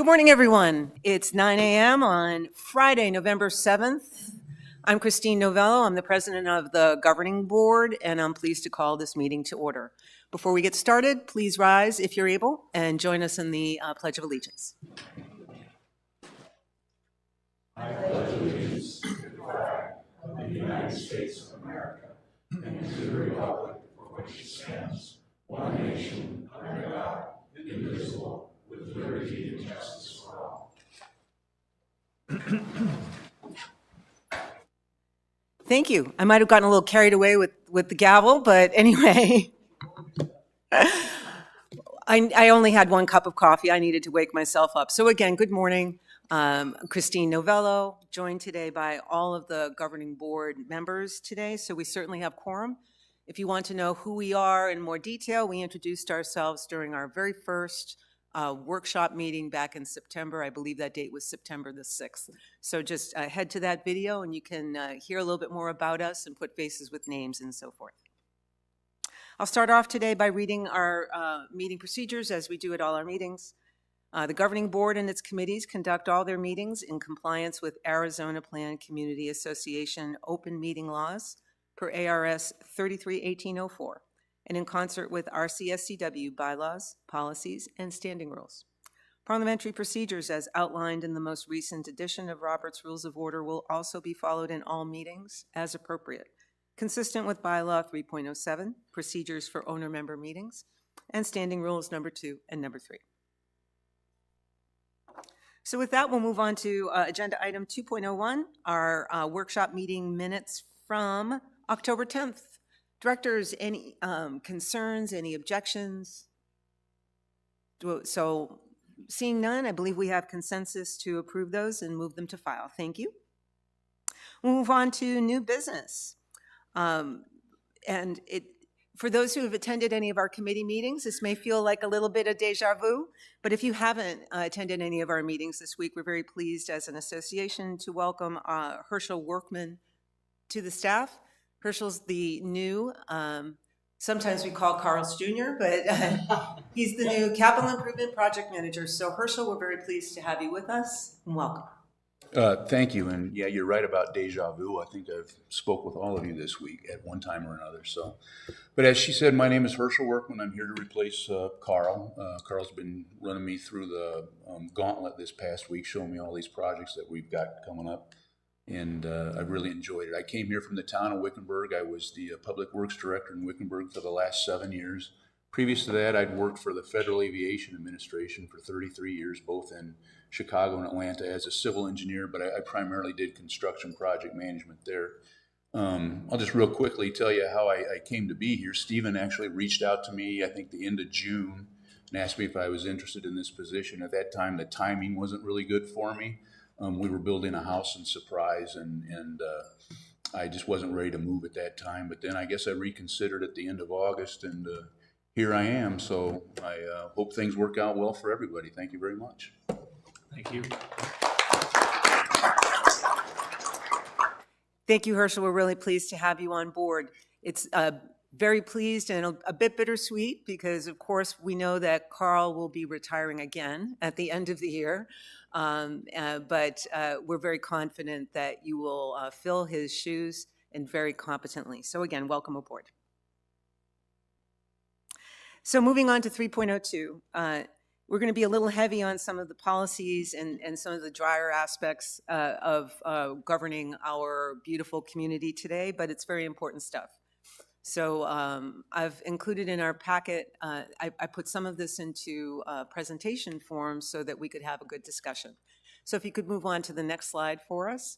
morning, everyone. It's 9 a.m. on Friday, November 7th. I'm Christine Novello. I'm the president of the governing board, and I'm pleased to call this meeting to order. Before we get started, please rise if you're able and join us in the Pledge of Allegiance. I pledge allegiance to the flag of the United States of America and to the republic for which it stands, one nation, under God, indivisible, with liberty and justice for all. Thank you. I might have gotten a little carried away with the gavel, but anyway. I only had one cup of coffee. I needed to wake myself up. So again, good morning. Christine Novello, joined today by all of the governing board members today, so we certainly have quorum. If you want to know who we are in more detail, we introduced ourselves during our very first workshop meeting back in September. I believe that date was September the 6th. So just head to that video and you can hear a little bit more about us and put faces with names and so forth. I'll start off today by reading our meeting procedures as we do at all our meetings. The governing board and its committees conduct all their meetings in compliance with Arizona Plan Community Association open meeting laws per ARS 33-1804 and in concert with RCSCW bylaws, policies, and standing rules. Parliamentary procedures as outlined in the most recent edition of Robert's Rules of Order will also be followed in all meetings as appropriate, consistent with Bylaw 3.07, procedures for owner-member meetings, and standing rules number 2 and number 3. So with that, we'll move on to agenda item 2.01, our workshop meeting minutes from October 10th. Directors, any concerns, any objections? So seeing none, I believe we have consensus to approve those and move them to file. Thank you. We'll move on to new business. For those who have attended any of our committee meetings, this may feel like a little bit of deja vu, but if you haven't attended any of our meetings this week, we're very pleased as an association to welcome Herschel Workman to the staff. Herschel's the new, sometimes we call Carl's Jr., but he's the new capital improvement project manager. So Herschel, we're very pleased to have you with us, and welcome. Thank you, and yeah, you're right about deja vu. I think I've spoke with all of you this week at one time or another. So, but as she said, my name is Herschel Workman. I'm here to replace Carl. Carl's been running me through the gauntlet this past week, showing me all these projects that we've got coming up, and I've really enjoyed it. I came here from the town of Wickenburg. I was the Public Works Director in Wickenburg for the last 7 years. Previous to that, I'd worked for the Federal Aviation Administration for 33 years, both in Chicago and Atlanta as a civil engineer, but I primarily did construction project management there. I'll just real quickly tell you how I came to be here. Stephen actually reached out to me, I think the end of June, and asked me if I was interested in this position. At that time, the timing wasn't really good for me. We were building a house in Surprise, and I just wasn't ready to move at that time. But then I guess I reconsidered at the end of August, and here I am. So I hope things work out well for everybody. Thank you very much. Thank you. Thank you, Herschel. We're really pleased to have you on board. It's very pleased and a bit bittersweet because, of course, we know that Carl will be retiring again at the end of the year. But we're very confident that you will fill his shoes and very competently. So again, welcome aboard. So moving on to 3.02. We're going to be a little heavy on some of the policies and some of the drier aspects of governing our beautiful community today, but it's very important stuff. So I've included in our packet, I put some of this into presentation form so that we could have a good discussion. So if you could move on to the next slide for us.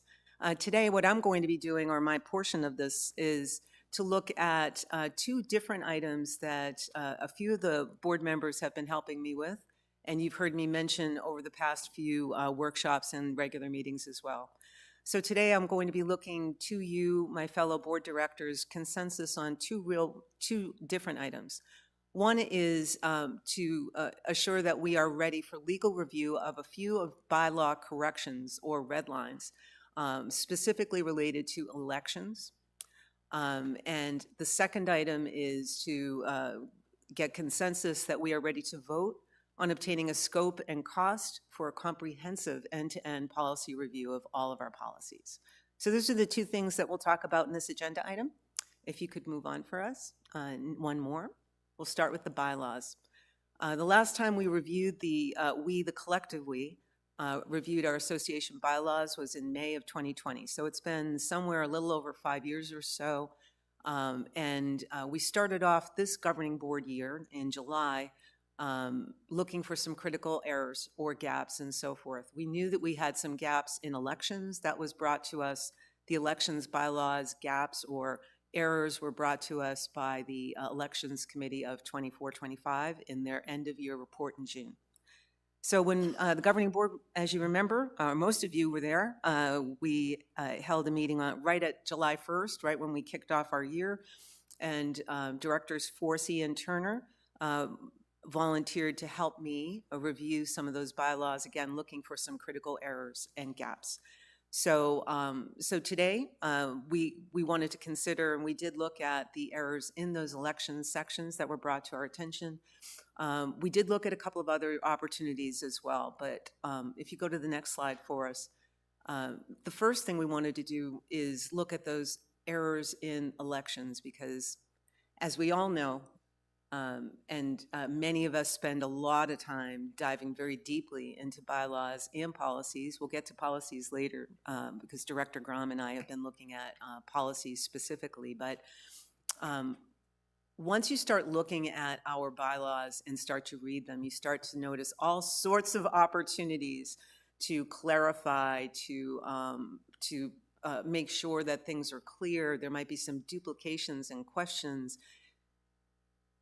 Today, what I'm going to be doing, or my portion of this, is to look at 2 different items that a few of the board members have been helping me with, and you've heard me mention over the past few workshops and regular meetings as well. So today I'm going to be looking to you, my fellow board directors, consensus on 2 different items. One is to assure that we are ready for legal review of a few of bylaw corrections or red lines, specifically related to elections. And the second item is to get consensus that we are ready to vote on obtaining a scope and cost for a comprehensive end-to-end policy review of all of our policies. So those are the two things that we'll talk about in this agenda item. If you could move on for us, one more. We'll start with the bylaws. The last time we reviewed the collective we, reviewed our association bylaws was in May of 2020. So it's been somewhere a little over 5 years or so. We started off this governing board year in July looking for some critical errors or gaps and so forth. We knew that we had some gaps in elections. That was brought to us. The elections bylaws gaps or errors were brought to us by the Elections Committee of 24-25 in their end-of-year report in June. So when the governing board, as you remember, most of you were there, we held a meeting right at July 1st, right when we kicked off our year, and Directors Forsey and Turner volunteered to help me review some of those bylaws, again, looking for some critical errors and gaps. So, today we wanted to consider, and we did look at the errors in those elections sections that were brought to our attention. We did look at a couple of other opportunities as well, but if you go to the next slide for us, the first thing we wanted to do is look at those errors in elections because, as we all know, many of us spend a lot of time diving very deeply into bylaws and policies. We'll get to policies later because Director Grom and I have been looking at policies specifically. But once you start looking at our bylaws and start to read them, you start to notice all sorts of opportunities to clarify, to make sure that things are clear. There might be some duplications and questions.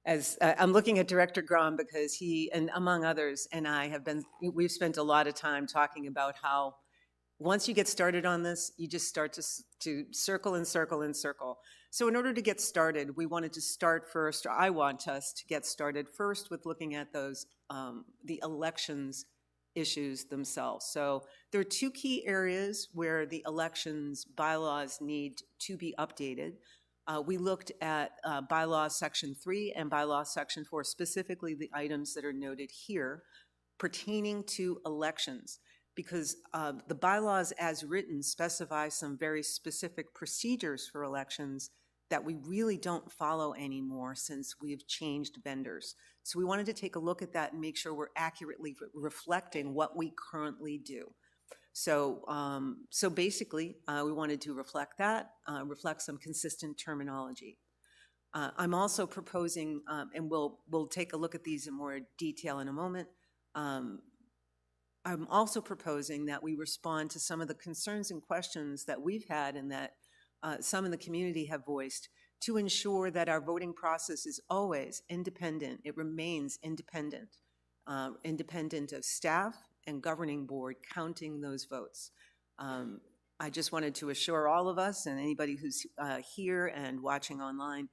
As I'm looking at Director Grom because he, and among others, and I we've spent a lot of time talking about how once you get started on this, you just start to circle and circle and circle. So in order to get started, we wanted to start first, or I want us to get started first with looking at those, the elections issues themselves. So there are two key areas where the elections bylaws need to be updated. We looked at bylaw section 3 and bylaw section 4, specifically the items that are noted here pertaining to elections, because the bylaws as written specify some very specific procedures for elections that we really don't follow anymore since we've changed vendors. So we wanted to take a look at that and make sure we're accurately reflecting what we currently do. So, basically, we wanted to reflect that, reflect some consistent terminology. I'm also proposing, and we'll take a look at these in more detail in a moment. I'm also proposing that we respond to some of the concerns and questions that we've had and that some in the community have voiced to ensure that our voting process is always independent. It remains independent, independent of staff and governing board counting those votes. I just wanted to assure all of us and anybody who's here and watching online,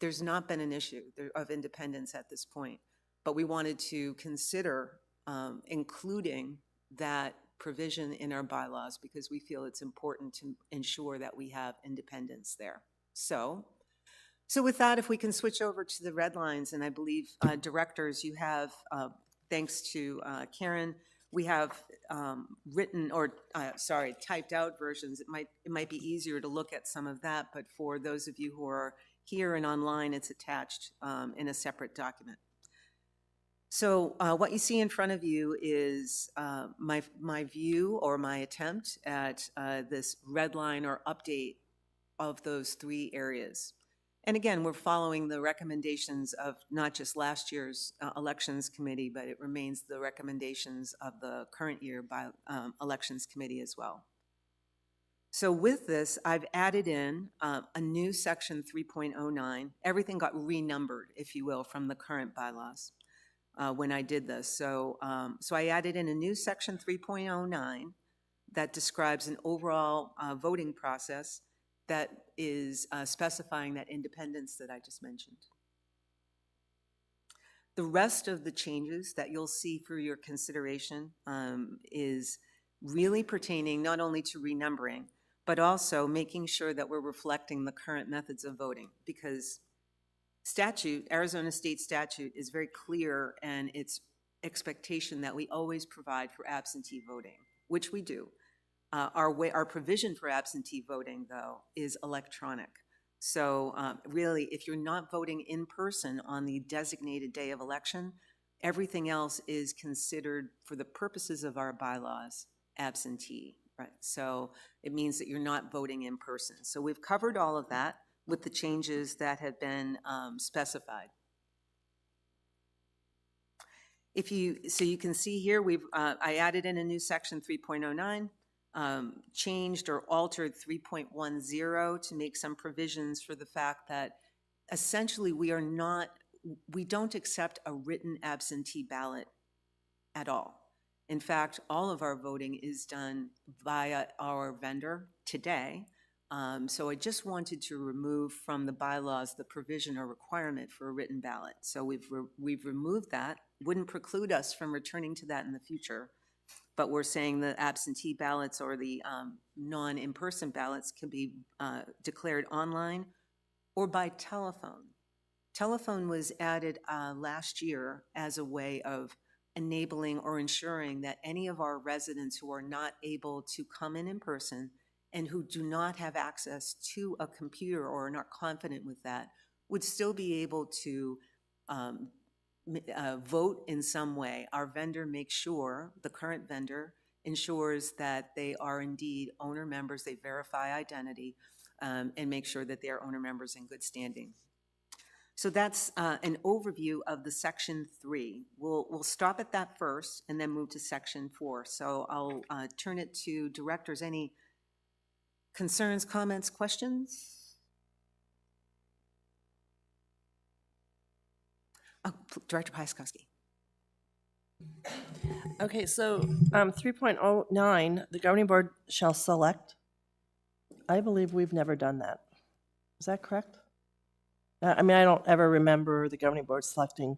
there's not been an issue of independence at this point, but we wanted to consider including that provision in our bylaws because we feel it's important to ensure that we have independence there. So with that, if we can switch over to the red lines, and I believe directors, you have, thanks to Karen, we have typed out versions. It might be easier to look at some of that, but for those of you who are here and online, it's attached in a separate document. So what you see in front of you is my view or my attempt at this red line or update of those three areas. And again, we're following the recommendations of not just last year's elections committee, but it remains the recommendations of the current year by elections committee as well. So with this, I've added in a new section 3.09. Everything got renumbered, if you will, from the current bylaws when I did this. So I added in a new section 3.09 that describes an overall voting process that is specifying that independence that I just mentioned. The rest of the changes that you'll see for your consideration is really pertaining not only to renumbering, but also making sure that we're reflecting the current methods of voting, because statute, Arizona state statute, is very clear, and it's expectation that we always provide for absentee voting, which we do. Our provision for absentee voting, though, is electronic. So really, if you're not voting in person on the designated day of election, everything else is considered, for the purposes of our bylaws, absentee, right? So it means that you're not voting in person. So we've covered all of that with the changes that have been specified. So you can see here, I added in a new section 3.09, changed or altered 3.10 to make some provisions for the fact that essentially we don't accept a written absentee ballot at all. In fact, all of our voting is done via our vendor today. So I just wanted to remove from the bylaws the provision or requirement for a written ballot. So we've removed that. Wouldn't preclude us from returning to that in the future. But we're saying the absentee ballots or the non-in-person ballots can be declared online or by telephone. Telephone was added last year as a way of enabling or ensuring that any of our residents who are not able to come in person and who do not have access to a computer or are not confident with that would still be able to vote in some way. Our vendor makes sure, the current vendor ensures that they are indeed owner members, they verify identity, and make sure that they are owner members in good standing. So that's an overview of the Section 3. We'll stop at that first and then move to Section 4. So I'll turn it to directors. Any concerns, comments, questions? Director Piaskowski. Okay, so 3.09, the governing board shall select. I believe we've never done that. Is that correct? I mean, I don't ever remember the governing board selecting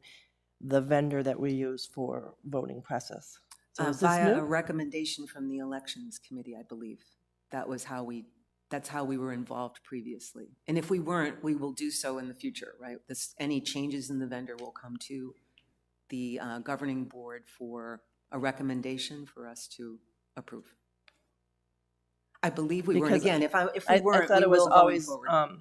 the vendor that we use for voting process. So is this Via new? a recommendation from the Elections Committee, I believe. That's how we were involved previously. And if we weren't, we will do so in the future, right? Any changes in the vendor will come to the governing board for a recommendation for us to approve. I believe we were. And Because again, if we I weren't, thought we it was will going always, forward.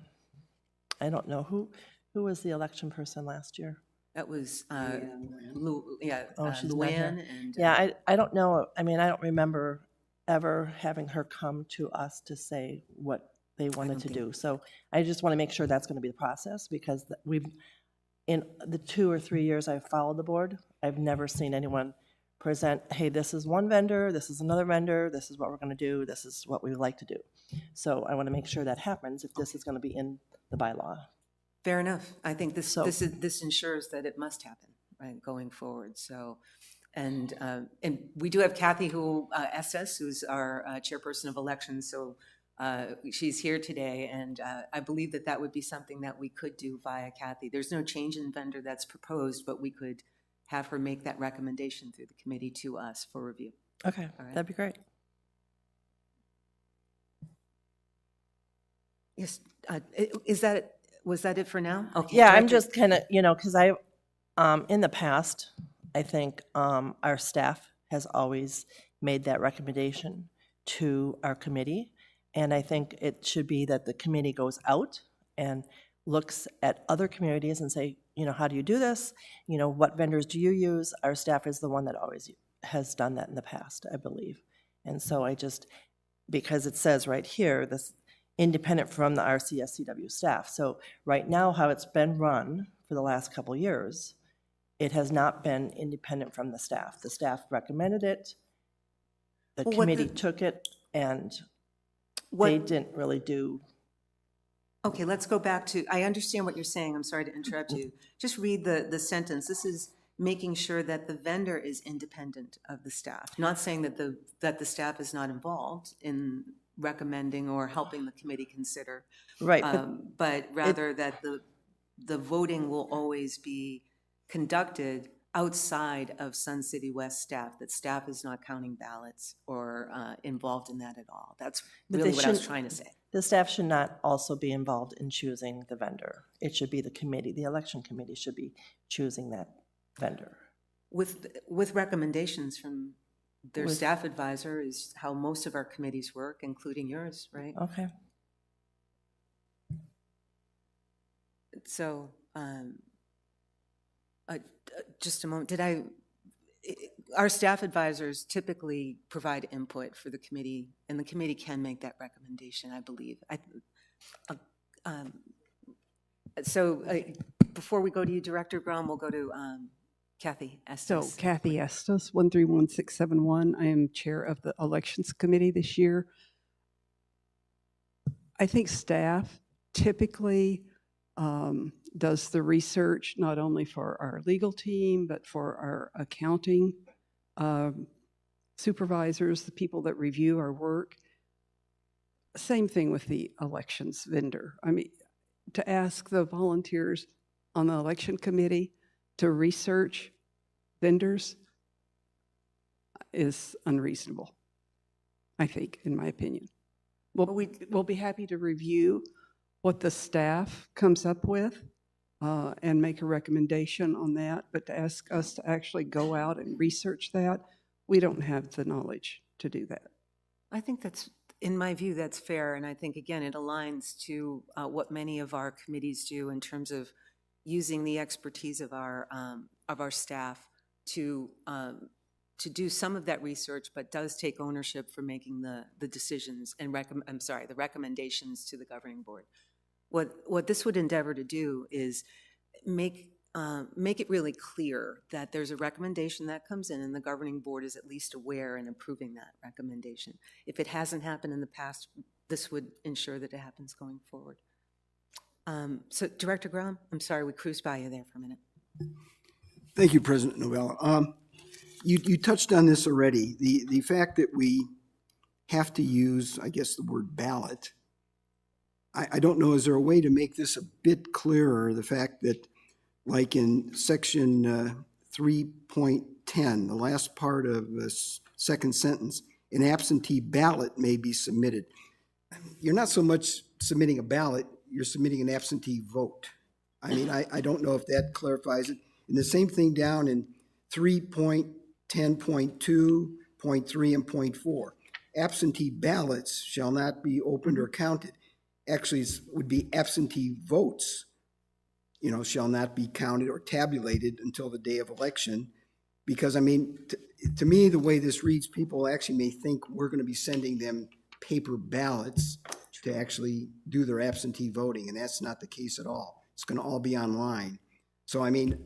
I don't know, who was the election person last year? That was, Oh, she's not here. Luann and. Yeah, I don't know, I mean, I don't remember ever having her come to us to say what they wanted to do. So I just want to make sure that's going to be the process, because in the 2 or 3 years I've followed the board, I've never seen anyone present, hey, this is one vendor, this is another vendor, this is what we're going to do, this is what we would like to do. So I want to make sure that happens if this is going to be in the bylaw. Fair enough. I think this So- this ensures that it must happen, right, going forward. So, and we do have Kathy Estes, who's our chairperson of elections. So she's here today, and I believe that would be something that we could do via Kathy. There's no change in vendor that's proposed, but we could have her make that recommendation through the committee to us for review. Okay, All right. that'd be great. Yes, was that it for now? Okay. Yeah, I'm Director- just kind of, because in the past, I think our staff has always made that recommendation to our committee. And I think it should be that the committee goes out and looks at other communities and say, how do you do this? What vendors do you use? Our staff is the one that always has done that in the past, I believe. And so because it says right here, this independent from the RCSCW staff. So right now, how it's been run for the last couple of years, it has not been independent from the staff. The staff recommended it, the Well, what committee the- took it, and What- they didn't really do. Okay, let's go back to, I understand what you're saying, I'm sorry to interrupt you. Just read the sentence. This is making sure that the vendor is independent of the staff. Not saying that the staff is not involved in recommending or helping the committee consider. Right, But rather that the voting will always be conducted outside of Sun City West staff, that staff is not counting ballots or involved in that at all. That's But they really what I was shouldn't- trying to say. the staff should not also be involved in choosing the vendor. It should be the committee, the election committee should be choosing that vendor. with recommendations from their With- staff advisor is how most of our committees work, including yours, right? Okay. So, just a moment, our staff advisors typically provide input for the committee, and the committee can make that recommendation, I believe. Before we go to you, Director Grom, we'll go to Kathy So Estes. Kathy Estes, 131671. I am Chair of the Elections Committee this year. I think staff typically does the research not only for our legal team, but for our accounting supervisors, the people that review our work. Same thing with the elections vendor. I mean, to ask the volunteers on the election committee to research vendors is unreasonable, I think, in my opinion. We'll be happy to review what the staff comes up with and make a recommendation on that, but to ask us to actually go out and research that, we don't have the knowledge to do that. I think that's, in my view, that's fair, and I think, again, it aligns to what many of our committees do in terms of using the expertise of our staff to do some of that research, but does take ownership for making the decisions and the recommendations to the governing board. What this would endeavor to do is make it really clear that there's a recommendation that comes in and the governing board is at least aware and approving that recommendation. If it hasn't happened in the past, this would ensure that it happens going forward. So Director Grom, I'm sorry, we cruised by you there for a minute. Thank you, President Novella. You touched on this already. The fact that we have to use, I guess, the word ballot. I don't know, is there a way to make this a bit clearer? The fact that, like in section 3.10, the last part of the second sentence, an absentee ballot may be submitted. You're not so much submitting a ballot, you're submitting an absentee vote. I mean, I don't know if that clarifies it. And the same thing down in 3.10.2, .3, and .4. Absentee ballots shall not be opened or counted. Actually, it would be absentee votes, shall not be counted or tabulated until the day of election. Because, I mean, to me, the way this reads, people actually may think we're going to be sending them paper ballots to actually do their absentee voting, and that's not the case at all. It's going to all be online. So, I mean,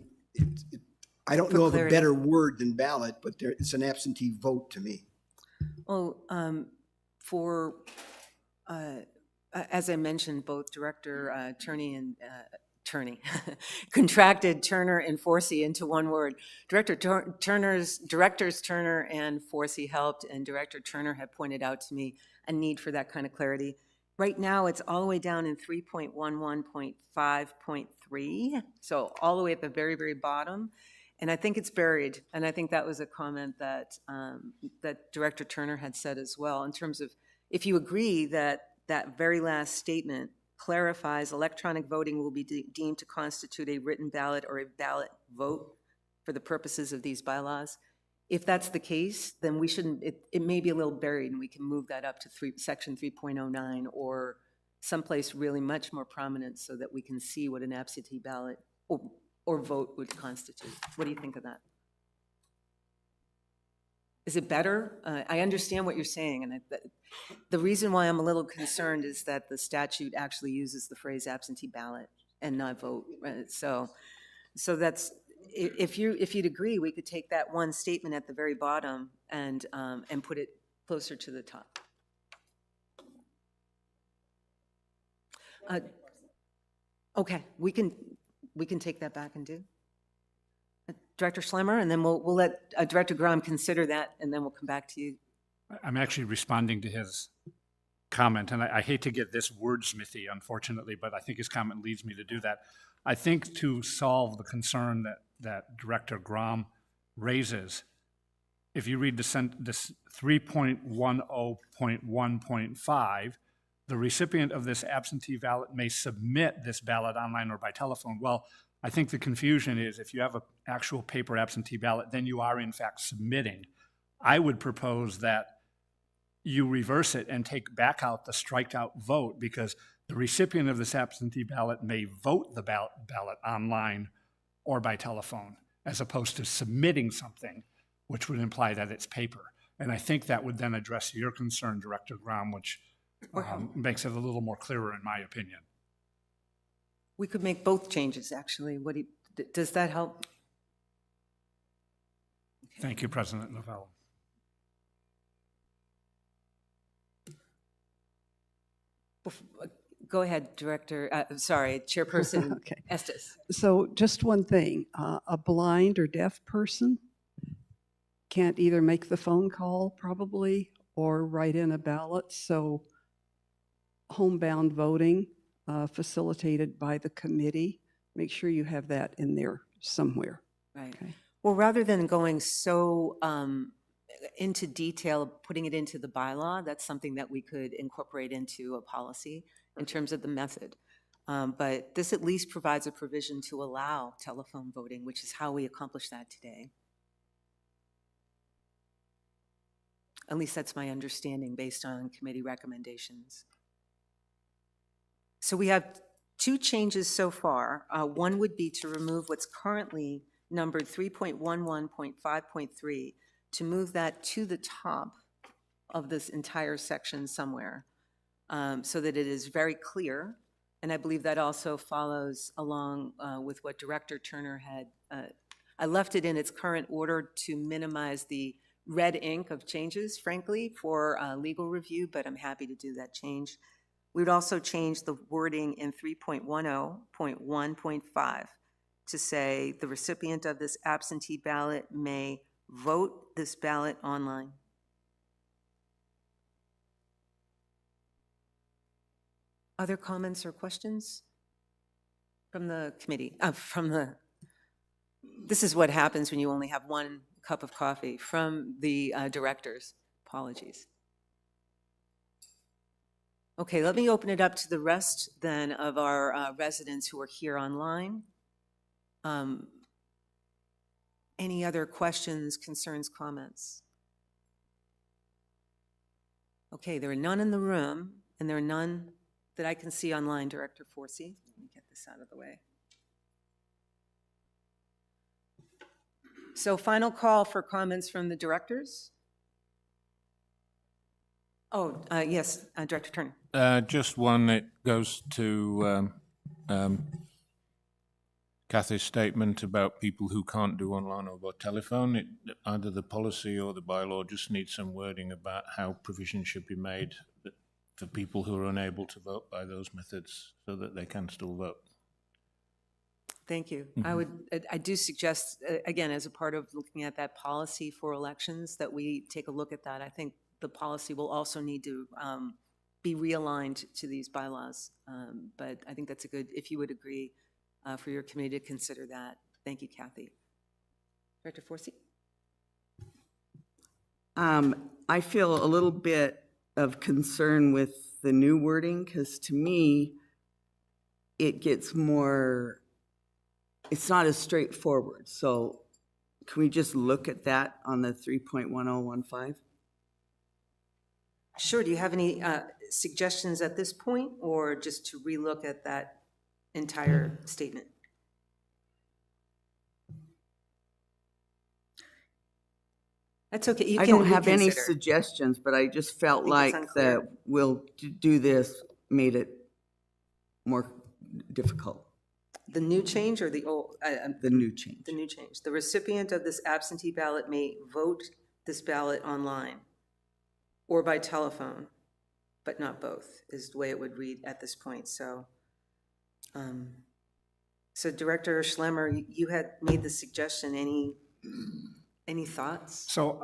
I don't know of a better word than ballot, but it's an absentee vote to me. Well, as I mentioned, both Director Turney and contracted Turner and Forsey into one word. Directors Turner and Forsey helped, and Director Turner had pointed out to me a need for that kind of clarity. Right now, it's all the way down in 3.11.5.3, so all the way at the very, very bottom. And I think it's buried, and I think that was a comment that that Director Turner had said as well, in terms of if you agree that that very last statement clarifies electronic voting will be deemed to constitute a written ballot or a ballot vote for the purposes of these bylaws. If that's the case, then we shouldn't, it may be a little buried, and we can move that up to section 3.09 or someplace really much more prominent so that we can see what an absentee ballot or vote would constitute. What do you think of that? Is it better? I understand what you're saying, and the reason why I'm a little concerned is that the statute actually uses the phrase absentee ballot and not vote. Right? So that's, if you'd agree, we could take that one statement at the very bottom and put it closer to the top. Okay, we can take that back and do. Director Schlemmer, and then we'll let Director Grom consider that, and then we'll come back to you. I'm actually responding to his comment, and I hate to get this wordsmithy, unfortunately, but I think his comment leads me to do that. I think to solve the concern that Director Grom raises, if you read this 3.10.1.5, the recipient of this absentee ballot may submit this ballot online or by telephone. Well, I think the confusion is if you have an actual paper absentee ballot, then you are in fact submitting. I would propose that you reverse it and take back out the striked out vote, because the recipient of this absentee ballot may vote the ballot online or by telephone, as opposed to submitting something, which would imply that it's paper. And I think that would then address your concern, Director Grom, which makes it a little more clearer in my opinion. We could make both changes, actually. Does that help? Thank you, President Novello. Go ahead, Chairperson Okay. Estes. So just one thing, a blind or deaf person can't either make the phone call probably or write in a ballot. So homebound voting facilitated by the committee, make sure you have that in there somewhere. Right. Okay. Well, rather than going so into detail, putting it into the bylaw, that's something that we could incorporate into a policy in terms of the method. But this at least provides a provision to allow telephone voting, which is how we accomplish that today. At least that's my understanding based on committee recommendations. So we have two changes so far. One would be to remove what's currently numbered 3.11.5.3, to move that to the top of this entire section somewhere, so that it is very clear. And I believe that also follows along with what Director Turner had. I left it in its current order to minimize the red ink of changes, frankly, for legal review, but I'm happy to do that change. We would also change the wording in 3.10.1.5 to say the recipient of this absentee ballot may vote this ballot online. Other comments or questions from the committee? This is what happens when you only have one cup of coffee from the directors. Apologies. Okay, let me open it up to the rest then of our residents who are here online. Any other questions, concerns, comments? Okay, there are none in the room, and there are none that I can see online, Director Forsey. Let me get this out of the way. So final call for comments from the directors. Oh, yes, Director Turner. Just one that goes to Kathy's statement about people who can't do online or by telephone. Either the policy or the bylaw just needs some wording about how provision should be made for people who are unable to vote by those methods so that they can still vote. Thank you. I do suggest, again, as a part of looking at that policy for elections, that we take a look at that. I think the policy will also need to be realigned to these bylaws. But I think that's a good, if you would agree, for your committee to consider that. Thank you, Kathy. Director Forsey? I feel a little bit of concern with the new wording, because to me, it gets more, it's not as straightforward. So can we just look at that on the 3.1015? Sure. Do you have any suggestions at this point, or just to relook at that entire statement? That's okay. You I can don't have any reconsider. suggestions, but I just felt think like it's unclear. that we'll do this made it more difficult, The new change or the old? the new change. The new change. The recipient of this absentee ballot may vote this ballot online or by telephone, but not both, is the way it would read at this point. So, so Director Schlemmer, you had made the suggestion. Any thoughts? So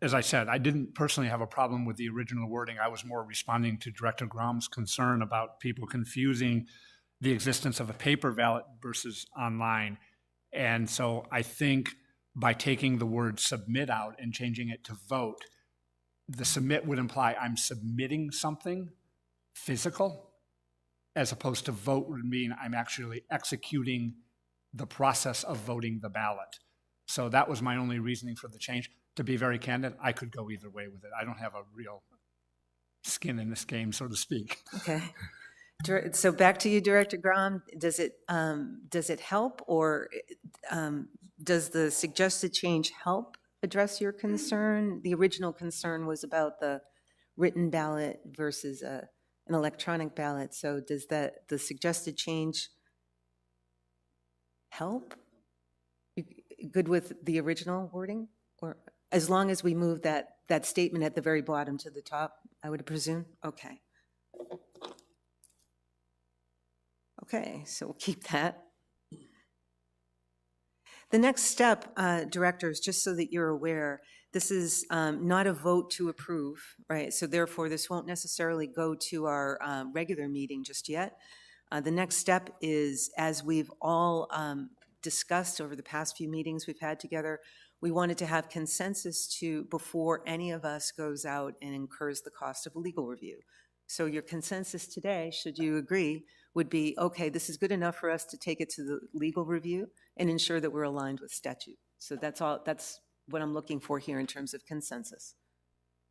as I said, I didn't personally have a problem with the original wording. I was more responding to Director Grom's concern about people confusing the existence of a paper ballot versus online. And so I think by taking the word submit out and changing it to vote, the submit would imply I'm submitting something physical, as opposed to vote would mean I'm actually executing the process of voting the ballot. So that was my only reasoning for the change. To be very candid, I could go either way with it. I don't have a real skin in this game, so to speak. Okay. So back to you, Director Grom. Does it help, or does the suggested change help address your concern? The original concern was about the written ballot versus an electronic ballot. So does the suggested change help? You good with the original wording? Or as long as we move that statement at the very bottom to the top, I would presume? Okay. Okay, so we'll keep that. The next step, directors, just so that you're aware, this is not a vote to approve, right? So therefore, this won't necessarily go to our regular meeting just yet. The next step is, as we've all discussed over the past few meetings we've had together, we wanted to have consensus before any of us goes out and incurs the cost of a legal review. So your consensus today, should you agree, would be, okay, this is good enough for us to take it to the legal review and ensure that we're aligned with statute. So that's what I'm looking for here in terms of consensus.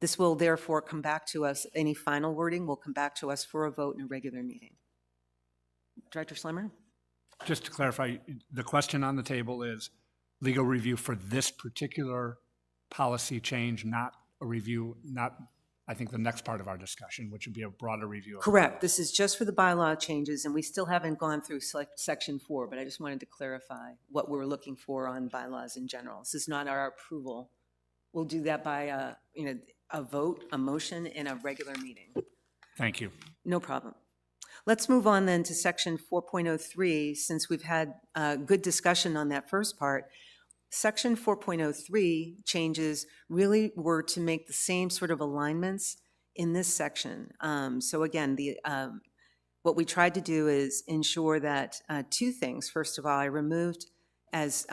This will therefore come back to us, any final wording will come back to us for a vote in a regular meeting. Director Schlemmer? Just to clarify, the question on the table is legal review for this particular policy change, not a review, not, I think, the next part of our discussion, which would be a broader review. Correct. This is just for the bylaw changes, and we still haven't gone through section 4, but I just wanted to clarify what we're looking for on bylaws in general. This is not our approval. We'll do that by a vote, a motion in a regular meeting. Thank you. No problem. Let's move on then to section 4.03, since we've had good discussion on that first part. Section 4.03 changes really were to make the same sort of alignments in this section. So again, what we tried to do is ensure that two things. First of all, I removed, as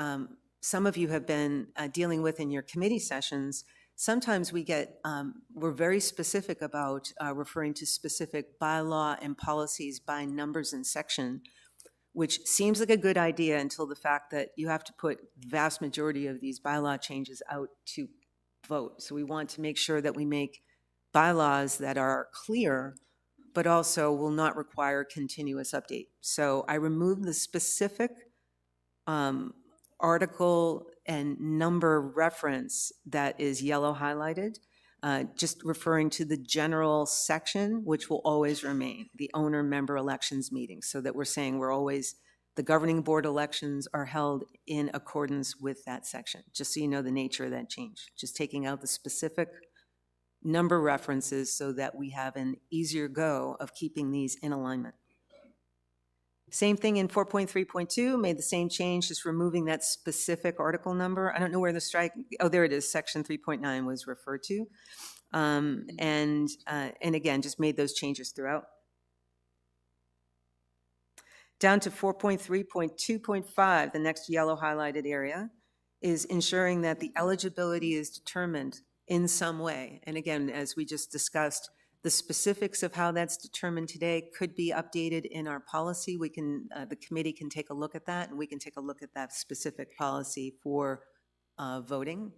some of you have been dealing with in your committee sessions, sometimes we're very specific about referring to specific bylaw and policies by numbers and section, which seems like a good idea until the fact that you have to put the vast majority of these bylaw changes out to vote. So we want to make sure that we make bylaws that are clear, but also will not require continuous update. So I removed the specific article and number reference that is yellow highlighted, just referring to the general section, which will always remain, the owner-member elections meeting, so that we're saying the governing board elections are held in accordance with that section, just so you know the nature of that change. Just taking out the specific number references so that we have an easier go of keeping these in alignment. Same thing in 4.3.2, made the same change, just removing that specific article number. I don't know where the strike, oh, there it is, section 3.9 was referred to. And again, just made those changes throughout. Down to 4.3.2.5, the next yellow highlighted area, is ensuring that the eligibility is determined in some way. And again, as we just discussed, the specifics of how that's determined today could be updated in our policy. We can, the committee can take a look at that, and we can take a look at that specific policy for voting.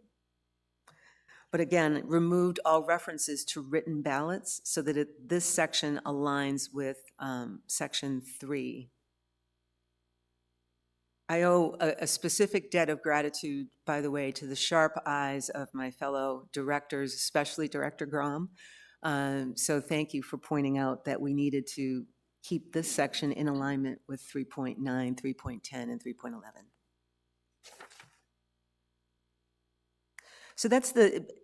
But again, removed all references to written ballots so that this section aligns with section 3. I owe a specific debt of gratitude, by the way, to the sharp eyes of my fellow directors, especially Director Grom. So thank you for pointing out that we needed to keep this section in alignment with 3.9, 3.10, and 3.11. So that's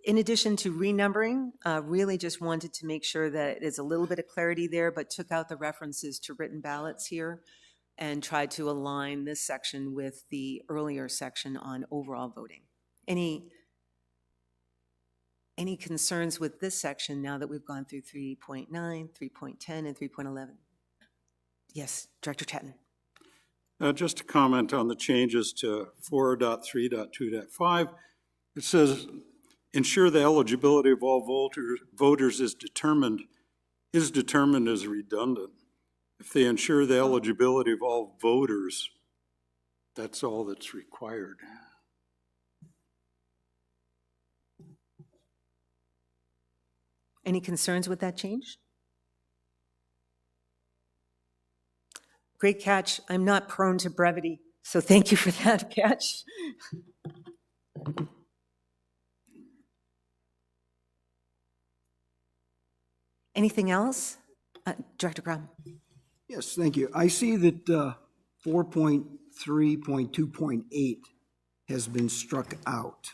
in addition to renumbering, really just wanted to make sure that there's a little bit of clarity there, but took out the references to written ballots here and tried to align this section with the earlier section on overall voting. Any concerns with this section now that we've gone through 3.9, 3.10, and 3.11? Yes, Director Chatton. Just to comment on the changes to 4.3.2.5, it says, ensure the eligibility of all voters is determined is redundant. If they ensure the eligibility of all voters, that's all that's required. Any concerns with that change? Great catch. I'm not prone to brevity, so thank you for that catch. Anything else? Director Crum? Yes, thank you. I see that 4.3.2.8 has been struck out.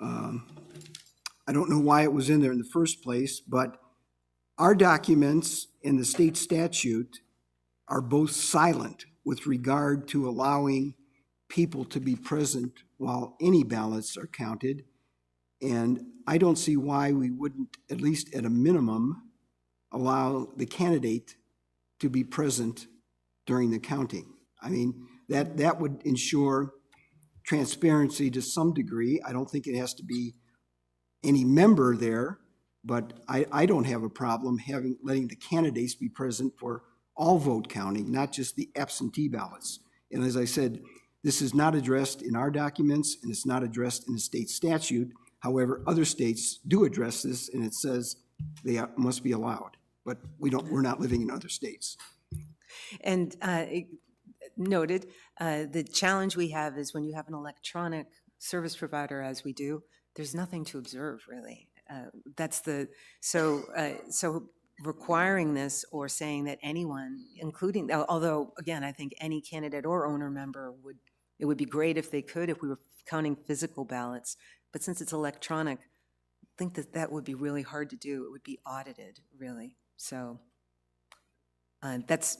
I don't know why it was in there in the first place, but our documents and the state statute are both silent with regard to allowing people to be present while any ballots are counted. And I don't see why we wouldn't, at least at a minimum, allow the candidate to be present during the counting. I mean, that would ensure transparency to some degree. I don't think it has to be any member there, but I don't have a problem letting the candidates be present for all vote counting, not just the absentee ballots. And as I said, this is not addressed in our documents and it's not addressed in the state statute. However, other states do address this and it says they must be allowed, but we're not living in other states. And noted, the challenge we have is when you have an electronic service provider, as we do, there's nothing to observe, really. So requiring this or saying that anyone, including, although, again, I think any candidate or owner member it would be great if they could, if we were counting physical ballots. But since it's electronic, I think that would be really hard to do. It would be audited, really. So that's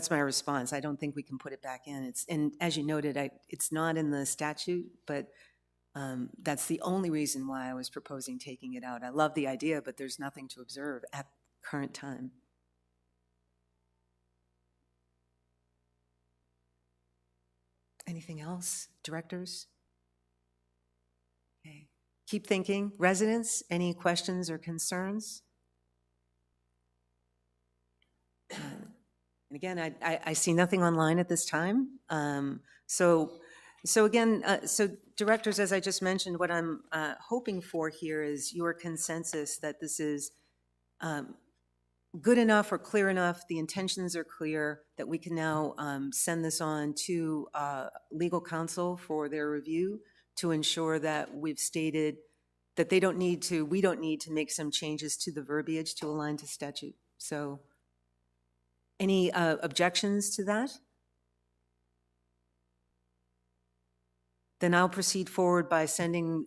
my response. I don't think we can put it back in. And as you noted, it's not in the statute, but that's the only reason why I was proposing taking it out. I love the idea, but there's nothing to observe at current time. Anything else, directors? Okay. Keep thinking. Residents, any questions or concerns? And again, I see nothing online at this time. So directors, as I just mentioned, what I'm hoping for here is your consensus that this is good enough or clear enough, the intentions are clear, that we can now send this on to legal counsel for their review to ensure that we've stated that we don't need to make some changes to the verbiage to align to statute. So any objections to that? Then I'll proceed forward by sending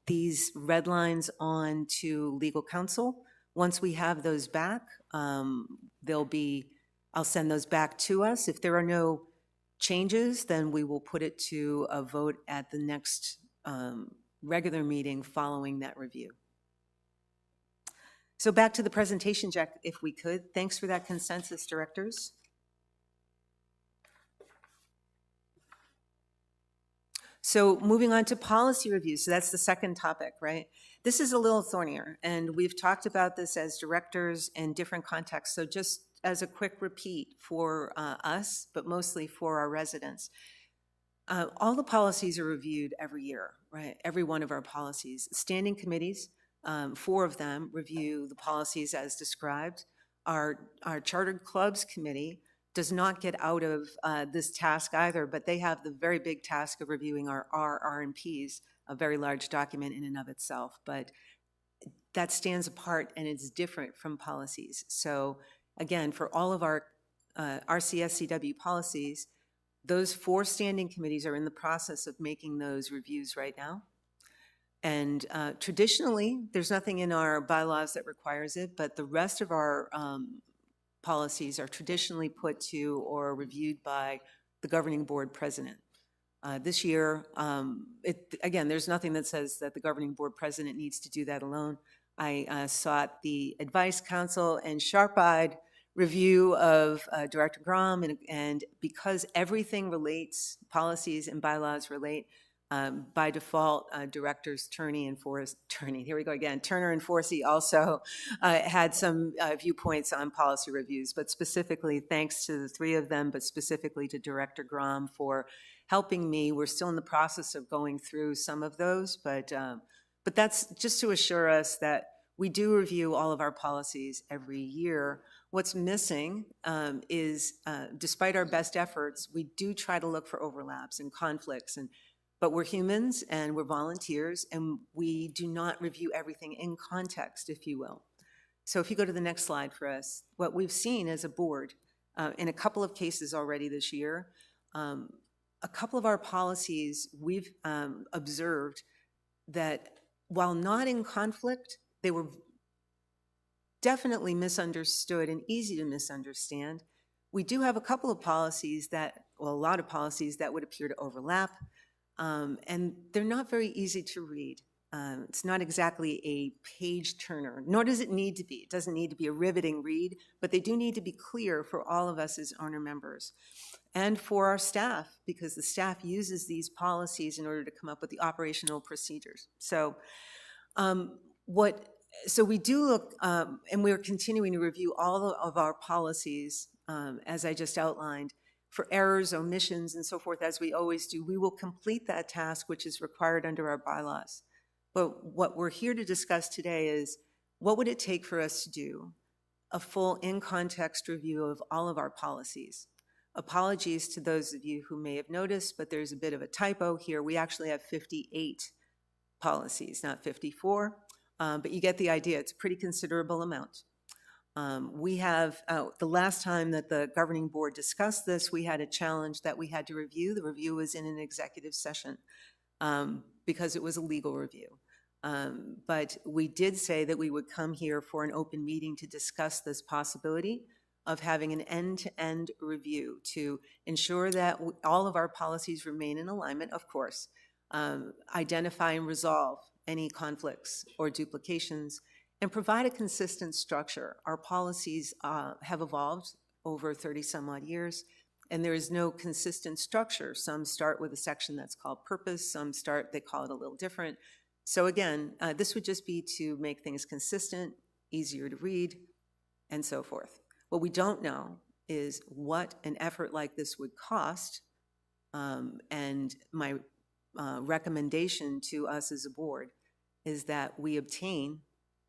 these red lines on to legal counsel. Once we have those back, I'll send those back to us. If there are no changes, then we will put it to a vote at the next regular meeting following that review. So back to the presentation, Jack, if we could. Thanks for that consensus, directors. So moving on to policy review. So that's the second topic, right? This is a little thornier, and we've talked about this as directors in different contexts. So just as a quick repeat for us, but mostly for our residents, all the policies are reviewed every year, right? Every one of our policies. Standing committees, 4 of them review the policies as described. Our Chartered Clubs Committee does not get out of this task either, but they have the very big task of reviewing our RMPs, a very large document in and of itself. But that stands apart and it's different from policies. So again, for all of our RCSCW policies, those 4 standing committees are in the process of making those reviews right now. And traditionally, there's nothing in our bylaws that requires it, but the rest of our policies are traditionally put to or reviewed by the governing board president. This year, again, there's nothing that says that the governing board president needs to do that alone. I sought the advice, counsel, and sharp-eyed review of Director Grom, and because everything relates, policies and bylaws relate, By default, Directors Turner and Forsey also had some viewpoints on policy reviews, but specifically, thanks to the three of them, but specifically to Director Grom for helping me. We're still in the process of going through some of those, but that's just to assure us that we do review all of our policies every year. What's missing is, despite our best efforts, we do try to look for overlaps and conflicts, but we're humans and we're volunteers, and we do not review everything in context, if you will. So if you go to the next slide for us, what we've seen as a board in a couple of cases already this year, a couple of our policies, we've observed that while not in conflict, they were definitely misunderstood and easy to misunderstand. We do have a couple of policies a lot of policies that would appear to overlap, and they're not very easy to read. It's not exactly a page turner, nor does it need to be. It doesn't need to be a riveting read, but they do need to be clear for all of us as owner members and for our staff, because the staff uses these policies in order to come up with the operational procedures. So we do look, and we're continuing to review all of our policies, as I just outlined, for errors, omissions, and so forth, as we always do. We will complete that task, which is required under our bylaws. But what we're here to discuss today is, what would it take for us to do a full in-context review of all of our policies? Apologies to those of you who may have noticed, but there's a bit of a typo here. We actually have 58 policies, not 54, but you get the idea. It's a pretty considerable amount. We have, the last time that the governing board discussed this, we had a challenge that we had to review. The review was in an executive session because it was a legal review. But we did say that we would come here for an open meeting to discuss this possibility of having an end-to-end review to ensure that all of our policies remain in alignment, of course, identify and resolve any conflicts or duplications, and provide a consistent structure. Our policies have evolved over 30 some odd years, and there is no consistent structure. Some start with a section that's called purpose, they call it a little different. So again, this would just be to make things consistent, easier to read, and so forth. What we don't know is what an effort like this would cost, and my recommendation to us as a board is that we obtain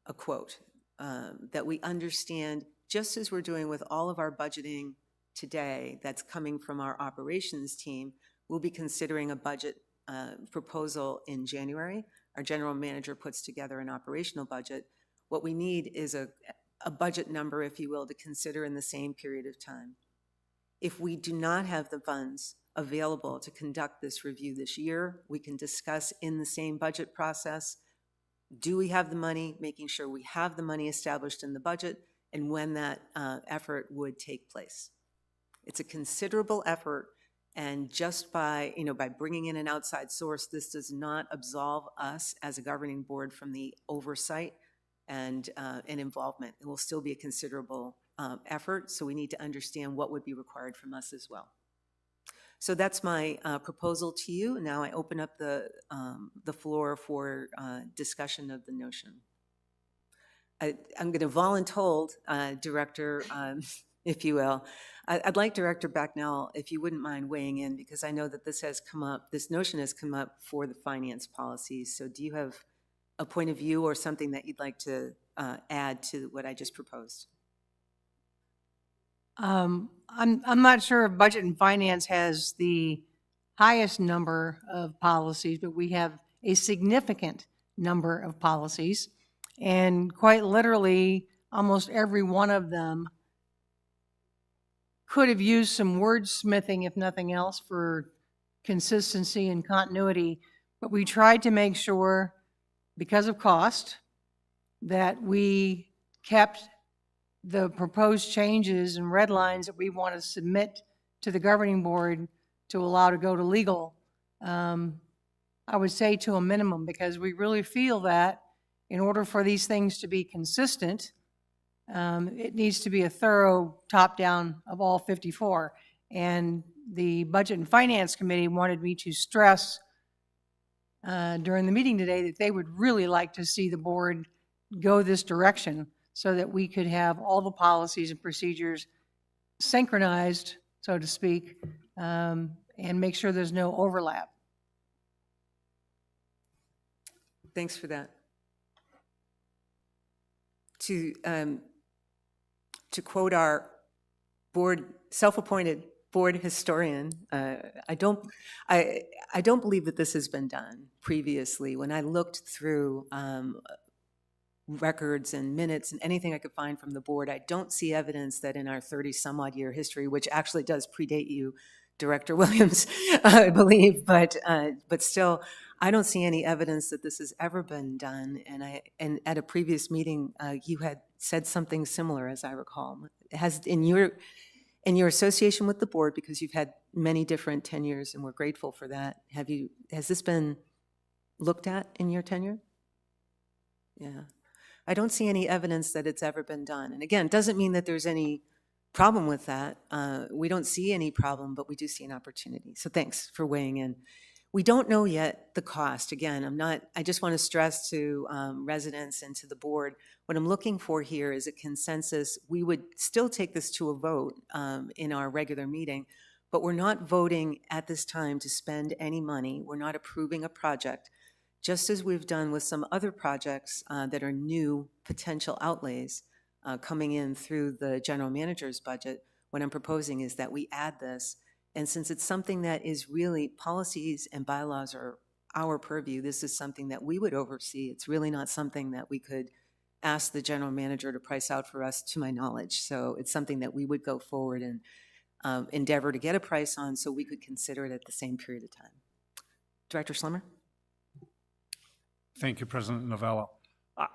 a quote, that we understand, just as we're doing with all of our budgeting today that's coming from our operations team. We'll be considering a budget proposal in January. Our general manager puts together an operational budget. What we need is a budget number, if you will, to consider in the same period of time. If we do not have the funds available to conduct this review this year, we can discuss in the same budget process, do we have the money, making sure we have the money established in the budget, and when that effort would take place. It's a considerable effort, and just by bringing in an outside source, this does not absolve us as a governing board from the oversight and involvement. It will still be a considerable effort, so we need to understand what would be required from us as well. So that's my proposal to you. Now I open up the floor for discussion of the notion. I'm going to voluntold, Director, if you will. I'd like Director Backnell, if you wouldn't mind weighing in, because I know that this notion has come up for the finance policies. So do you have a point of view or something that you'd like to add to what I just proposed? I'm not sure if Budget and Finance has the highest number of policies, but we have a significant number of policies. And quite literally, almost every one of them could have used some wordsmithing, if nothing else, for consistency and continuity. But we tried to make sure, because of cost, that we kept the proposed changes and red lines that we want to submit to the governing board to allow to go to legal, I would say to a minimum, because we really feel that in order for these things to be consistent, it needs to be a thorough top-down of all 54. And the Budget and Finance Committee wanted me to stress during the meeting today that they would really like to see the board go this direction so that we could have all the policies and procedures synchronized, so to speak, and make sure there's no overlap. Thanks for that. To quote our self-appointed board historian, I don't believe that this has been done previously. When I looked through records and minutes and anything I could find from the board, I don't see evidence that in our 30-some-odd year history, which actually does predate you, Director Williams, I believe, but still, I don't see any evidence that this has ever been done. And at a previous meeting, you had said something similar, as I recall. Has in your association with the board, because you've had many different tenures, and we're grateful for that. Has this been looked at in your tenure? Yeah. I don't see any evidence that it's ever been done. And again, it doesn't mean that there's any problem with that. We don't see any problem, but we do see an opportunity. So thanks for weighing in. We don't know yet the cost. Again, I just want to stress to residents and to the board, what I'm looking for here is a consensus. We would still take this to a vote in our regular meeting, but we're not voting at this time to spend any money. We're not approving a project. Just as we've done with some other projects that are new potential outlays coming in through the general manager's budget, what I'm proposing is that we add this. And since it's something that is really, policies and bylaws are our purview, this is something that we would oversee. It's really not something that we could ask the general manager to price out for us, to my knowledge. So it's something that we would go forward and endeavor to get a price on so we could consider it at the same period of time. Director Schlemmer? Thank you, President Novello.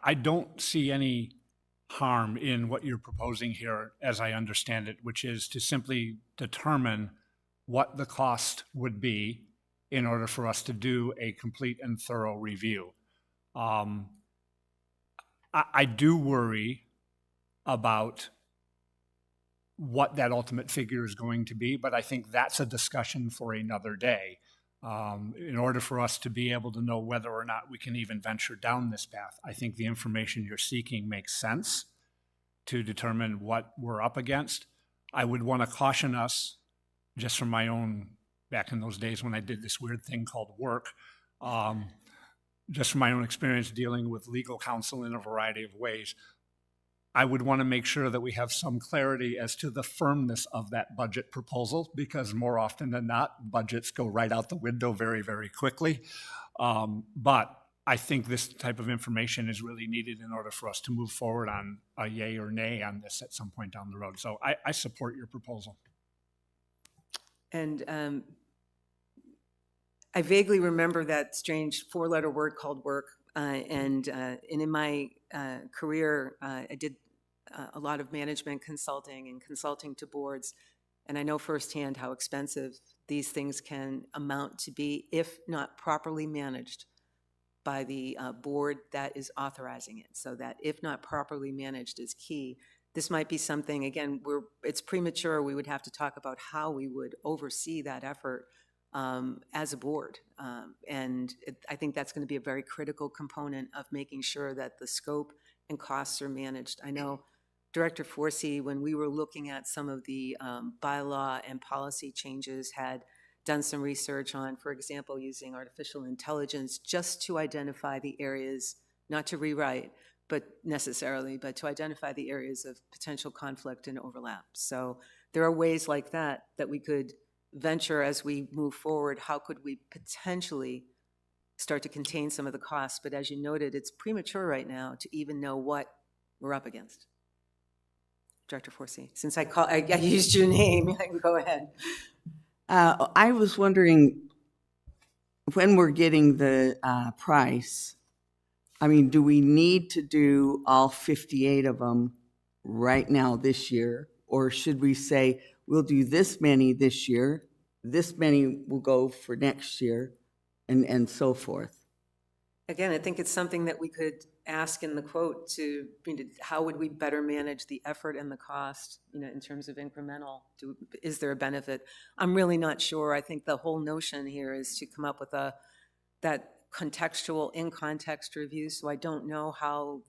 I don't see any harm in what you're proposing here, as I understand it, which is to simply determine what the cost would be in order for us to do a complete and thorough review. I do worry about what that ultimate figure is going to be, but I think that's a discussion for another day. In order for us to be able to know whether or not we can even venture down this path, I think the information you're seeking makes sense to determine what we're up against. I would want to caution us, just from my own, back in those days when I did this weird thing called work, just from my own experience dealing with legal counsel in a variety of ways, I would want to make sure that we have some clarity as to the firmness of that budget proposal, because more often than not, budgets go right out the window very, very quickly. But I think this type of information is really needed in order for us to move forward on a yay or nay on this at some point down the road. So I support your proposal. And I vaguely remember that strange four-letter word called work. And in my career, I did a lot of management consulting and consulting to boards. And I know firsthand how expensive these things can amount to be if not properly managed by the board that is authorizing it. So that if not properly managed is key. This might be something, again, it's premature. We would have to talk about how we would oversee that effort as a board. I think that's going to be a very critical component of making sure that the scope and costs are managed. I know Director Forsey, when we were looking at some of the bylaw and policy changes, had done some research on, for example, using artificial intelligence just to identify the areas, not to rewrite, but to identify the areas of potential conflict and overlap. So there are ways like that that we could venture as we move forward. How could we potentially start to contain some of the costs? But as you noted, it's premature right now to even know what we're up against. Director Forsey, since I used your name, go ahead. I was wondering, when we're getting the price, I mean, do we need to do all 58 of them right now this year? Or should we say, we'll do this many this year, this many will go for next year, and so forth? Again, I think it's something that we could ask in the quote to, how would we better manage the effort and the cost, in terms of incremental? Is there a benefit? I'm really not sure. I think the whole notion here is to come up with that contextual, in-context reviews, so I don't know how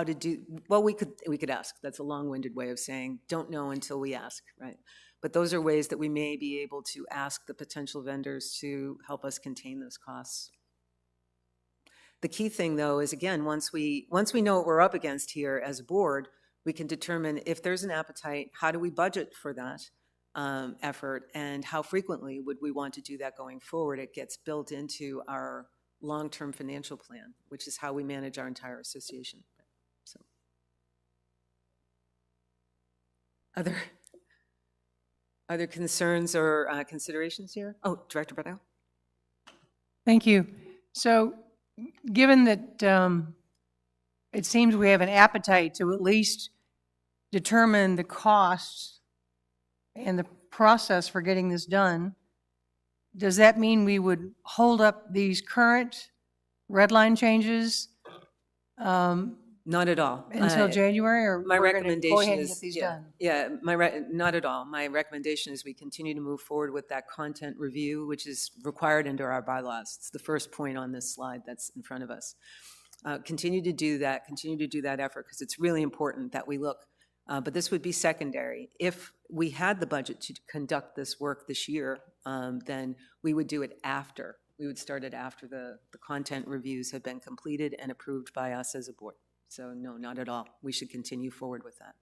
to do, well, we could ask. That's a long-winded way of saying, don't know until we ask, right? But those are ways that we may be able to ask the potential vendors to help us contain those costs. The key thing, though, is, again, once we know what we're up against here as a board, we can determine if there's an appetite, how do we budget for that effort, and how frequently would we want to do that going forward. It gets built into our long-term financial plan, which is how we manage our entire association. So, other concerns or considerations here? Oh, Director Bradell? Thank you. So, given that it seems we have an appetite to at least determine the costs and the process for getting this done, does that mean we would hold up these current red line changes Not at all. until January, or My we're going to recommendation go ahead and is, get these yeah, done? yeah, not at all. My recommendation is we continue to move forward with that content review, which is required under our bylaws. It's the first point on this slide that's in front of us. Continue to do that effort, because it's really important that we look. But this would be secondary. If we had the budget to conduct this work this year, then we would do it after. We would start it after the content reviews have been completed and approved by us as a board. So no, not at all. We should continue forward with that.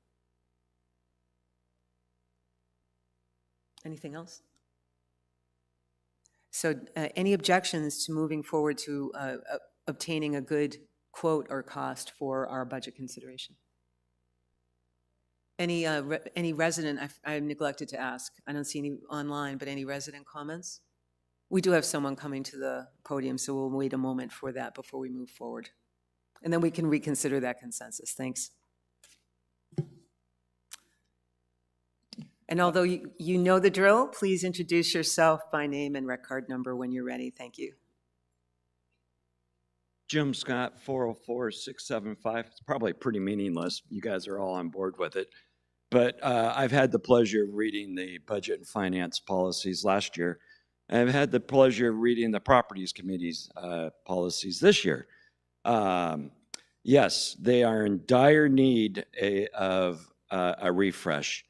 Anything else? So any objections to moving forward to obtaining a good quote or cost for our budget consideration? Any resident, I neglected to ask, I don't see any online, but any resident comments? We do have someone coming to the podium, so we'll wait a moment for that before we move forward. And then we can reconsider that consensus. Thanks. And although you know the drill, please introduce yourself by name and rec card number when you're ready. Thank you. Jim Scott, 404-675. It's probably pretty meaningless. You guys are all on board with it. But I've had the pleasure of reading the budget and finance policies last year. I've had the pleasure of reading the properties committee's policies this year. Yes, they are in dire need of a refresh,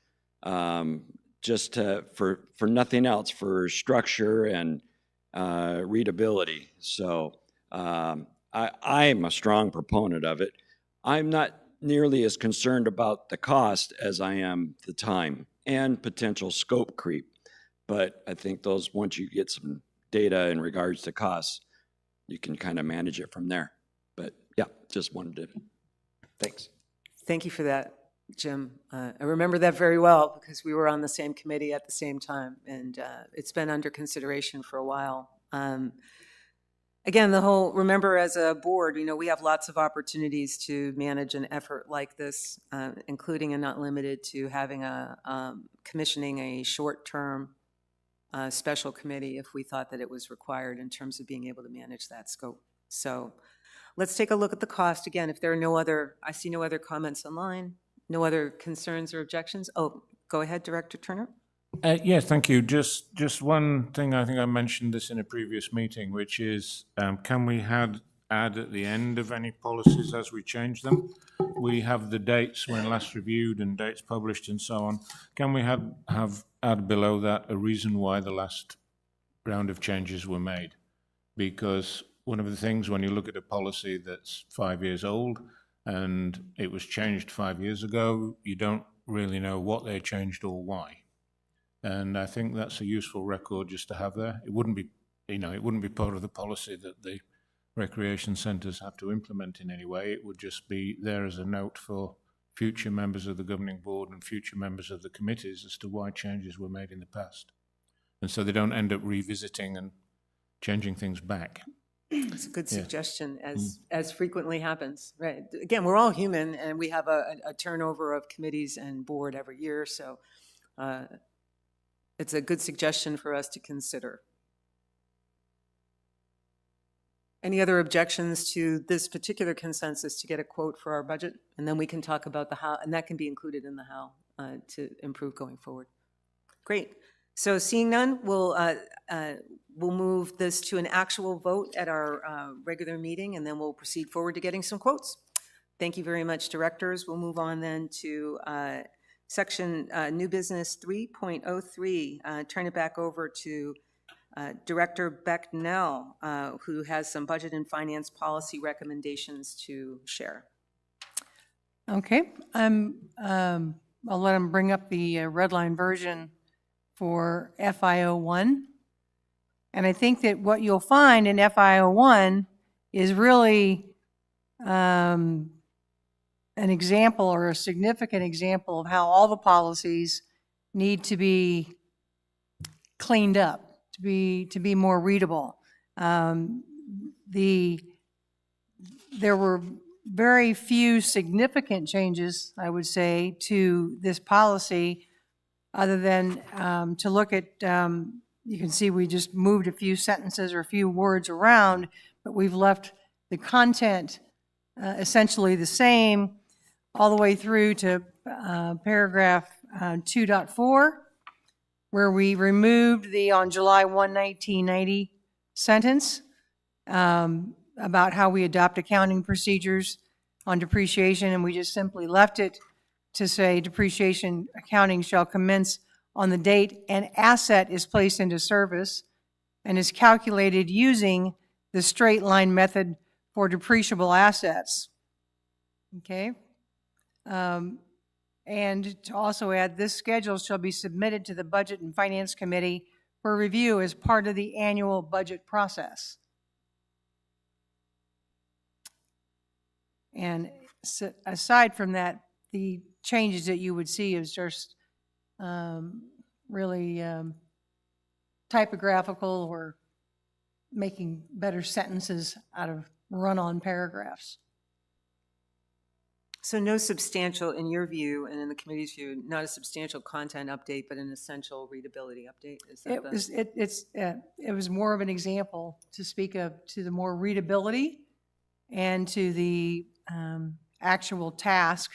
just for nothing else, for structure and readability. So I'm a strong proponent of it. I'm not nearly as concerned about the cost as I am the time and potential scope creep. But I think those, once you get some data in regards to costs, you can kind of manage it from there. But yeah, just wanted to, thanks. Thank you for that, Jim. I remember that very well because we were on the same committee at the same time, and it's been under consideration for a while. Again, remember as a board, we have lots of opportunities to manage an effort like this, including and not limited to having commissioning a short-term special committee if we thought that it was required in terms of being able to manage that scope. So let's take a look at the cost. Again, if there are I see no other comments online, no other concerns or objections. Oh, go ahead, Director Turner. Yes, thank you. Just one thing, I think I mentioned this in a previous meeting, which is, can we add at the end of any policies as we change them? We have the dates when last reviewed and dates published and so on. Can we add below that a reason why the last round of changes were made? Because one of the things when you look at a policy that's 5 years old and it was changed 5 years ago, you don't really know what they changed or why. And I think that's a useful record just to have there. It wouldn't be, it wouldn't be part of the policy that the recreation centres have to implement in any way. It would just be there as a note for future members of the governing board and future members of the committees as to why changes were made in the past. And so they don't end up revisiting and changing things back. It's a good suggestion, as frequently happens, right? Again, we're all human, and we have a turnover of committees and board every year, so it's a good suggestion for us to consider. Any other objections to this particular consensus to get a quote for our budget? And then we can talk about the how, and that can be included in the how to improve going forward. Great. So seeing none, we'll move this to an actual vote at our regular meeting, and then we'll proceed forward to getting some quotes. Thank you very much, directors. We'll move on then to section new business 3.03. Turn it back over to Director Becknell, who has some budget and finance policy recommendations to share. Okay, I'll let him bring up the red line version for FIO1. And I think that what you'll find in FIO1 is really an example or a significant example of how all the policies need to be cleaned up, to be more readable. There were very few significant changes, I would say, to this policy, other than to look at, you can see we just moved a few sentences or a few words around, but we've left the content essentially the same all the way through to paragraph 2.4, where we removed the on July 1, 1990 sentence about how we adopt accounting procedures on depreciation, and we just simply left it to say depreciation accounting shall commence on the date an asset is placed into service and is calculated using the straight line method for depreciable assets. Okay? And to also add, this schedule shall be submitted to the Budget and Finance Committee for review as part of the annual budget process. And aside from that, the changes that you would see is just really typographical or making better sentences out of run-on paragraphs. So no substantial, in your view and in the committee's view, not a substantial content update, but an essential readability update? Is that It was more of an example to speak of, to the more readability and to the actual task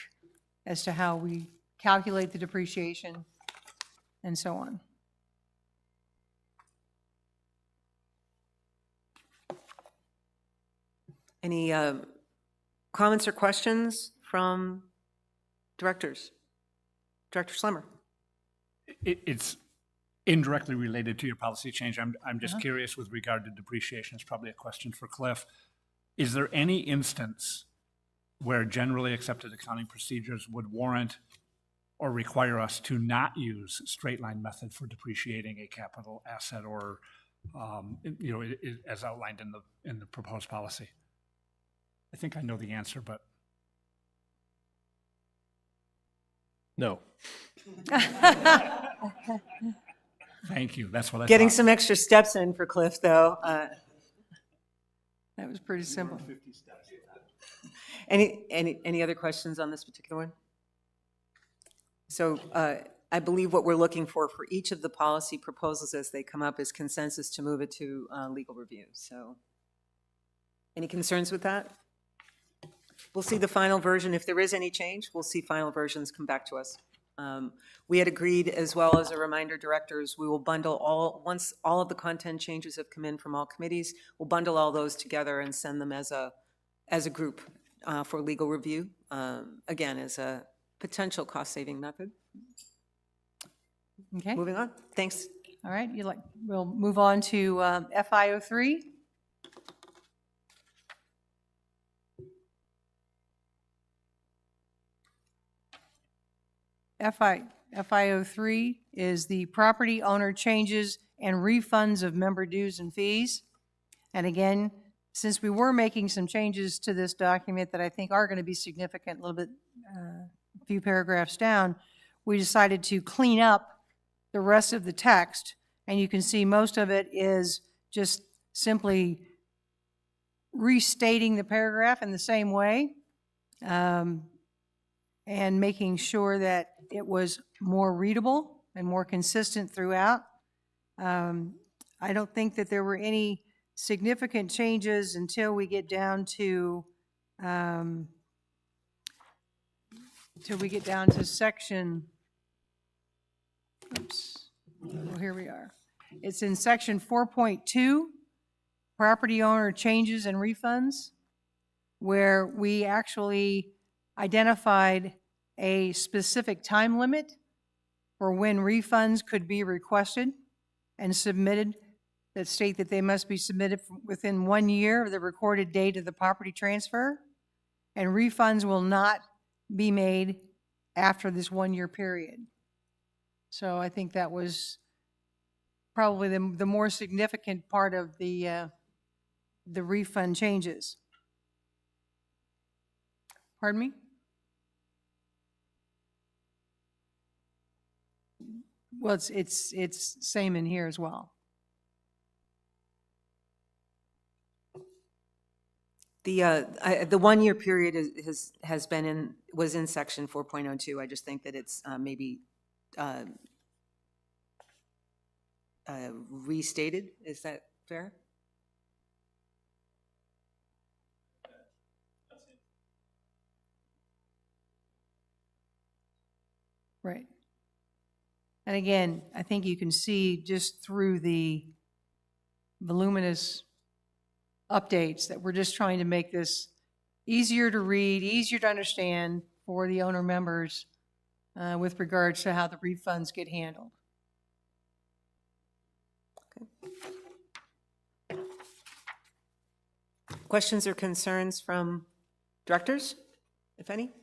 as to how we calculate the depreciation and so on. Any comments or questions from directors? Director Schlemmer. It's indirectly related to your policy change. I'm just curious with regard to depreciation. It's probably a question for Cliff. Is there any instance where generally accepted accounting procedures would warrant or require us to not use straight line method for depreciating a capital asset, or as outlined in the proposed policy? I think I know the answer, but No. thank you. That's what I Getting thought. some extra steps in for Cliff, though. That was pretty simple. Any other questions on this particular one? So I believe what we're looking for each of the policy proposals as they come up is consensus to move it to legal review. So any concerns with that? We'll see the final version. If there is any change, we'll see final versions come back to us. We had agreed, as well as a reminder, directors, we will bundle once all of the content changes have come in from all committees, we'll bundle all those together and send them as a group for legal review, again, as a potential cost-saving method. Okay, Moving on. Thanks. all right, we'll move on to FIO3. FIO3 is the property owner changes and refunds of member dues and fees. And again, since we were making some changes to this document that I think are going to be significant, a little bit, a few paragraphs down, we decided to clean up the rest of the text. And you can see most of it is just simply restating the paragraph in the same way. And making sure that it was more readable and more consistent throughout. I don't think that there were any significant changes until we get down to section, oops, well, here we are. It's in section 4.2, property owner changes and refunds, where we actually identified a specific time limit for when refunds could be requested and submitted, that state that they must be submitted within 1 year of the recorded date of the property transfer, and refunds will not be made after this 1-year period. So I think that was probably the more significant part of the refund changes. Pardon me? Well, it's same in here as well. The 1-year period was in section 4.02. I just think that it's maybe restated. Is that fair? Right. And again, I think you can see just through the voluminous updates that we're just trying to make this easier to read, easier to understand for the owner members with regards to how the refunds get handled. Questions or concerns from directors, if any?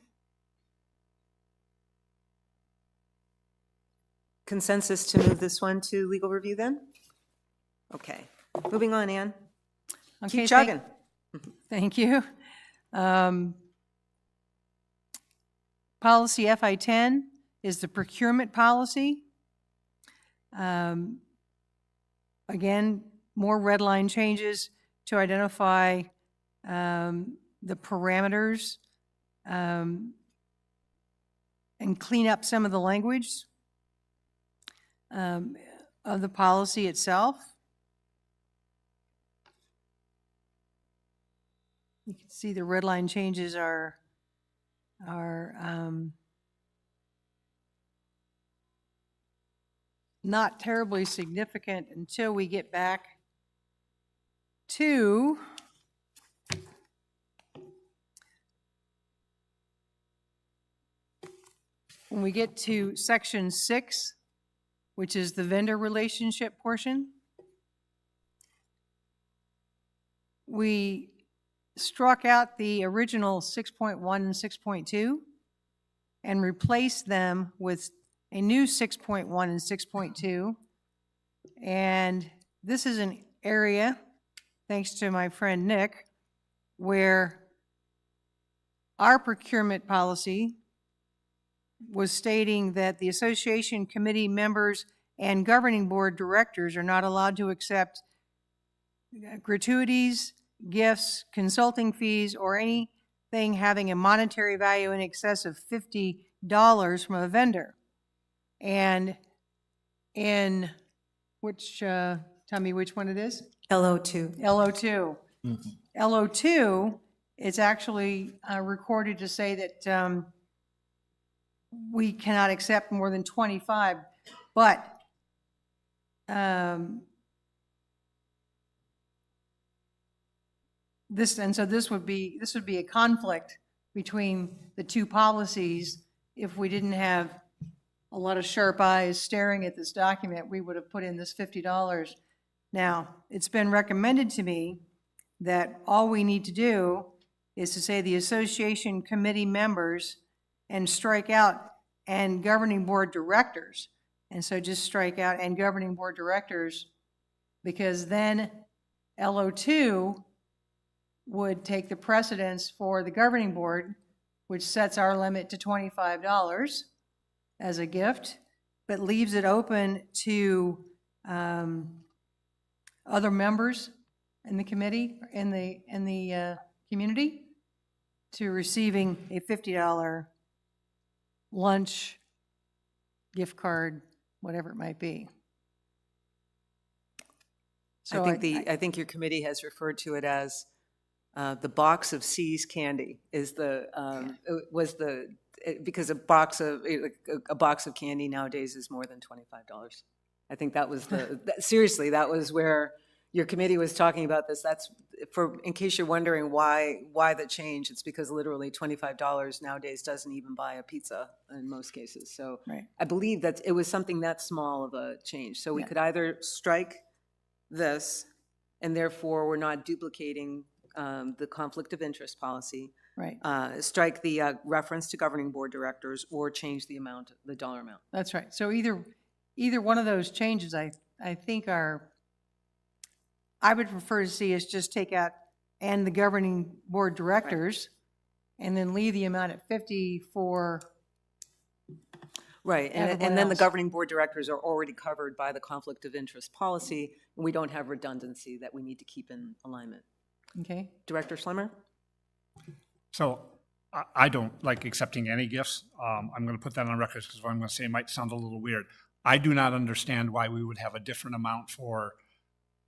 Consensus to move this one to legal review then? Okay, moving on, Ann. Okay, Keep chugging. Thank you. Policy FI-10 is the procurement policy. Again, more red line changes to identify the parameters and clean up some of the language of the policy itself. You can see the red line changes are not terribly significant until we get back to when we get to section 6, which is the vendor relationship portion. We struck out the original 6.1 and 6.2 and replaced them with a new 6.1 and 6.2. And this is an area, thanks to my friend Nick, where our procurement policy was stating that the association committee members and governing board directors are not allowed to accept gratuities, gifts, consulting fees, or anything having a monetary value in excess of $50 from a vendor. And in which, tell me which one it is? LO2. LO2. LO2, it's actually recorded to say that we cannot accept more than 25, but this would be a conflict between the two policies. If we didn't have a lot of sharp eyes staring at this document, we would have put in this $50. Now, it's been recommended to me that all we need to do is to say the association committee members and strike out and governing board directors. And so just strike out and governing board directors, because then LO2 would take the precedence for the governing board, which sets our limit to $25 as a gift, but leaves it open to other members in the committee, in the community, to receiving a $50 lunch, gift card, whatever it might be. So I think your committee has referred to it as the box of C's candy is because a box of candy nowadays is more than $25. I think that was seriously, that was where your committee was talking about this. That's, in case you're wondering why the change, it's because literally $25 nowadays doesn't even buy a pizza in most cases. So Right. I believe that it was something that small of a change. So we Yeah. could either strike this, and therefore we're not duplicating the conflict of interest policy, Right, strike the reference to governing board directors, or change the amount, the dollar amount. that's right. So either one of those changes, I think I would prefer to see us just take out "and the governing board directors," and then leave the amount at 50 for, Right, Everyone and then the else. governing board directors are already covered by the conflict of interest policy, and we don't have redundancy that we need to keep in alignment. okay? Director Schlemmer? So I don't like accepting any gifts. I'm going to put that on record because what I'm going to say might sound a little weird. I do not understand why we would have a different amount for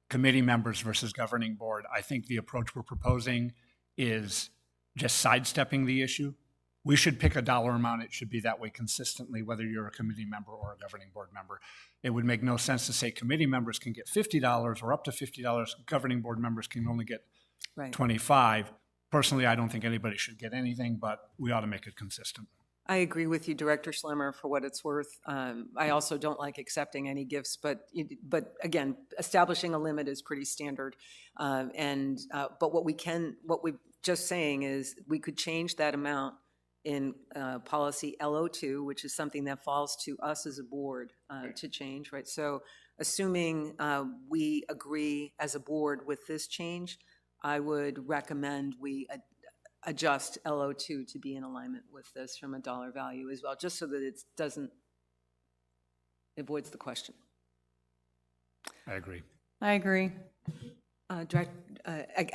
committee members versus governing board. I think the approach we're proposing is just sidestepping the issue. We should pick a dollar amount. It should be that way consistently, whether you're a committee member or a governing board member. It would make no sense to say committee members can get $50 or up to $50. Governing board members can only get Right. 25. Personally, I don't think anybody should get anything, but we ought to make it consistent. I agree with you, Director Schlemmer, for what it's worth. I also don't like accepting any gifts, but again, establishing a limit is pretty standard. But what we're just saying is we could change that amount in policy LO2, which is something that falls to us as a board to change, right? So assuming we agree as a board with this change, I would recommend we adjust LO2 to be in alignment with this from a dollar value as well, just so that it avoids the question. I agree. I agree. I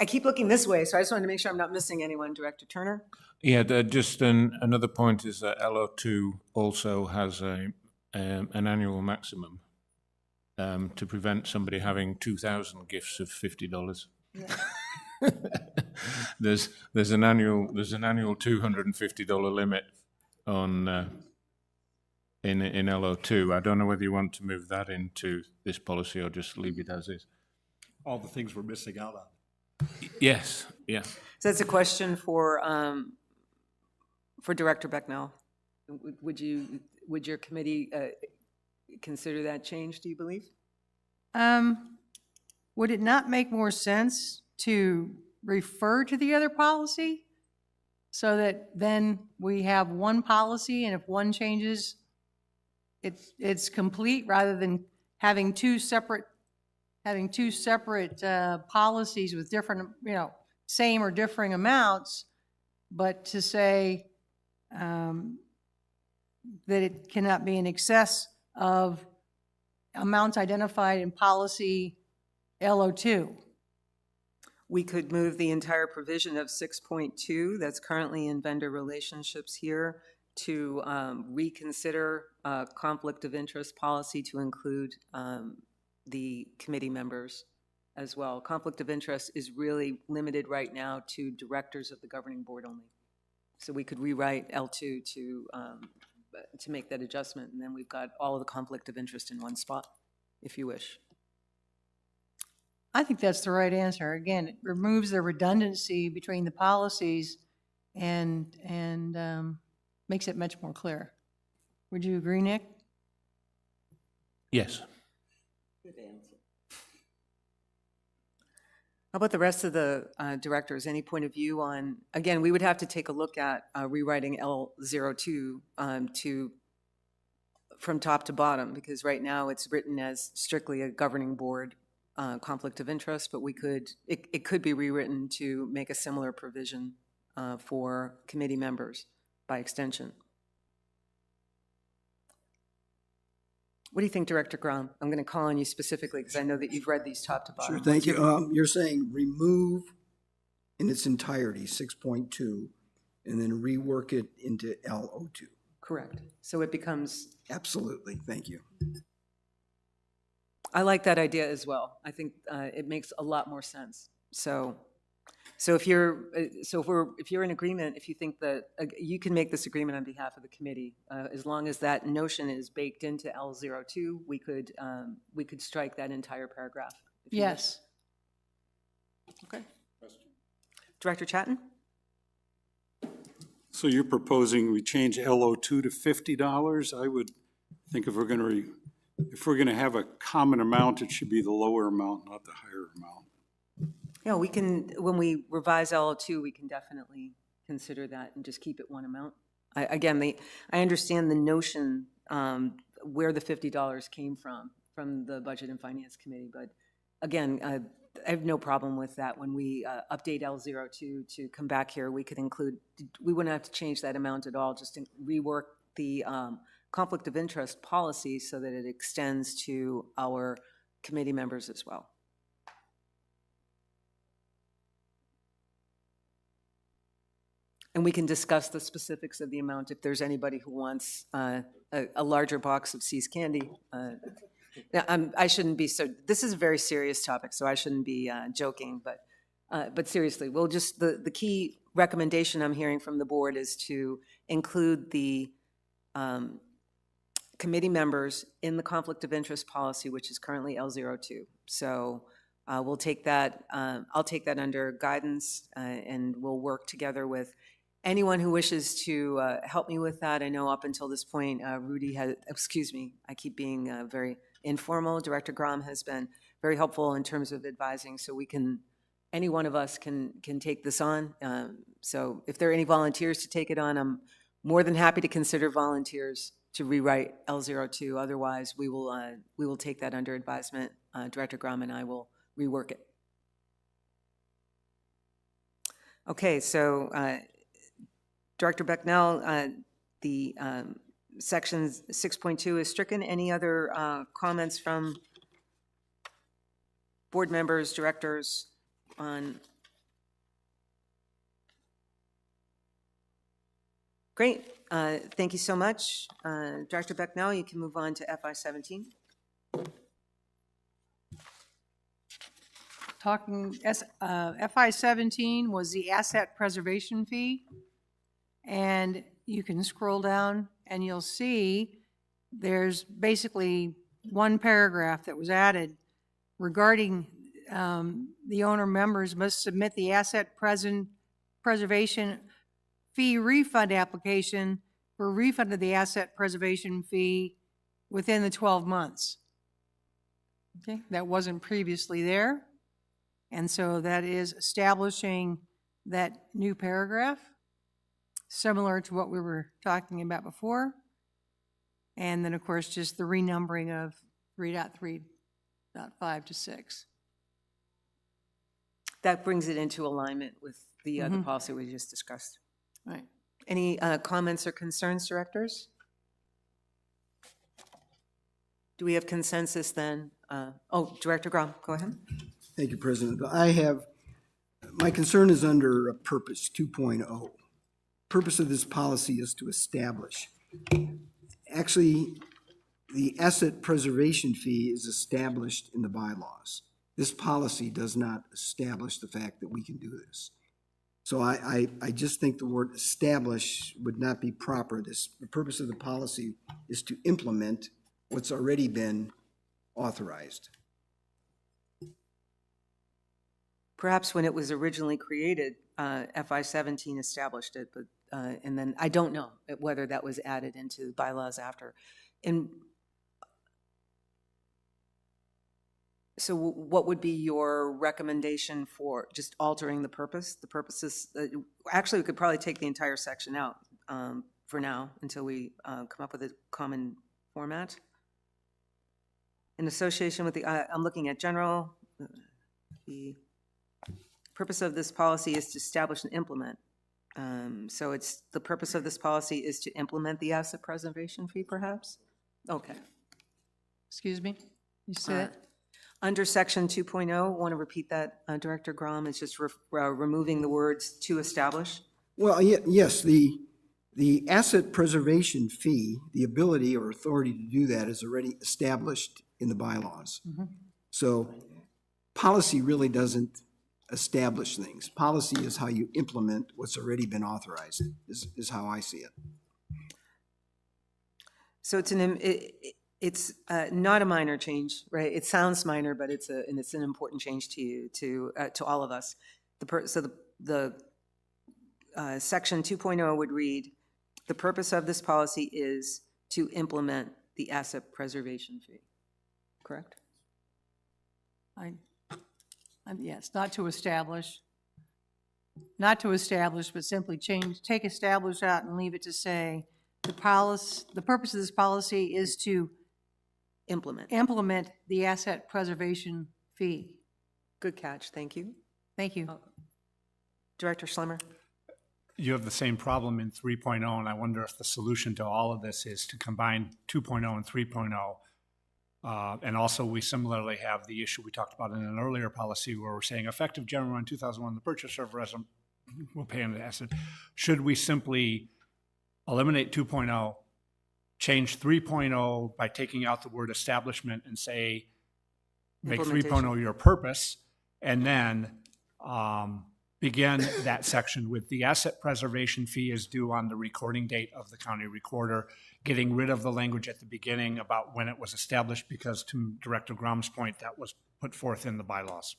keep looking this way, so I just wanted to make sure I'm not missing anyone. Director Turner? Yeah, just another point is that LO2 also has an annual maximum to prevent somebody having 2,000 gifts of $50. There's an annual $250 limit on in LO2. I don't know whether you want to move that into this policy or just leave it as is. All the things we're missing out on. Yes, yeah. So that's a question for Director Becknell. Would your committee consider that change, do you believe? Would it not make more sense to refer to the other policy so that then we have one policy, and if one changes, it's complete, rather than having two separate policies with different, same or differing amounts, but to say that it cannot be in excess of amounts identified in policy LO2. We could move the entire provision of 6.2 that's currently in vendor relationships here to reconsider conflict of interest policy to include the committee members as well. Conflict of interest is really limited right now to directors of the governing board only. So we could rewrite L2 to make that adjustment, and then we've got all of the conflict of interest in one spot, if you wish. I think that's the right answer. Again, it removes the redundancy between the policies and makes it much more clear. Would you agree, Nick? Yes. How about the rest of the directors? Any point of view on, again, we would have to take a look at rewriting L02 from top to bottom, because right now it's written as strictly a governing board conflict of interest, but it could be rewritten to make a similar provision for committee members by extension. What do you think, Director Grom? I'm going to call on you specifically because I know that you've read these top to bottom. Sure, thank you. You're saying remove in its entirety 6.2 and then rework it into LO2. Correct. So it becomes, Absolutely, thank you. I like that idea as well. I think it makes a lot more sense. So So if you're, if you're in agreement, if you think that, you can make this agreement on behalf of the committee, as long as that notion is baked into L02, we could strike that entire paragraph. if you wish. Yes. Okay. Director Chatton? So you're proposing we change LO2 to $50? I would think if we're going to have a common amount, it should be the lower amount, not the higher amount. Yeah, we can, when we revise L02, we can definitely consider that and just keep it one amount. I understand the notion where the $50 came from the Budget and Finance Committee, but again, I have no problem with that. When we update L02 to come back here, we could include, we wouldn't have to change that amount at all, just rework the conflict of interest policy so that it extends to our committee members as well. And we can discuss the specifics of the amount if there's anybody who wants a larger box of See's candy. Now, I shouldn't be so, this is a very serious topic, so I shouldn't be joking, but seriously, we'll just, the key recommendation I'm hearing from the board is to include the committee members in the conflict of interest policy, which is currently L02. So we'll take that, I'll take that under guidance, and we'll work together with anyone who wishes to help me with that. I know up until this point, Rudy had, excuse me, I keep being very informal. Director Grom has been very helpful in terms of advising, so we can, any one of us can take this on. So if there are any volunteers to take it on, I'm more than happy to consider volunteers to rewrite L02. Otherwise, we will take that under advisement. Director Grom and I will rework it. Okay, so Director Becknell, the section 6.2 is stricken. Any other comments from board members, directors on? Great. Thank you so much. Director Becknell, you can move on to FI 17. FI 17 was the asset preservation fee. And you can scroll down and you'll see there's basically one paragraph that was added regarding the owner members must submit the asset preservation fee refund application for refund of the asset preservation fee within the 12 months. Okay, that wasn't previously there. And so that is establishing that new paragraph, similar to what we were talking about before. And then, of course, just the renumbering of 3.3.5 to 6. That brings it into alignment with the policy we just discussed. Right. Any comments or concerns, directors? Do we have consensus then? Director Grom, go ahead. Thank you, President. My concern is under purpose 2.0. Purpose of this policy is to establish. Actually, the asset preservation fee is established in the bylaws. This policy does not establish the fact that we can do this. So I just think the word establish would not be proper. The purpose of the policy is to implement what's already been authorized. Perhaps when it was originally created, FI 17 established it, but and then I don't know whether that was added into bylaws after. And so what would be your recommendation for just altering the purpose? The purpose is, actually, we could probably take the entire section out for now until we come up with a common format. In association with the, I'm looking at general, the purpose of this policy is to establish and implement. So it's, the purpose of this policy is to implement the asset preservation fee, perhaps? Okay. Excuse me? You said? Under section 2.0, want to repeat that, Director Grom? It's just removing the words "to establish"? Well, yes, the asset preservation fee, the ability or authority to do that is already established in the bylaws. So policy really doesn't establish things. Policy is how you implement what's already been authorized, is how I see it. So it's not a minor change, right? It sounds minor, but it's an important change to you, to all of us. The section 2.0 would read, the purpose of this policy is to implement the asset preservation fee. Correct? Yes, not to establish, but simply take establish out and leave it to say, the purpose of this policy is to implement the asset preservation fee. Good catch, thank you. Thank you. Director Schlemmer? You have the same problem in 3.0, and I wonder if the solution to all of this is to combine 2.0 and 3.0. And also, we similarly have the issue we talked about in an earlier policy where we're saying effective January 1, 2001, the purchaser of resident will pay on the asset. Should we simply eliminate 2.0, change 3.0 by taking out the word establishment and say, make 3.0 your purpose, and then begin that section with the asset preservation fee is due on the recording date of the county recorder, getting rid of the language at the beginning about when it was established, because to Director Grom's point, that was put forth in the bylaws.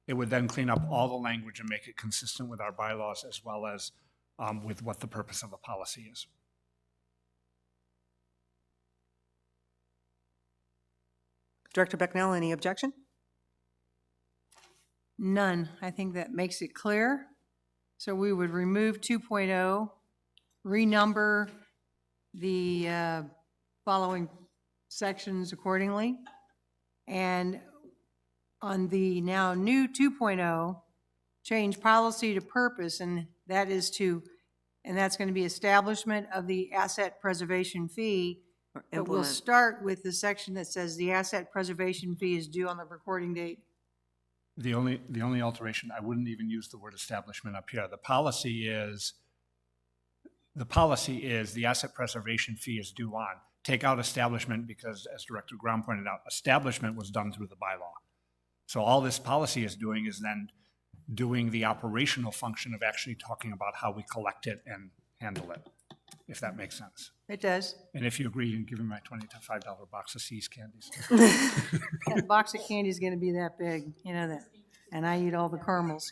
It would then clean up all the language and make it consistent with our bylaws as well as with what the purpose of the policy is. Director Becknell, any objection? None. I think that makes it clear. So we would remove 2.0, renumber the following sections accordingly, and on the now new 2.0, change policy to purpose, and that's going to be establishment of the asset preservation fee. Or But we'll implement? start with the section that says the asset preservation fee is due on the recording date. The only alteration, I wouldn't even use the word establishment up here. The policy is the asset preservation fee is due on. Take out establishment because, as Director Grom pointed out, establishment was done through the bylaw. So all this policy is doing is then doing the operational function of actually talking about how we collect it and handle it, if that makes sense. It does. And if you agree, you can give me my $25 box of See's candies. That box of candy is going to be that big, you know that. And I eat all the caramels.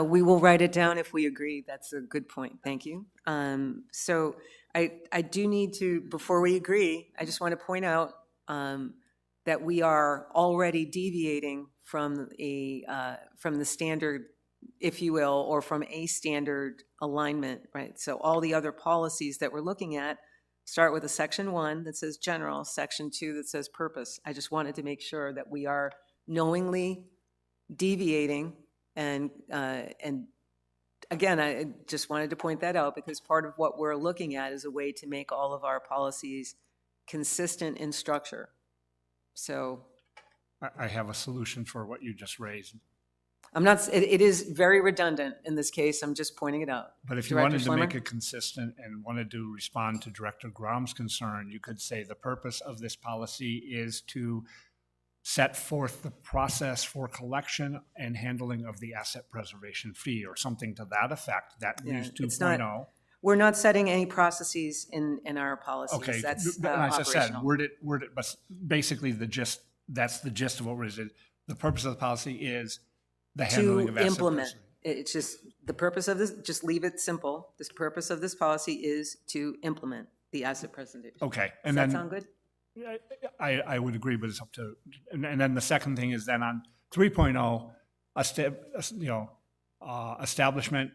We will write it down if we agree. That's a good point. Thank you. So I do need to, before we agree, I just want to point out that we are already deviating from the standard, if you will, or from a standard alignment, right? So all the other policies that we're looking at start with a section 1 that says general, section 2 that says purpose. I just wanted to make sure that we are knowingly deviating, and again, I just wanted to point that out because part of what we're looking at is a way to make all of our policies consistent in structure. So I have a solution for what you just raised. I'm not, it is very redundant in this case. I'm just pointing it out. But if you Director wanted to make Schlemmer? it consistent and wanted to respond to Director Grom's concern, you could say the purpose of this policy is to set forth the process for collection and handling of the asset preservation fee or something to that effect. That Yeah, use it's not- 2.0. We're not setting any processes in our policies. Okay, That's but as I said, operational. word it, but basically that's the gist of what we're saying. The purpose of the policy is the handling To of asset implement. preservation. It's just, the purpose of this, just leave it simple. This purpose of this policy is to implement the asset preservation. Okay, Does and that then. sound good? I would agree, but it's up to, and then the second thing is then on 3.0, establishment,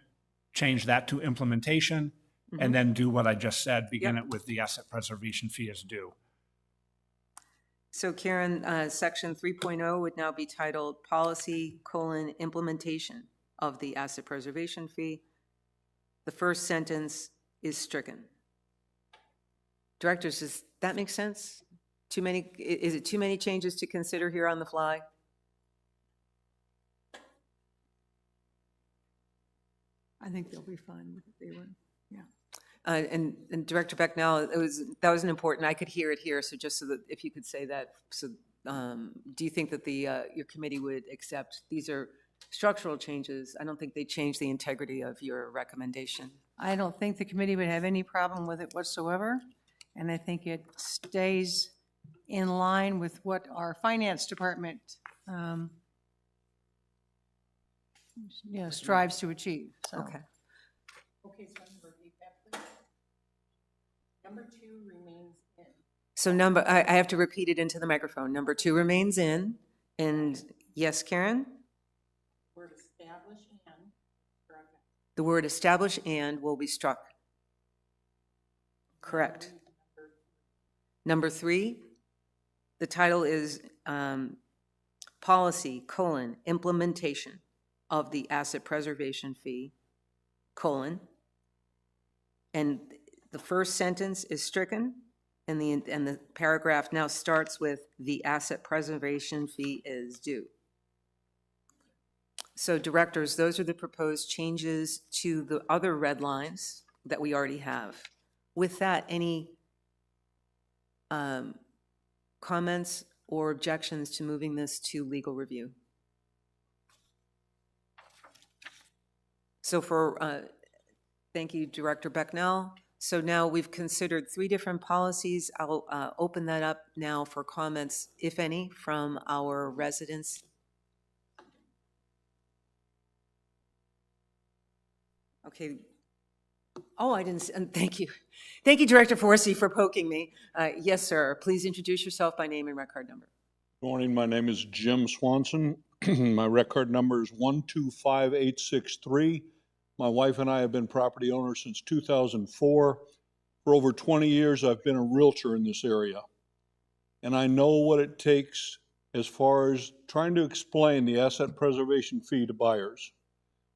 change that to implementation, and then do what I just said, begin Yep. it with the asset preservation fee is due. So Karen, section 3.0 would now be titled Policy: Implementation of the Asset Preservation Fee. The first sentence is stricken. Directors, does that make sense? Too many, is it too many changes to consider here on the fly? I think they'll be fine with it. They were, yeah. And Director Becknell, that was an important, I could hear it here, so just so that, if you could say that, so, do you think that your committee would accept, these are structural changes, I don't think they change the integrity of your recommendation. I don't think the committee would have any problem with it whatsoever, and I think it stays in line with what our finance department, strives to achieve, so. Okay. Okay, so I'm going to repeat that, please. Number 2 remains in. So I have to repeat it into the microphone. Number 2 remains in, and yes, Karen? Word establish and. The word establish and will be struck. Correct. Number 3, the title is Policy, Implementation of the Asset Preservation Fee, and the first sentence is stricken, and the paragraph now starts with the asset preservation fee is due. So directors, those are the proposed changes to the other red lines that we already have. With that, any comments or objections to moving this to legal review? So thank you, Director Becknell. So now we've considered 3 different policies. I'll open that up now for comments, if any, from our residents. Okay. Oh, I didn't, thank you. Thank you, Director Forsey, for poking me. Yes, sir. Please introduce yourself by name and record number. Morning, my name is Jim Swanson. My record number is 125863. My wife and I have been property owners since 2004. For over 20 years, I've been a realtor in this area. And I know what it takes as far as trying to explain the asset preservation fee to buyers.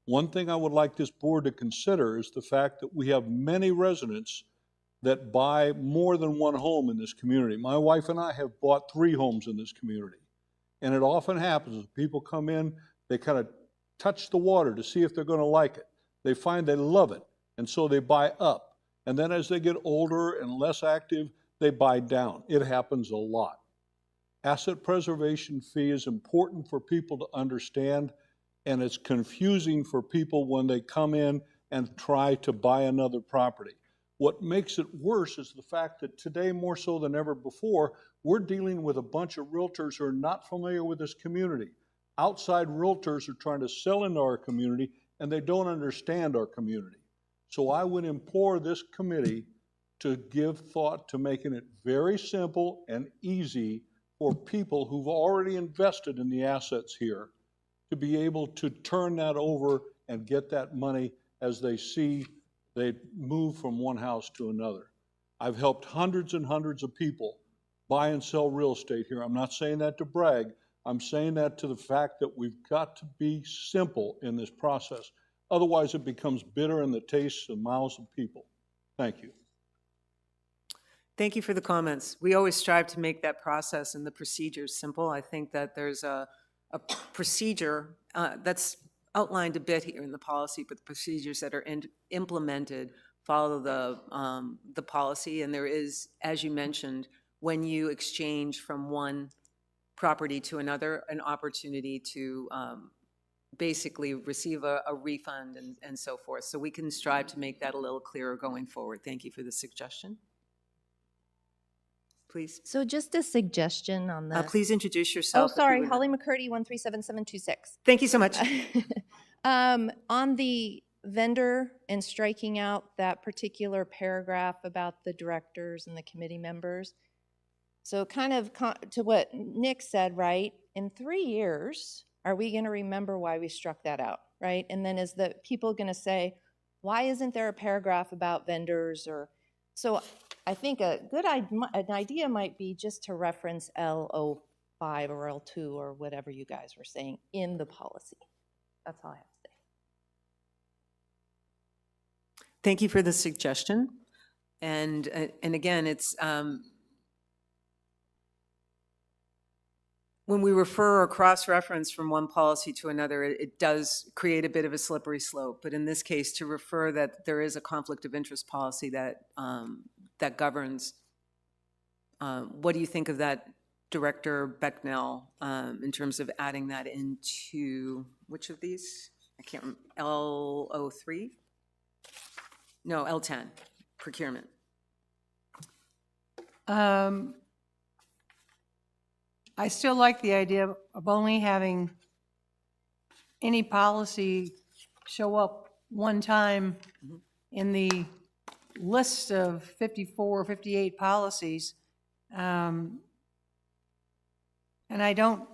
One thing I would like this board to consider is the fact that we have many residents that buy more than one home in this community. My wife and I have bought 3 homes in this community. And it often happens as people come in, they kind of touch the water to see if they're going to like it. They find they love it, and so they buy up. And then as they get older and less active, they buy down. It happens a lot. Asset preservation fee is important for people to understand, and it's confusing for people when they come in and try to buy another property. What makes it worse is the fact that today, more so than ever before, we're dealing with a bunch of realtors who are not familiar with this community. Outside realtors are trying to sell into our community, and they don't understand our community. So I would implore this committee to give thought to making it very simple and easy for people who've already invested in the assets here to be able to turn that over and get that money as they see they move from one house to another. I've helped hundreds and hundreds of people buy and sell real estate here. I'm not saying that to brag. I'm saying that to the fact that we've got to be simple in this process. Otherwise, it becomes bitter in the tastes and mouths of people. Thank you. Thank you for the comments. We always strive to make that process and the procedures simple. I think that there's a procedure that's outlined a bit here in the policy, but the procedures that are implemented follow the policy. And there is, as you mentioned, when you exchange from one property to another, an opportunity to basically receive a refund and so forth. So we can strive to make that a little clearer going forward. Thank you for the suggestion. Please. So just a suggestion on the. Please introduce Oh, yourself. sorry, Holly McCurdy, 137726. Thank you so much. On the vendor and striking out that particular paragraph about the directors and the committee members. So kind of to what Nick said, right? In 3 years, are we going to remember why we struck that out, right? And then is the people going to say, why isn't there a paragraph about vendors? Or so I think an idea might be just to reference L05 or L2 or whatever you guys were saying in the policy. That's all I have to say. Thank you for the suggestion. And again, it's when we refer or cross-reference from one policy to another, it does create a bit of a slippery slope. But in this case, to refer that there is a conflict of interest policy that, that governs, what do you think of that, Director Becknell, in terms of adding that into, which of these? I can't remember, L03? No, L10, procurement. I still like the idea of only having any policy show up one time in the list of 54 or 58 policies. And I don't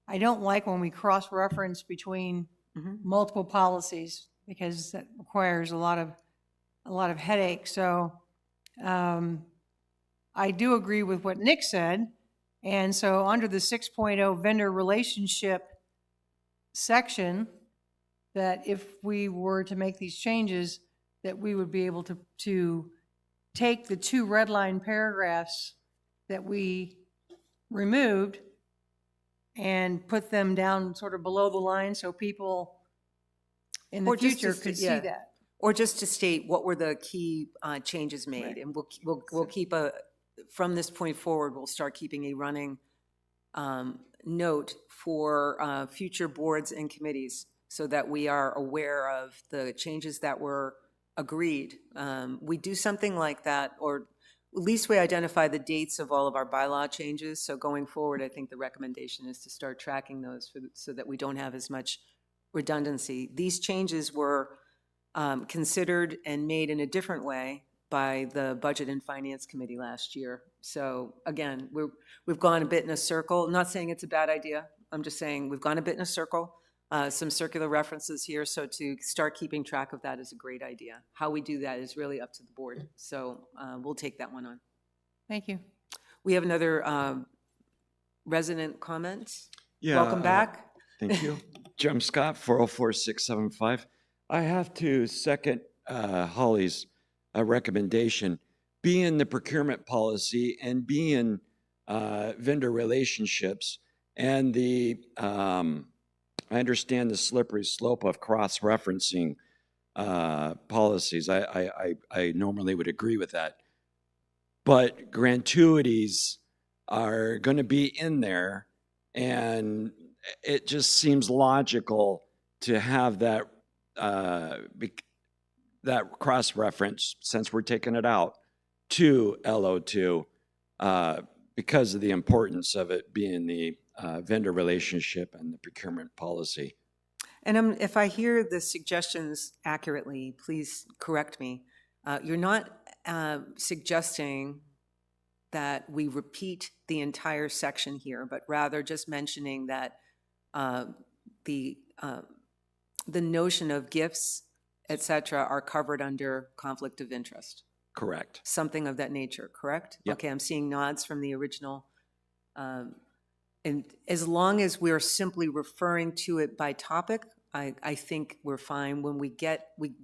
like when we cross-reference between multiple policies, because that requires a lot of headache. So I do agree with what Nick said. And so under the 6.0 vendor relationship section, that if we were to make these changes, that we would be able to take the 2 red line paragraphs that we removed and put them down sort of below the line so people in the Or just future to- could see yeah. that. Or just to state what were the key changes made, Right. and we'll keep from this point forward, we'll start keeping a running note for future boards and committees so that we are aware of the changes that were agreed. We do something like that, or at least we identify the dates of all of our bylaw changes. So going forward, I think the recommendation is to start tracking those so that we don't have as much redundancy. These changes were considered and made in a different way by the Budget and Finance Committee last year. So again, we've gone a bit in a circle. I'm not saying it's a bad idea. I'm just saying we've gone a bit in a circle. Some circular references here, so to start keeping track of that is a great idea. How we do that is really up to the board. So we'll take that one on. Thank you. We have another resident comment. Yeah, Welcome back. Thank you. Jim Scott, 404675. I have to second Holly's recommendation. Being the procurement policy and being vendor relationships and I understand the slippery slope of cross-referencing policies. I normally would agree with that. But gratuities are going to be in there, and it just seems logical to have that that cross-reference, since we're taking it out, to LO2 because of the importance of it being the vendor relationship and the procurement policy. And if I hear the suggestions accurately, please correct me. You're not suggesting that we repeat the entire section here, but rather just mentioning that the notion of gifts, et cetera, are covered under conflict of interest. Correct. Something of that nature, correct? Yep. Okay, I'm seeing nods from the original. And as long as we're simply referring to it by topic, I think we're fine. When we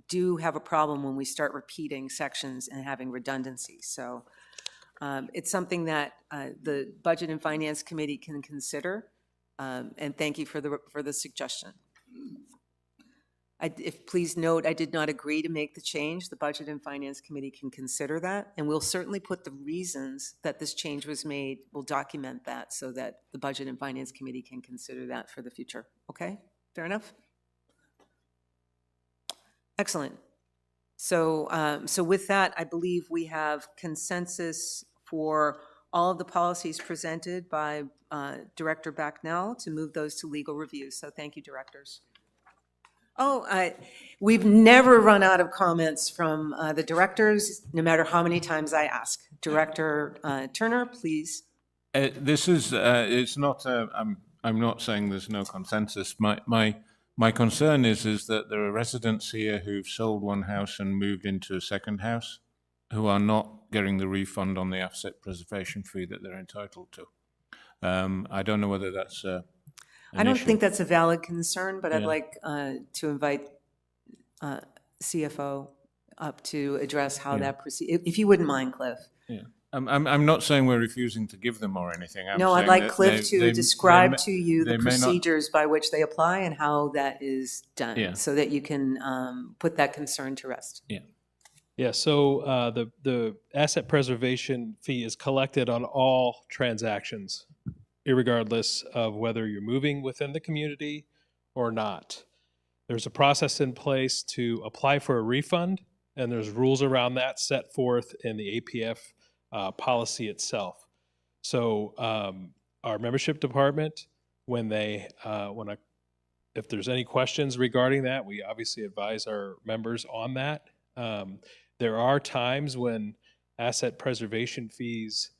do have a problem when we start repeating sections and having redundancy. So it's something that the Budget and Finance Committee can consider. And thank you for the suggestion. Please note, I did not agree to make the change. The Budget and Finance Committee can consider that, and we'll certainly put the reasons that this change was made. We'll document that so that the Budget and Finance Committee can consider that for the future. Okay? Fair enough? Excellent. So, so with that, I believe we have consensus for all of the policies presented by Director Backnell to move those to legal review. So thank you, directors. Oh, we've never run out of comments from the directors, no matter how many times I ask. Director Turner, please. This is, it's not, I'm not saying there's no consensus. My concern is that there are residents here who've sold one house and moved into a second house who are not getting the refund on the asset preservation fee that they're entitled to. I don't know whether that's I don't issue. think that's a valid concern, but I'd Yeah. like to invite CFO up to address how that proceeds, if you wouldn't mind, Cliff. Yeah. I'm not saying we're refusing to give them or anything. I'm No, I'd saying like that Cliff they to describe may- to you they the may not- procedures by which they apply and how that is Yeah. done, so that you can put that concern to rest. Yeah, so the asset preservation fee is collected on all transactions, irregardless of whether you're moving within the community or not. There's a process in place to apply for a refund, and there's rules around that set forth in the APF policy itself. So our membership department, if there's any questions regarding that, we obviously advise our members on that. There are times when asset preservation fees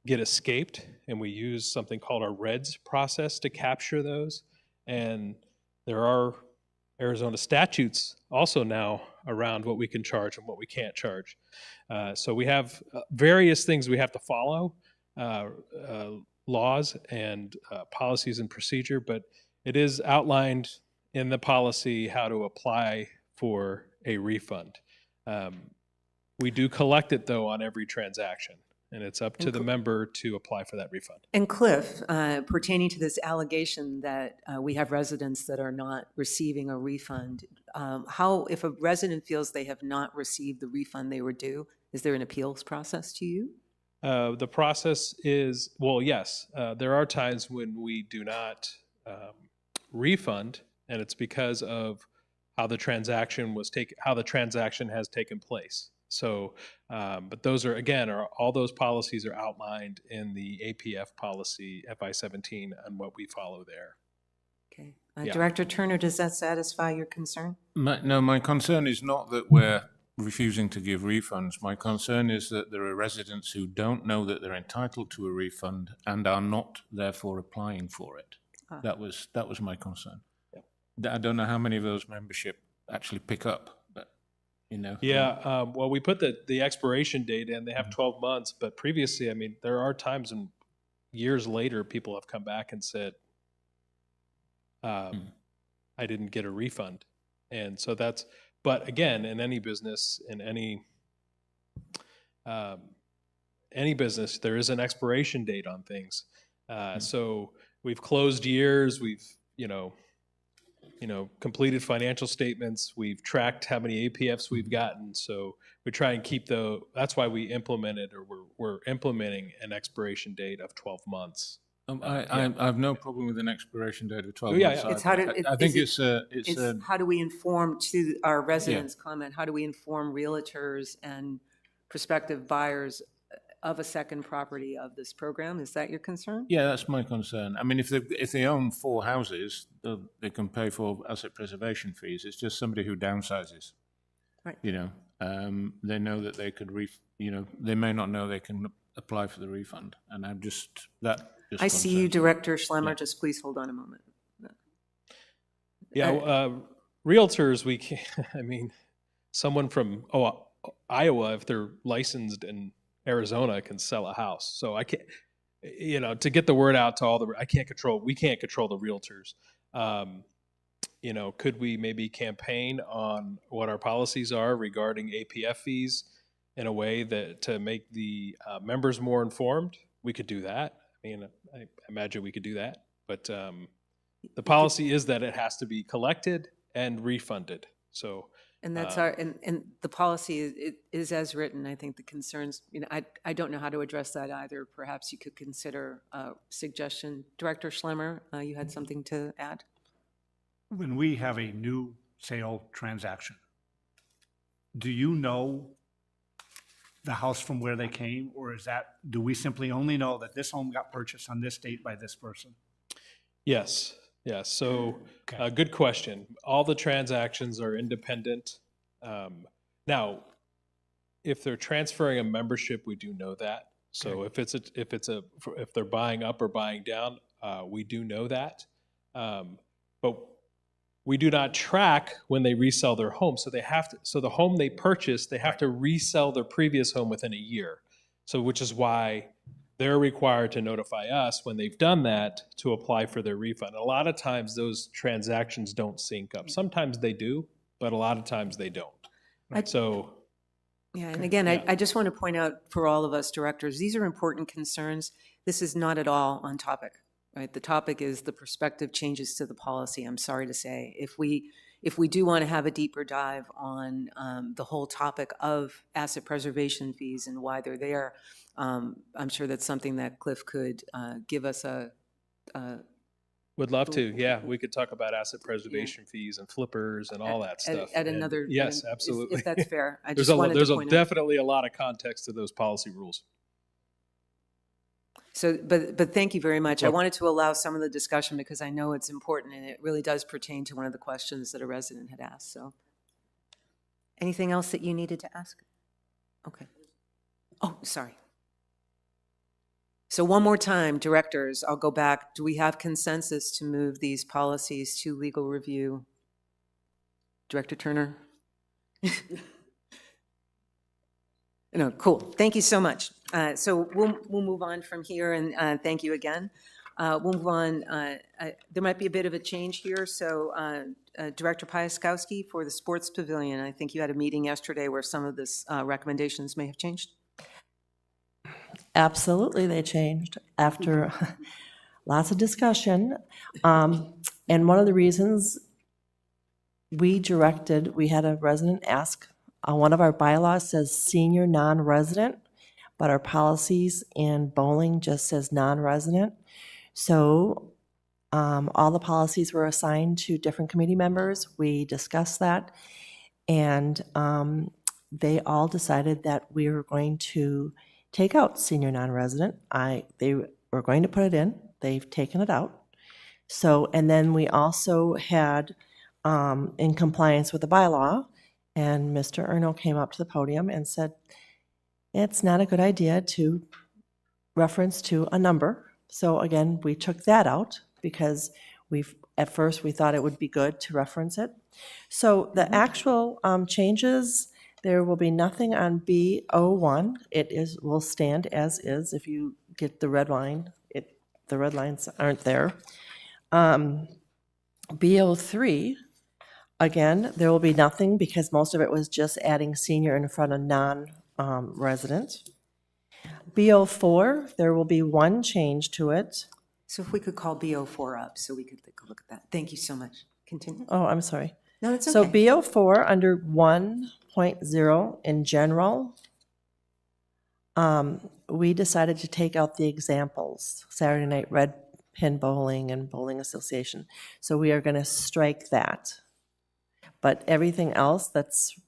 get escaped, and we use something called our REDS process to capture those. And there are Arizona statutes also now around what we can charge and what we can't charge. So we have various things we have to follow, laws and policies and procedure, but it is outlined in the policy how to apply for a refund. We do collect it, though, on every transaction, and it's up to the member to apply for that refund. And Cliff, pertaining to this allegation that we have residents that are not receiving a refund, if a resident feels they have not received the refund they were due, is there an appeals process to you? The process is, well, yes, there are times when we do not refund, and it's because of how the transaction has taken place. So, but those are, again, all those policies are outlined in the APF policy, FI-17, and what we follow there. Okay. Yeah. Director Turner, does that satisfy your concern? No, my concern is not that we're refusing to give refunds. My concern is that there are residents who don't know that they're entitled to a refund and are not therefore applying for it. That was my concern. I don't know how many of those membership actually pick up, but Yeah, well, we put the expiration date in. They have 12 months, but previously, I mean, there are times when years later, people have come back and said, I didn't get a refund. And so but again, in any business, in any business, there is an expiration date on things. So we've closed years, we've, completed financial statements, we've tracked how many APFs we've gotten. So we try and keep that's why we implemented, or we're implementing an expiration date of 12 months. I have no problem with an expiration date of 12 Yeah, months. yeah. It's how to, I think it's how do we inform, to our residents' comment, how do we inform realtors and prospective buyers of a second property of this program? Is that your concern? yeah, that's my concern. I mean, if they own 4 houses, they can pay for asset preservation fees. It's just somebody who downsizes. Right. They know that they could they may not know they can apply for the refund, and I'm just that. Just I see you, concerns me. Director Schlemmer. Just please hold on a moment. Yeah, realtors, we can't, I mean, someone from Iowa, if they're licensed in Arizona, can sell a house. So I can't, to get the word out to we can't control the realtors. Could we maybe campaign on what our policies are regarding APF fees in a way that to make the members more informed? We could do that. I mean, I imagine we could do that, but the policy is that it has to be collected and refunded. So, And that's and the policy is as written. I think the concerns, I don't know how to address that either. Perhaps you could consider a suggestion. Director Schlemmer, you had something to add? When we have a new sale transaction, do you know the house from where they came, or do we simply only know that this home got purchased on this date by this person? yes. So, Okay. good question. All the transactions are independent. Now, if they're transferring a membership, we do know that. So if they're buying up or buying down, we do know that. But we do not track when they resell their home. So so the home they purchased, they have to resell their previous home within a year. So which is why they're required to notify us when they've done that to apply for their refund. A lot of times those transactions don't sync up. Sometimes they do, but a lot of times they don't. So Yeah, and again, I just want to point out for all of us directors, these are important concerns. This is not at all on topic, right? The topic is the prospective changes to the policy, I'm sorry to say. If we do want to have a deeper dive on the whole topic of asset preservation fees and why they're there, I'm sure that's something that Cliff could give us a Would love to, yeah. We could talk about asset preservation fees and flippers and all that stuff. at And another. yes, if- absolutely. If that's fair. I There's just a wanted there's to a, point out. definitely a lot of context to those policy rules. So, but thank you very much. I Well- wanted to allow some of the discussion because I know it's important and it really does pertain to one of the questions that a resident had asked, so. Anything else that you needed to ask? Okay. Oh, sorry. So one more time, directors, I'll go back. Do we have consensus to move these policies to legal review? Director Turner? No, cool. Thank you so much. So we'll move on from here, and thank you again. We'll move on. There might be a bit of a change here, so Director Piaskowski for the Sports Pavilion. I think you had a meeting yesterday where some of this recommendations may have changed. Absolutely, they changed after lots of discussion. And one of the reasons we had a resident ask, one of our bylaws says senior non-resident, but our policies in bowling just says non-resident. So all the policies were assigned to different committee members. We discussed that, and they all decided that we were going to take out senior non-resident. They were going to put it in. They've taken it out. So, and then we also had, in compliance with the bylaw, and Mr. Erno came up to the podium and said, it's not a good idea to reference to a number. So again, we took that out because at first we thought it would be good to reference it. So the actual changes, there will be nothing on B01. Will stand as is. If you get the red line, the red lines aren't there. B03, again, there will be nothing because most of it was just adding senior in front of non-resident. B04, there will be one change to it. So if we could call B04 up so we could take a look at that. Thank you so much. Continue. Oh, I'm sorry. No, it's So okay. B04 under 1.0 in general, we decided to take out the examples, Saturday Night Red Pin Bowling and Bowling Association. So we are going to strike that. But everything else that's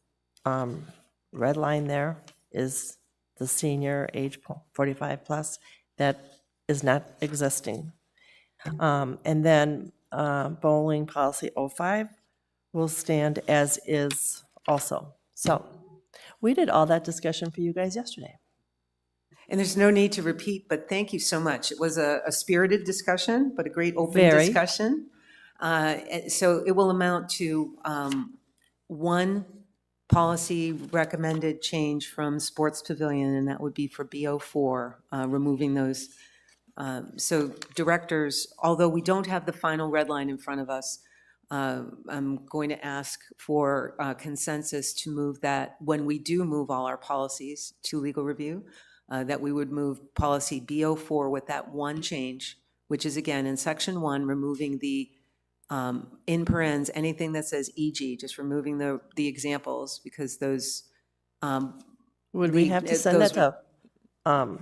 red line there is the senior age 45 plus that is not existing. And then bowling policy 05 will stand as is also. So we did all that discussion for you guys yesterday. And there's no need to repeat, but thank you so much. It was a spirited discussion, but a great open Very. discussion. So it will amount to one policy recommended change from Sports Pavilion, and that would be for B04, removing those. So directors, although we don't have the final red line in front of us, I'm going to ask for consensus to move that when we do move all our policies to legal review, that we would move policy B04 with that one change, which is again in section 1, removing the in parens, anything that says EG, just removing the examples because those. Would we have to send those- that to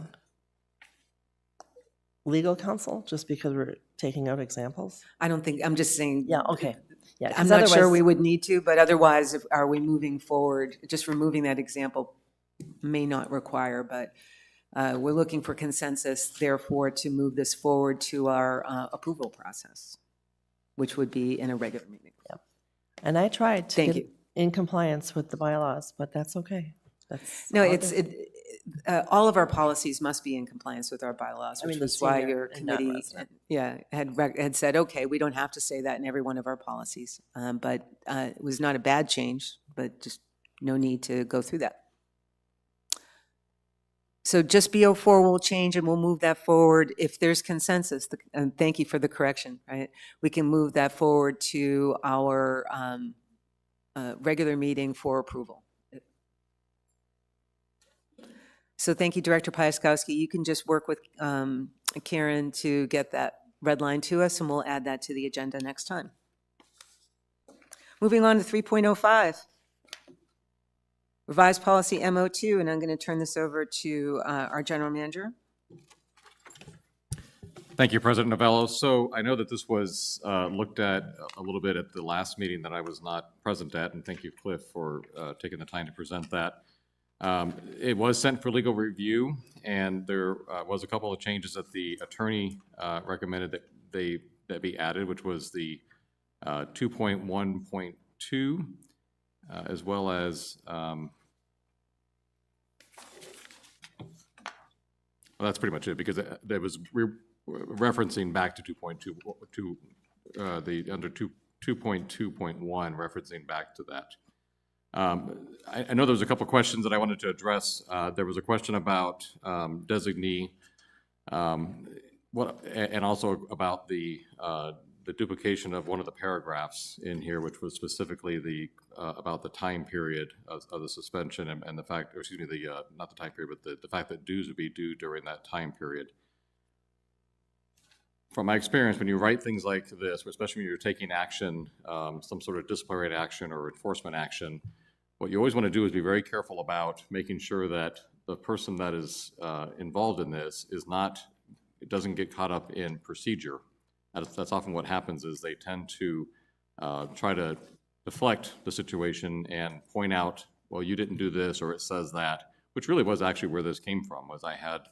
legal counsel just because we're taking out examples? I don't think, I'm just saying. Yeah, okay. Yeah, 'cause I'm not sure otherwise- we would need to, but otherwise, are we moving forward? Just removing that example may not require, but we're looking for consensus, therefore, to move this forward to our approval process, which would be in a regular meeting. And I tried to Thank get you. in compliance with the bylaws, but that's okay. That's No, all it's, good. all of our policies must be in compliance with our bylaws, I which mean, the was why senior your and committee, non-resident. had said, okay, we don't have to say that in every one of our policies. But it was not a bad change, but just no need to go through that. So just B04 will change and we'll move that forward if there's consensus. And thank you for the correction, right? We can move that forward to our regular meeting for approval. So thank you, Director Pyskowski. You can just work with Karen to get that red line to us, and we'll add that to the agenda next time. Moving on to 3.05. Revised Policy MO2, and I'm going to turn this over to our General Manager. Thank you, President Novello. So I know that this was looked at a little bit at the last meeting that I was not present at, and thank you, Cliff, for taking the time to present that. It was sent for legal review, and there was a couple of changes that the attorney recommended that that be added, which was the 2.1.2, as well as well, that's pretty much it, because there was referencing back to 2.2, the under 2.2.1, referencing back to that. I know there was a couple of questions that I wanted to address. There was a question about designee, and also about the duplication of one of the paragraphs in here, which was specifically the about the time period of the suspension and the fact, or excuse me, the not the time period, but the fact that dues would be due during that time period. From my experience, when you write things like this, especially when you're taking action, some sort of disciplinary action or enforcement action, what you always want to do is be very careful about making sure that the person that is involved in this it doesn't get caught up in procedure. That's often what happens, is they tend to try to deflect the situation and point out, well, you didn't do this, or it says that, which really was actually where this came from. Was I had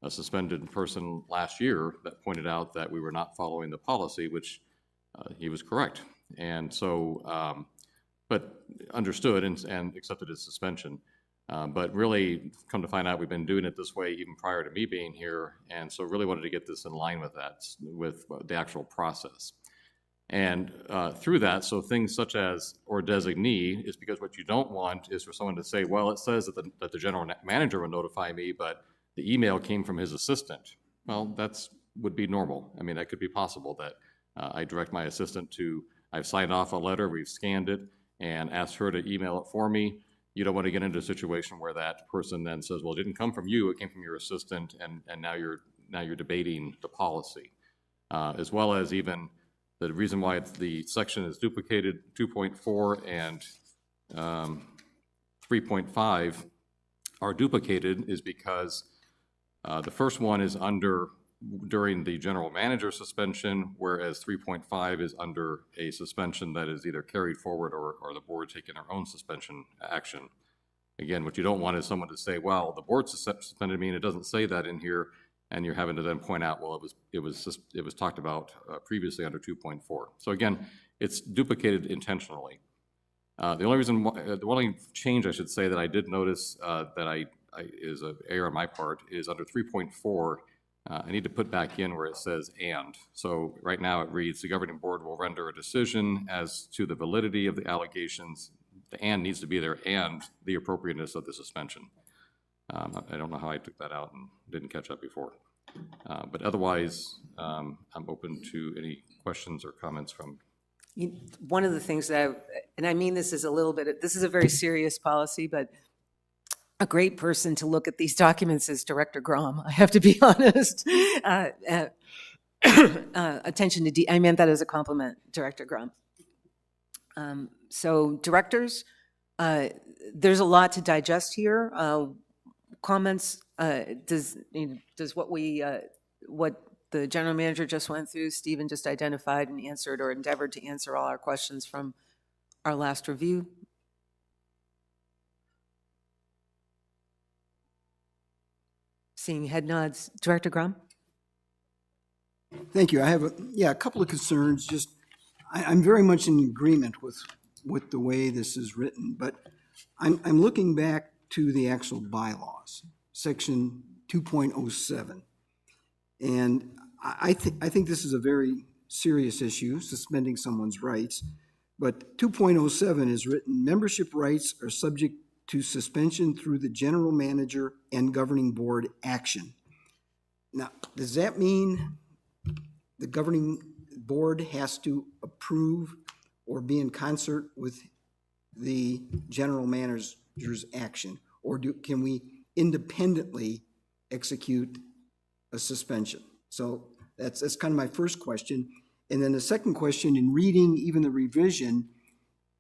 a suspended person last year that pointed out that we were not following the policy, which he was correct. And so, but understood and accepted his suspension. But really, come to find out, we've been doing it this way even prior to me being here, and so really wanted to get this in line with that, with the actual process. And through that, so things such as or designee is because what you don't want is for someone to say, well, it says that the general manager will notify me, but the email came from his assistant. Well, would be normal. I mean, that could be possible that I direct my assistant to, I've signed off a letter, we've scanned it, and asked her to email it for me. You don't want to get into a situation where that person then says, well, it didn't come from you, it came from your assistant, and now you're debating the policy. As well as even the reason why the section is duplicated, 2.4 and 3.5 are duplicated is because the first one is during the general manager suspension, whereas 3.5 is under a suspension that is either carried forward or the board taking their own suspension action. Again, what you don't want is someone to say, well, the board suspended me and it doesn't say that in here, and you're having to then point out, well, it was talked about previously under 2.4. So again, it's duplicated intentionally. The only change I should say that I did notice that is an error on my part is under 3.4. I need to put back in where it says and. So right now it reads, the governing board will render a decision as to the validity of the allegations. The and needs to be there, and the appropriateness of the suspension. I don't know how I took that out and didn't catch up before. But otherwise, I'm open to any questions or comments from. One of the things that and I mean this is a little bit, this is a very serious policy, but a great person to look at these documents is Director Grom. I have to be honest. Attention to I meant that as a compliment, Director Grom. So directors, there's a lot to digest here. Comments, does what the general manager just went through, Stephen just identified and answered or endeavored to answer all our questions from our last review. Seeing head nods. Director Grom? Thank you. I have a couple of concerns. Just I'm very much in agreement with the way this is written, but I'm looking back to the actual bylaws, section 2.07. And I think this is a very serious issue, suspending someone's rights. But 2.07 is written, membership rights are subject to suspension through the general manager and governing board action. Now, does that mean the governing board has to approve or be in concert with the general manager's action? Or can we independently execute a suspension? So that's kind of my first question. And then the second question, in reading even the revision,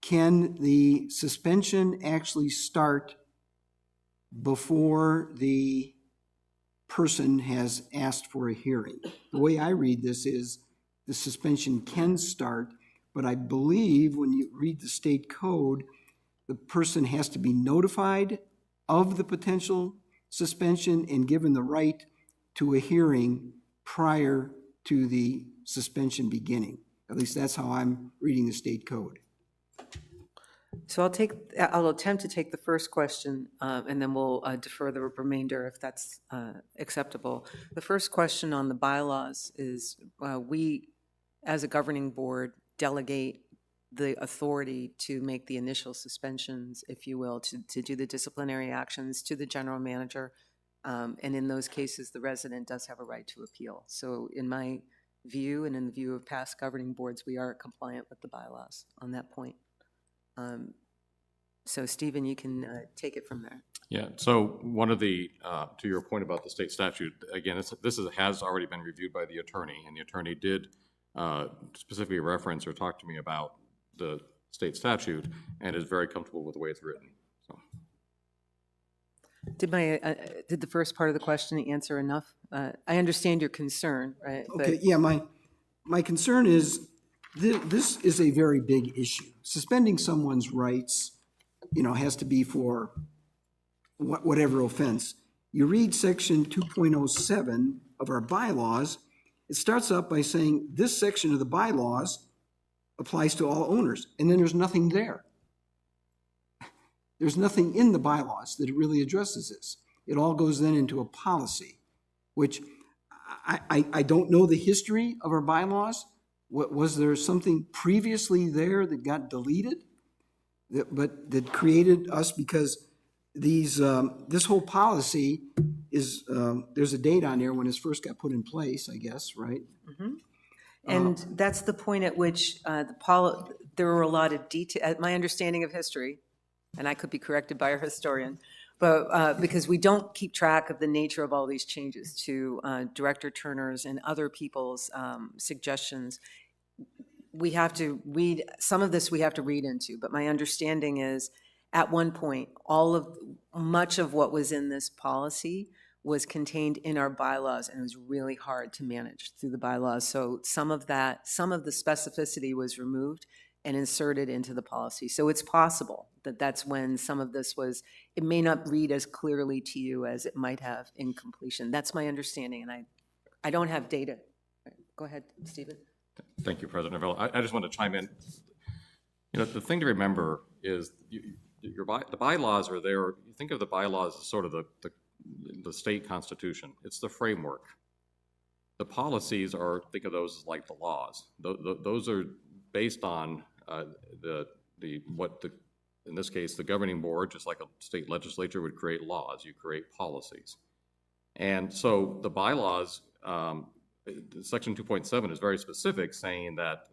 can the suspension actually start before the person has asked for a hearing? The way I read this is the suspension can start, but I believe when you read the state code, the person has to be notified of the potential suspension and given the right to a hearing prior to the suspension beginning. At least that's how I'm reading the state code. So I'll attempt to take the first question, and then we'll defer the remainder if that's acceptable. The first question on the bylaws is, we, as a governing board, delegate the authority to make the initial suspensions, if you will, to do the disciplinary actions to the general manager. And in those cases, the resident does have a right to appeal. So in my view, and in the view of past governing boards, we are compliant with the bylaws on that point. So Stephen, you can take it from there. Yeah, so one of the, to your point about the state statute, again, has already been reviewed by the attorney, and the attorney did specifically reference or talk to me about the state statute and is very comfortable with the way it's written. So. Did the first part of the question answer enough? I understand your concern, right? Okay, yeah, my concern is this is a very big issue. Suspending someone's rights, has to be for whatever offense. You read section 2.07 of our bylaws, it starts out by saying this section of the bylaws applies to all owners, and then there's nothing there. There's nothing in the bylaws that really addresses this. It all goes then into a policy, which I don't know the history of our bylaws. Was there something previously there that got deleted? That created us, because this whole policy is, there's a date on there when it first got put in place, I guess, right? Mm-hmm. And that's the point at which there were a lot of detail, my understanding of history, and I could be corrected by a historian, but because we don't keep track of the nature of all these changes to Director Turner's and other people's suggestions, we have to read, some of this we have to read into, but my understanding is at one point, much of what was in this policy was contained in our bylaws, and it was really hard to manage through the bylaws. So some of the specificity was removed and inserted into the policy. So it's possible that that's when some of this it may not read as clearly to you as it might have in completion. That's my understanding, and I don't have data. Go ahead, Stephen. Thank you, President Novello. I just want to chime in. The thing to remember is the bylaws are there. You think of the bylaws as sort of the state constitution. It's the framework. The policies think of those as like the laws. Those are based on in this case, the governing board, just like a state legislature would create laws, you create policies. And so the bylaws, Section 2.7 is very specific, saying that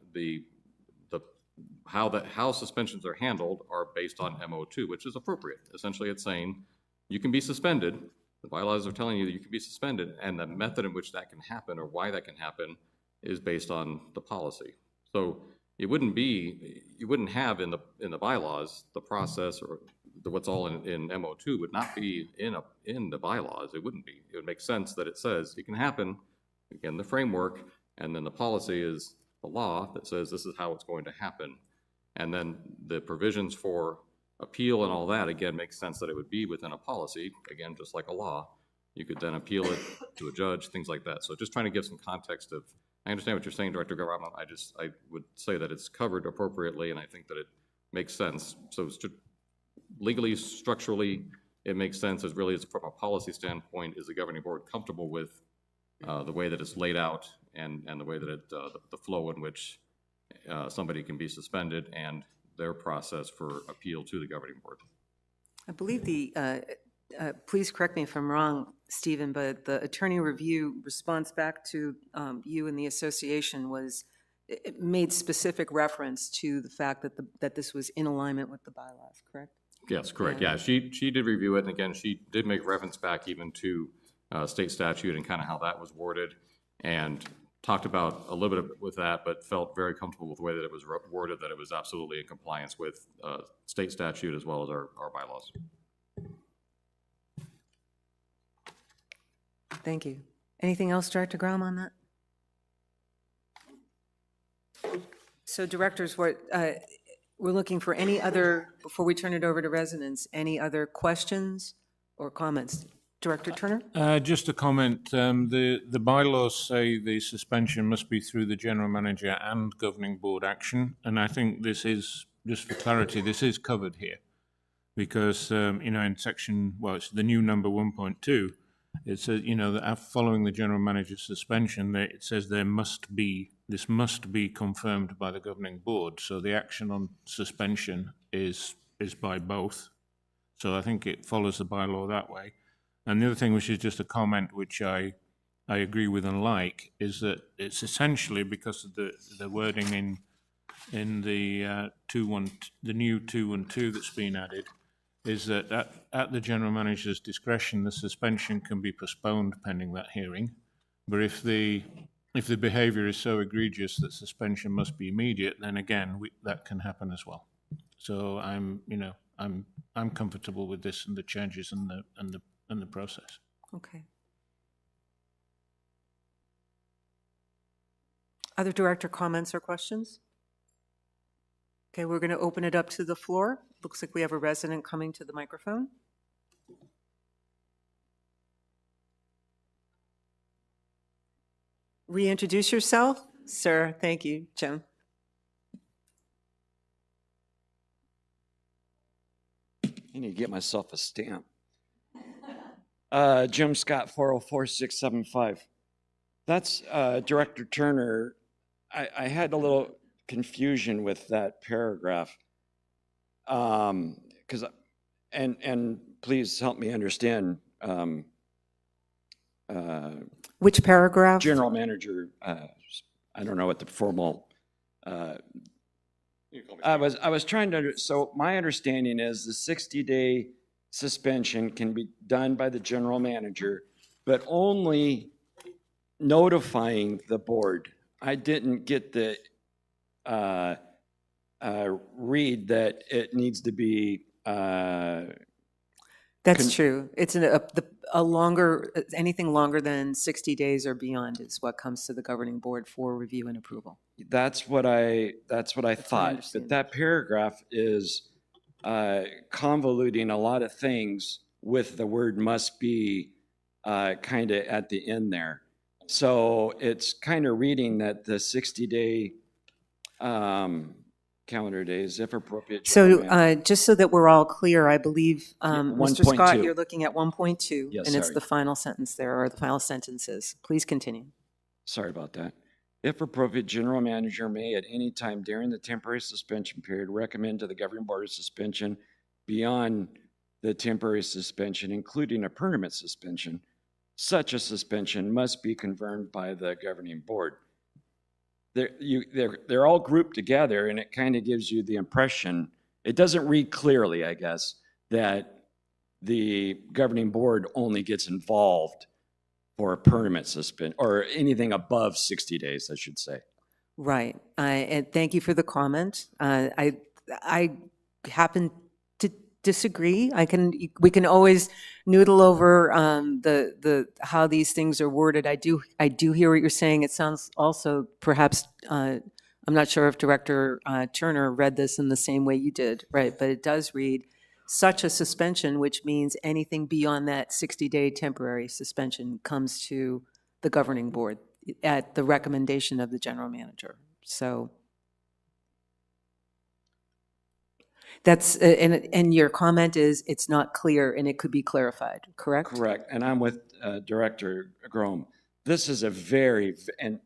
how suspensions are handled are based on MO2, which is appropriate. Essentially, it's saying you can be suspended. The bylaws are telling you that you can be suspended, and the method in which that can happen or why that can happen is based on the policy. So you wouldn't have in the bylaws the process or what's all in MO2 would not be in the bylaws. It wouldn't be. It would make sense that it says it can happen. Again, the framework, and then the policy is the law that says this is how it's going to happen. And then the provisions for appeal and all that, again, makes sense that it would be within a policy, again, just like a law. You could then appeal it to a judge, things like that. So just trying to give some context of, I understand what you're saying, Director Garamo. I would say that it's covered appropriately, and I think that it makes sense. So legally, structurally, it makes sense as really as from a policy standpoint, is the governing board comfortable with the way that it's laid out and the way that the flow in which somebody can be suspended and their process for appeal to the governing board. I believe please correct me if I'm wrong, Stephen, but the attorney review response back to you and the association it made specific reference to the fact that this was in alignment with the bylaws, correct? Yes, correct. Yeah, she did review it, and again, she did make reference back even to state statute and kind of how that was worded, and talked about a little bit with that, but felt very comfortable with the way that it was worded, that it was absolutely in compliance with state statute as well as our bylaws. Thank you. Anything else, Director Grom, on that? So directors, we're looking for any other, before we turn it over to residents, any other questions or comments? Director Turner? Just a comment. The bylaws say the suspension must be through the general manager and governing board action, and I think this is, just for clarity, this is covered here. Because, in section, well, it's the new number 1.2, it says, that following the general manager's suspension, it says this must be confirmed by the governing board. So the action on suspension is by both. So I think it follows the bylaw that way. And the other thing, which is just a comment, which I agree with and like, is that it's essentially because of the wording in the new 212 that's been added, is that at the general manager's discretion, the suspension can be postponed pending that hearing. But if the behaviour is so egregious that suspension must be immediate, then again, that can happen as well. So I'm comfortable with this and the changes and the process. Okay. Other director comments or questions? Okay, we're going to open it up to the floor. Looks like we have a resident coming to the microphone. Reintroduce yourself, sir. Thank you, Jim. I need to get myself a stamp. Jim Scott, 404675. That's Director Turner. I had a little confusion with that paragraph. Because, and please help me understand. Which paragraph? General manager, I don't know what the formal, I was trying to, so my understanding is the 60-day suspension can be done by the general manager, but only notifying the board. I didn't get the read that it needs to be That's true. It's a longer, anything longer than 60 days or beyond is what comes to the governing board for review and approval. That's what I thought. understanding. But that paragraph is convoluting a lot of things with the word must be kind of at the end there. So it's kind of reading that the 60-day calendar days, if appropriate. So just so that we're all clear, I believe, Mr. Scott, 1.2. you're looking at 1.2. Yes, and it's sorry. the final sentence there, or the final sentences. Please continue. Sorry about that. If appropriate, general manager may at any time during the temporary suspension period recommend to the governing board of suspension beyond the temporary suspension, including a permanent suspension. Such a suspension must be confirmed by the governing board. They're all grouped together, and it kind of gives you the impression, it doesn't read clearly, I guess, that the governing board only gets involved for a permanent suspension, or anything above 60 days, I should say. Right. And thank you for the comment. I happen to disagree. We can always noodle over the how these things are worded. I do hear what you're saying. It sounds also perhaps I'm not sure if Director Turner read this in the same way you did, right? But it does read such a suspension, which means anything beyond that 60-day temporary suspension comes to the governing board at the recommendation of the general manager. So that's, and your comment is it's not clear and it could be clarified, correct? Correct, and I'm with Director Grom. This is a very, and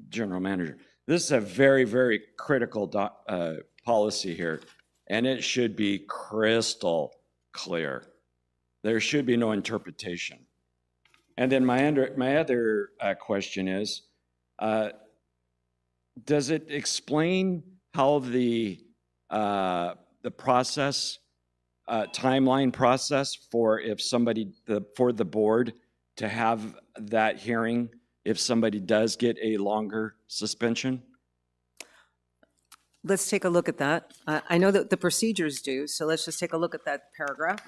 General Manager, this is a very, very critical policy here, and it should be crystal clear. There should be no interpretation. And then my other question is, does it explain how the the process, timeline process for if somebody, for the board to have that hearing if somebody does get a longer suspension? Let's take a look at that. I know that the procedures do, so let's just take a look at that paragraph.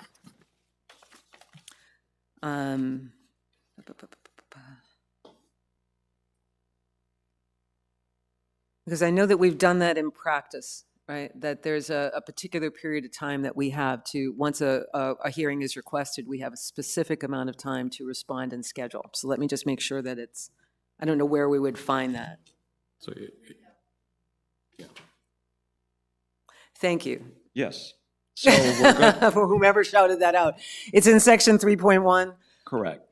Because I know that we've done that in practice, right? That there's a particular period of time that we have to, once a hearing is requested, we have a specific amount of time to respond and schedule. So let me just make sure that it's, I don't know where we would find that. So, Thank you. Yes. So we're good. For whomever shouted that out. It's in section 3.1. Correct.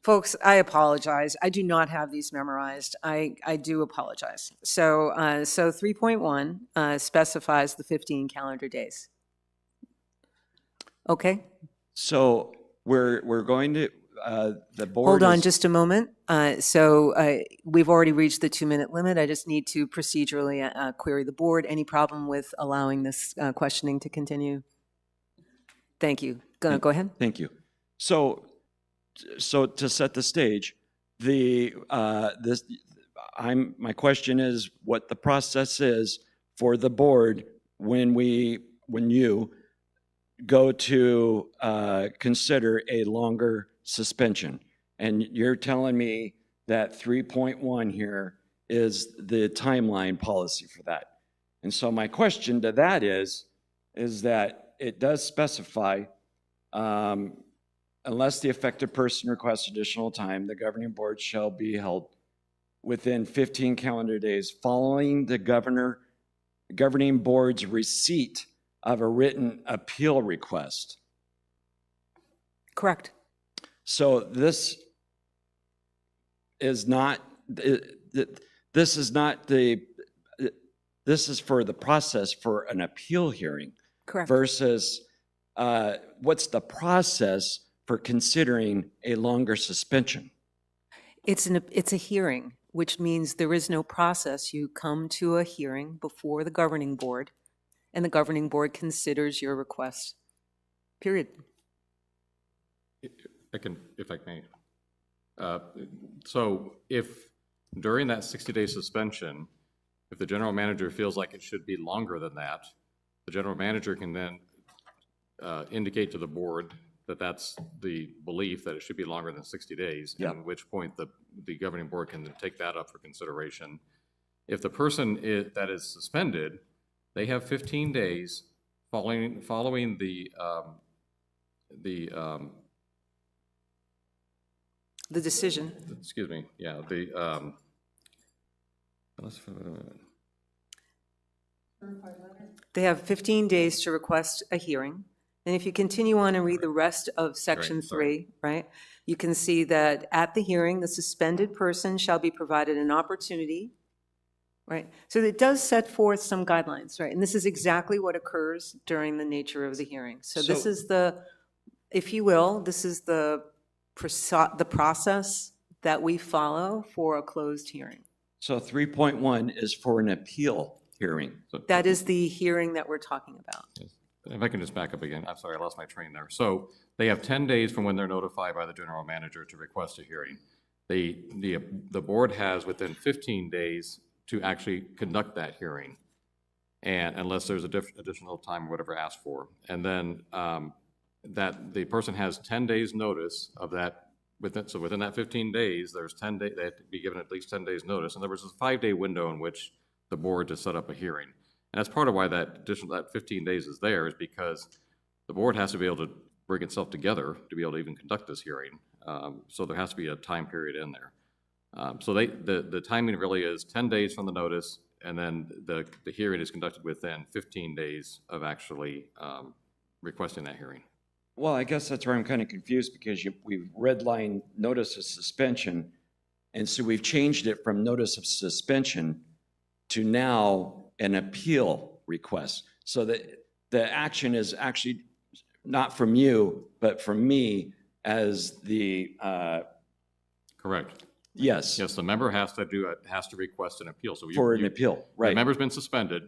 Folks, I apologize. I do not have these memorized. I do apologize. So 3.1 specifies the 15 calendar days. Okay, So we're going to, the board hold on is- just a moment. We've already reached the 2-minute limit. I just need to procedurally query the board. Any problem with allowing this questioning to continue? Thank you. Go ahead. Thank you. So to set the stage, my question is what the process is for the board when you go to consider a longer suspension. And you're telling me that 3.1 here is the timeline policy for that. And so my question to that is that it does specify, unless the affected person requests additional time, the governing board shall be held within 15 calendar days following the governing board's receipt of a written appeal request. Correct. So this is for the process for an appeal hearing. Correct. Versus what's the process for considering a longer suspension? It's a hearing, which means there is no process. You come to a hearing before the governing board, and the governing board considers your request, period. if I may. So if during that 60-day suspension, if the general manager feels like it should be longer than that, the general manager can then indicate to the board that that's the belief that it should be longer than 60 days, Yeah. at which point the governing board can then take that up for consideration. If the person that is suspended, they have 15 days following the decision. excuse me, yeah, They have 15 days to request a hearing. And if you continue on and read the rest of section Right, sorry. 3, right, you can see that at the hearing, the suspended person shall be provided an opportunity, right? So it does set forth some guidelines, right? And this is exactly what occurs during the nature of the hearing. So this So- is the, if you will, this is the process that we follow for a closed hearing. So 3.1 is for an appeal hearing. That is the hearing that we're talking about. If I can just back up again, I'm sorry, I lost my train there. So they have 10 days from when they're notified by the general manager to request a hearing. The board has within 15 days to actually conduct that hearing, and unless there's additional time or whatever asked for. And then that the person has 10 days notice of that. So within that 15 days, there's 10 days, they have to be given at least 10 days notice. And there was a 5-day window in which the board to set up a hearing. And that's part of why that 15 days is there, is because the board has to be able to bring itself together to be able to even conduct this hearing. So there has to be a time period in there. So the timing really is 10 days from the notice, and then the hearing is conducted within 15 days of actually requesting that hearing. Well, I guess that's where I'm kind of confused, because we've redlined notice of suspension, and so we've changed it from notice of suspension to now an appeal request. So that the action is actually not from you, but from me as the, Correct. Yes, Yes, the member has to request an appeal. So for an appeal, The right. member's been suspended.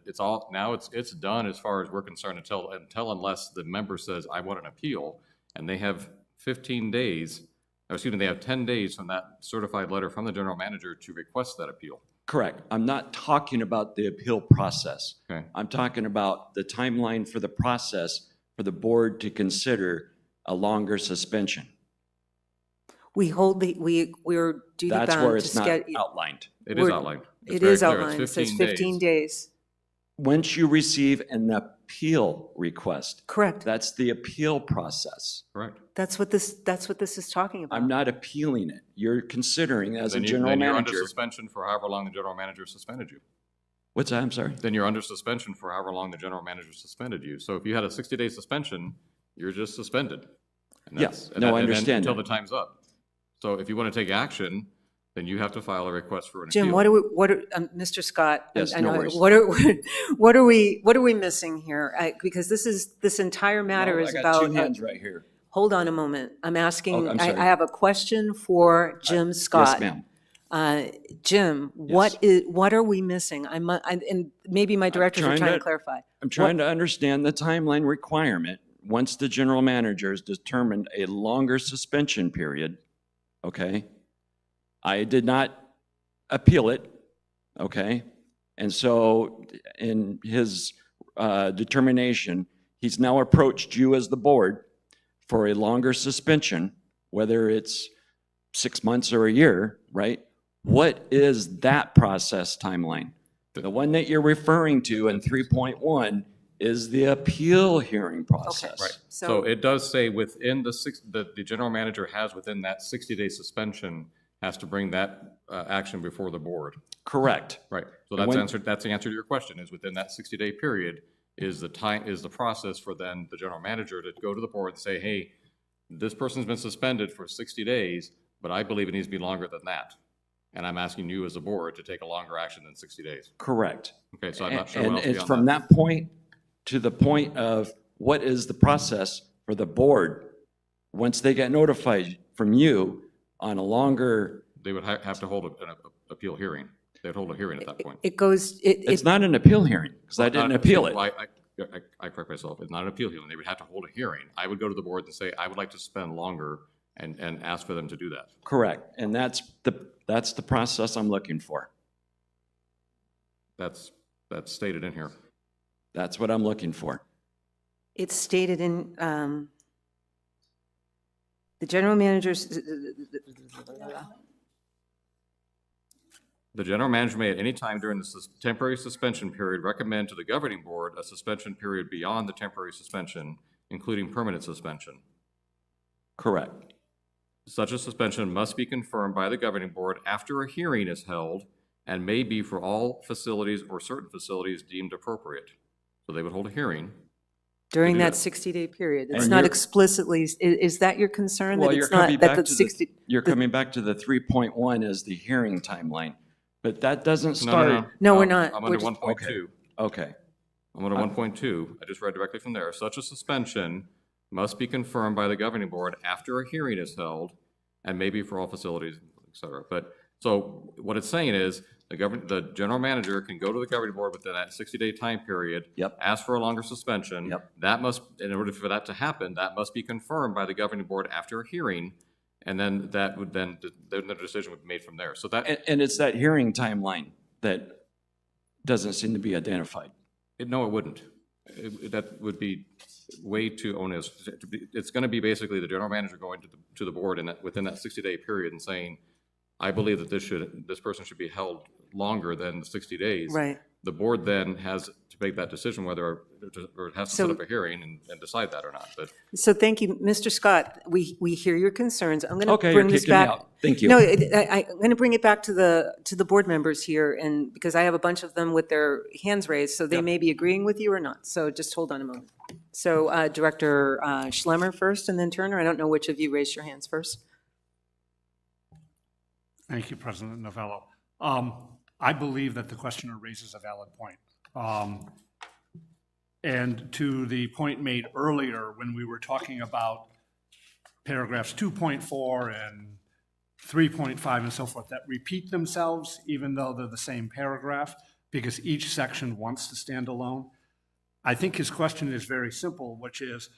Now it's done as far as we're concerned until unless the member says, I want an appeal, and they have 15 days, or excuse me, they have 10 days from that certified letter from the general manager to request that appeal. Correct. I'm not talking about the appeal process. Okay. I'm talking about the timeline for the process for the board to consider a longer suspension. We're due to That's bound where to it's not schedule. outlined. It is outlined. It's It very is clear. It's outlined. It says 15 days. Once you receive an appeal request, Correct. that's the appeal process. Correct. That's what this is talking about. I'm not appealing it. You're considering as a Then general you're under manager. suspension for however long the general manager suspended you. What's that? I'm sorry? Then you're under suspension for however long the general manager suspended you. So if you had a 60-day suspension, you're just suspended. And Yeah, that's- no, I and then understand until that. the time's up. So if you want to take action, then you have to file a request for an Jim, appeal. Mr. Scott? Yes, I no know, worries. what are we missing here? Because this entire matter Well, is I got about. two hands right here. Hold on a moment. I'm asking, Oh, I'm I sorry. have a question for Jim Scott. Yes, ma'am. Jim, what are we missing? And maybe my directors are trying trying to to- clarify. I'm trying to understand the timeline requirement. Once the general manager has determined a longer suspension period, okay? I did not appeal it, okay? And so in his determination, he's now approached you as the board for a longer suspension, whether it's 6 months or a year, right? What is that process timeline? The one that you're referring to in 3.1 is the appeal hearing process. Right. So So it does say within the general manager has within that 60-day suspension has to bring that action before the board. Correct. Right. So And when- that's the answer to your question, is within that 60-day period is the process for then the general manager to go to the board and say, hey, this person's been suspended for 60 days, but I believe it needs to be longer than that. And I'm asking you as a board to take a longer action than 60 days. Correct. Okay, so I'm not sure And what else it's beyond from that point to the point of what is the process for the board once they get notified from you on a longer, They would have to hold an appeal hearing. They'd hold a hearing at that point. it goes, it's not an appeal hearing, because I didn't appeal it. Well, I correct myself. It's not an appeal hearing. They would have to hold a hearing. I would go to the board and say, I would like to spend longer and ask for them to do that. Correct. And that's the process I'm looking for. That's stated in here. That's what I'm looking for. it's stated in the general manager's. The general manager may at any time during the temporary suspension period recommend to the governing board a suspension period beyond the temporary suspension, including permanent suspension. Correct. Such a suspension must be confirmed by the governing board after a hearing is held and may be for all facilities or certain facilities deemed appropriate. So they would hold a hearing. During do that that. 60-day period. It's And not you're- explicitly, is that your concern? Well, That you're it's not, coming that back the to 60, you're coming back to the 3.1 as the hearing timeline, but that doesn't No, start. No, we're not. I'm We're under just- 1.2. Okay. I'm under 1.2. I just read directly from there. Such a suspension must be confirmed by the governing board after a hearing is held and maybe for all facilities, et cetera. But, so what it's saying is the general manager can go to the governing board within that 60-day time period. Yep. Ask for a longer suspension. Yep. That must, in order for that to happen, that must be confirmed by the governing board after a hearing. And then that would then the decision would be made from there. So that, And it's that hearing timeline that doesn't seem to be identified. no, it wouldn't. That would be way too onerous. It's going to be basically the general manager going to the board within that 60-day period and saying, I believe that this person should be held longer than the 60 days. Right. The board then has to make that decision whether, or it has to set So- up a hearing and decide that or not. But So thank you, Mr. Scott. We hear your concerns. I'm going to Okay, you're bring this kicking me back. out. Thank you. No, I'm going to bring it back to the board members here, and because I have a bunch of them with their hands raised, so they may be agreeing with you or not. So just hold on a moment. So Director Schlemmer first, and then Turner. I don't know which of you raised your hands first. Thank you, President Novello. I believe that the questioner raises a valid point. And to the point made earlier when we were talking about paragraphs 2.4 and 3.5 and so forth that repeat themselves, even though they're the same paragraph, because each section wants to stand alone. I think his question is very simple, which is,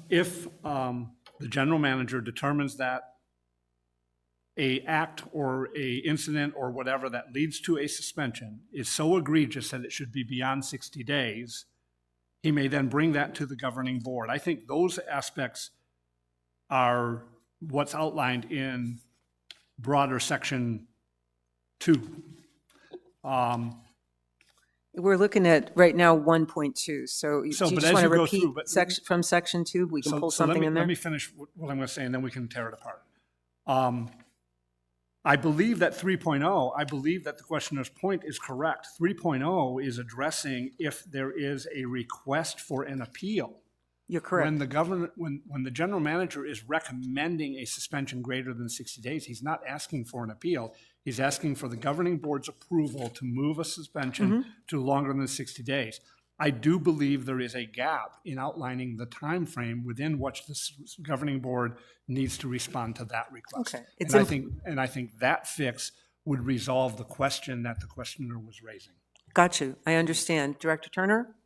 if the general manager determines that a act or a incident or whatever that leads to a suspension is so egregious that it should be beyond 60 days, he may then bring that to the governing board. I think those aspects are what's outlined in broader section 2. We're looking at right now 1.2, so do So, you but just as want to you go repeat through, but- section, from section 2? We can pull So let something me- in there? Let me finish what I'm going to say, and then we can tear it apart. I believe that 3.0, I believe that the questioner's point is correct. 3.0 is addressing if there is a request for an appeal. You're correct. When the general manager is recommending a suspension greater than 60 days, he's not asking for an appeal. He's asking for the governing board's approval to move a suspension to longer than 60 days. I do believe there is a gap in outlining the time frame within which the governing board needs to respond to that request. Okay. And I think that fix would resolve the question that the questioner was raising. Got you. I understand. Director Turner?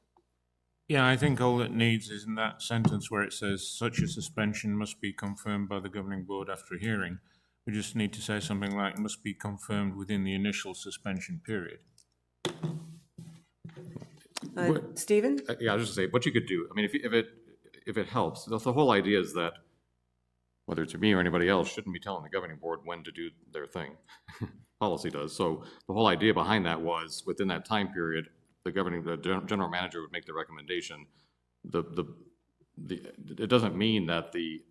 Yeah, I think all it needs is in that sentence where it says such a suspension must be confirmed by the governing board after a hearing. We just need to say something like must be confirmed within the initial suspension period. Stephen? Yeah, I was just say, what you could do, I mean, if it helps, the whole idea is that, whether it's me or anybody else, shouldn't be telling the governing board when to do their thing. Policy does. So the whole idea behind that was, within that time period, the general manager would make the recommendation. It doesn't mean that the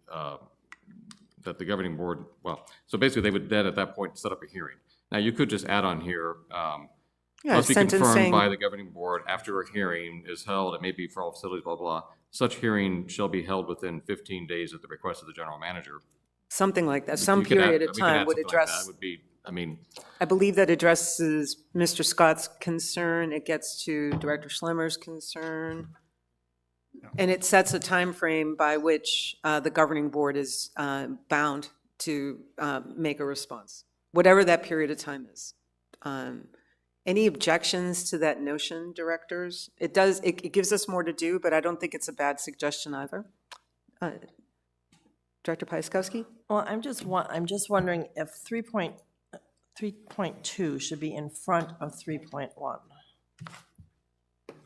governing board, well, so basically they would then at that point set up a hearing. Now you could just add on here, Yeah, must be sentence confirmed saying- by the governing board after a hearing is held, it may be for all facilities, blah, blah. Such hearing shall be held within 15 days at the request of the general manager. Something like that. Some You could add- period of we could time add would something like that. address, It would be, I mean, I believe that addresses Mr. Scott's concern. It gets to Director Schlemmer's concern. And it sets a time frame by which the governing board is bound to make a response, whatever that period of time is. Any objections to that notion, directors? It gives us more to do, but I don't think it's a bad suggestion either. Director Pyskowski? Well, I'm just wondering if 3.2 should be in front of 3.1.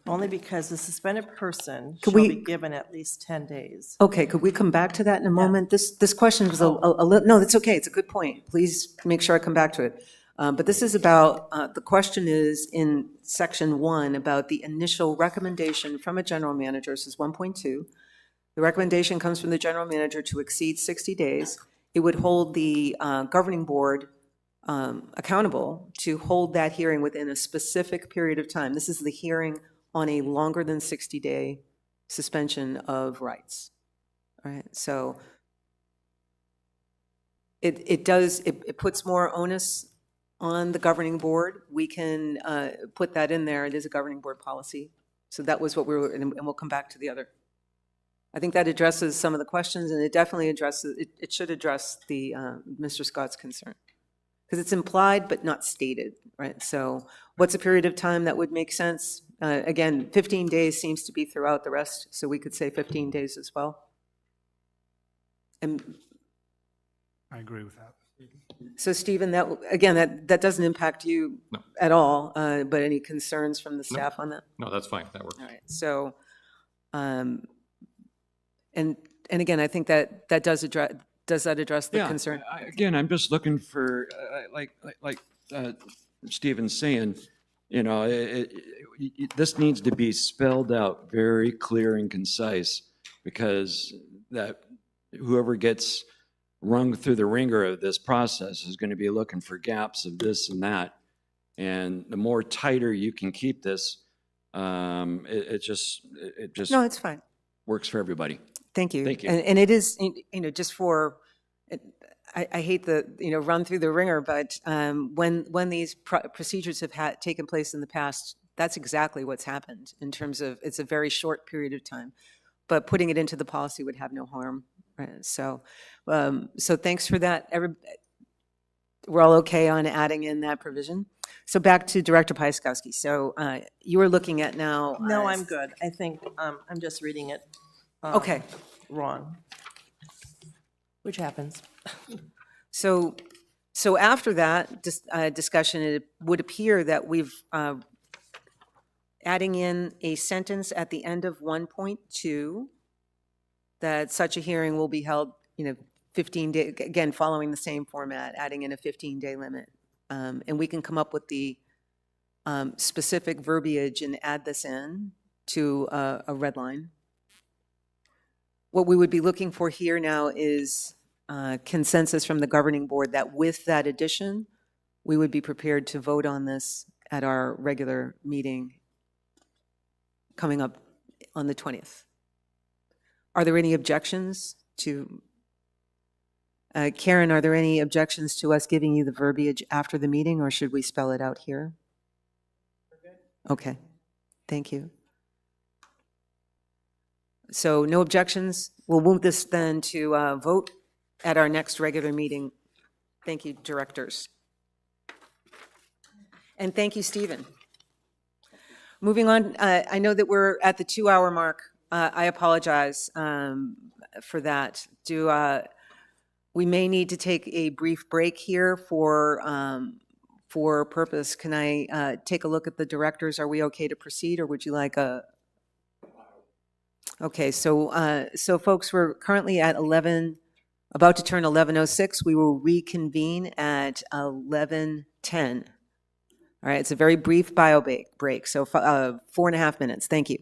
Only because the suspended person Could shall we- be given at least 10 days. Okay, could we come back to that in a moment? This question was a little, no, that's okay, it's a good point. Please make sure I come back to it. But this is about, the question is in section 1 about the initial recommendation from a general manager, this is 1.2. The recommendation comes from the general manager to exceed 60 days. It would hold the governing board accountable to hold that hearing within a specific period of time. This is the hearing on a longer than 60-day suspension of rights. All right, so it puts more onus on the governing board. We can put that in there. It is a governing board policy. So that was what we were, and we'll come back to the other. I think that addresses some of the questions, and it definitely addresses, it should address the Mr. Scott's concern. Because it's implied but not stated, right? So what's a period of time that would make sense? Again, 15 days seems to be throughout the rest, so we could say 15 days as well. And I agree with that. so, Stephen, that doesn't impact you No. at all, but any concerns from the staff on that? no, that's fine, that works. All right, so, and again, I think that does that address the concern? Again, I'm just looking for, like Stephen's saying, you know, this needs to be spelled out very clear and concise, because that whoever gets rung through the ringer of this process is going to be looking for gaps of this and that. And the more tighter you can keep this, it just No, it's fine. works for everybody. Thank you. Thank you. And it is, just for, I hate the, run through the ringer, but when these procedures have taken place in the past, that's exactly what's happened in terms of, it's a very short period of time. But putting it into the policy would have no harm. Right? So thanks for that. We're all okay on adding in that provision? So back to Director Pyskowski. So you are looking at now. No, I'm good. I think I'm just reading it Okay. wrong, which happens. So after that discussion, it would appear that we've adding in a sentence at the end of 1.2, that such a hearing will be held, 15 day, again, following the same format, adding in a 15-day limit. And we can come up with the specific verbiage and add this in to a red line. What we would be looking for here now is consensus from the governing board that with that addition, we would be prepared to vote on this at our regular meeting coming up on the 20th. Are there any objections to, Karen, are there any objections to us giving you the verbiage after the meeting, or should we spell it out here? Okay, thank you. So no objections. We'll move this then to vote at our next regular meeting. Thank you, directors. And thank you, Stephen. Moving on, I know that we're at the 2-hour mark. I apologize for that. We may need to take a brief break here for purpose. Can I take a look at the directors? Are we okay to proceed, or would you like a? Okay, so folks, we're currently at about to turn 11:06. We will reconvene at 11:10. All right, it's a very brief bio break, so 4.5 minutes. Thank you.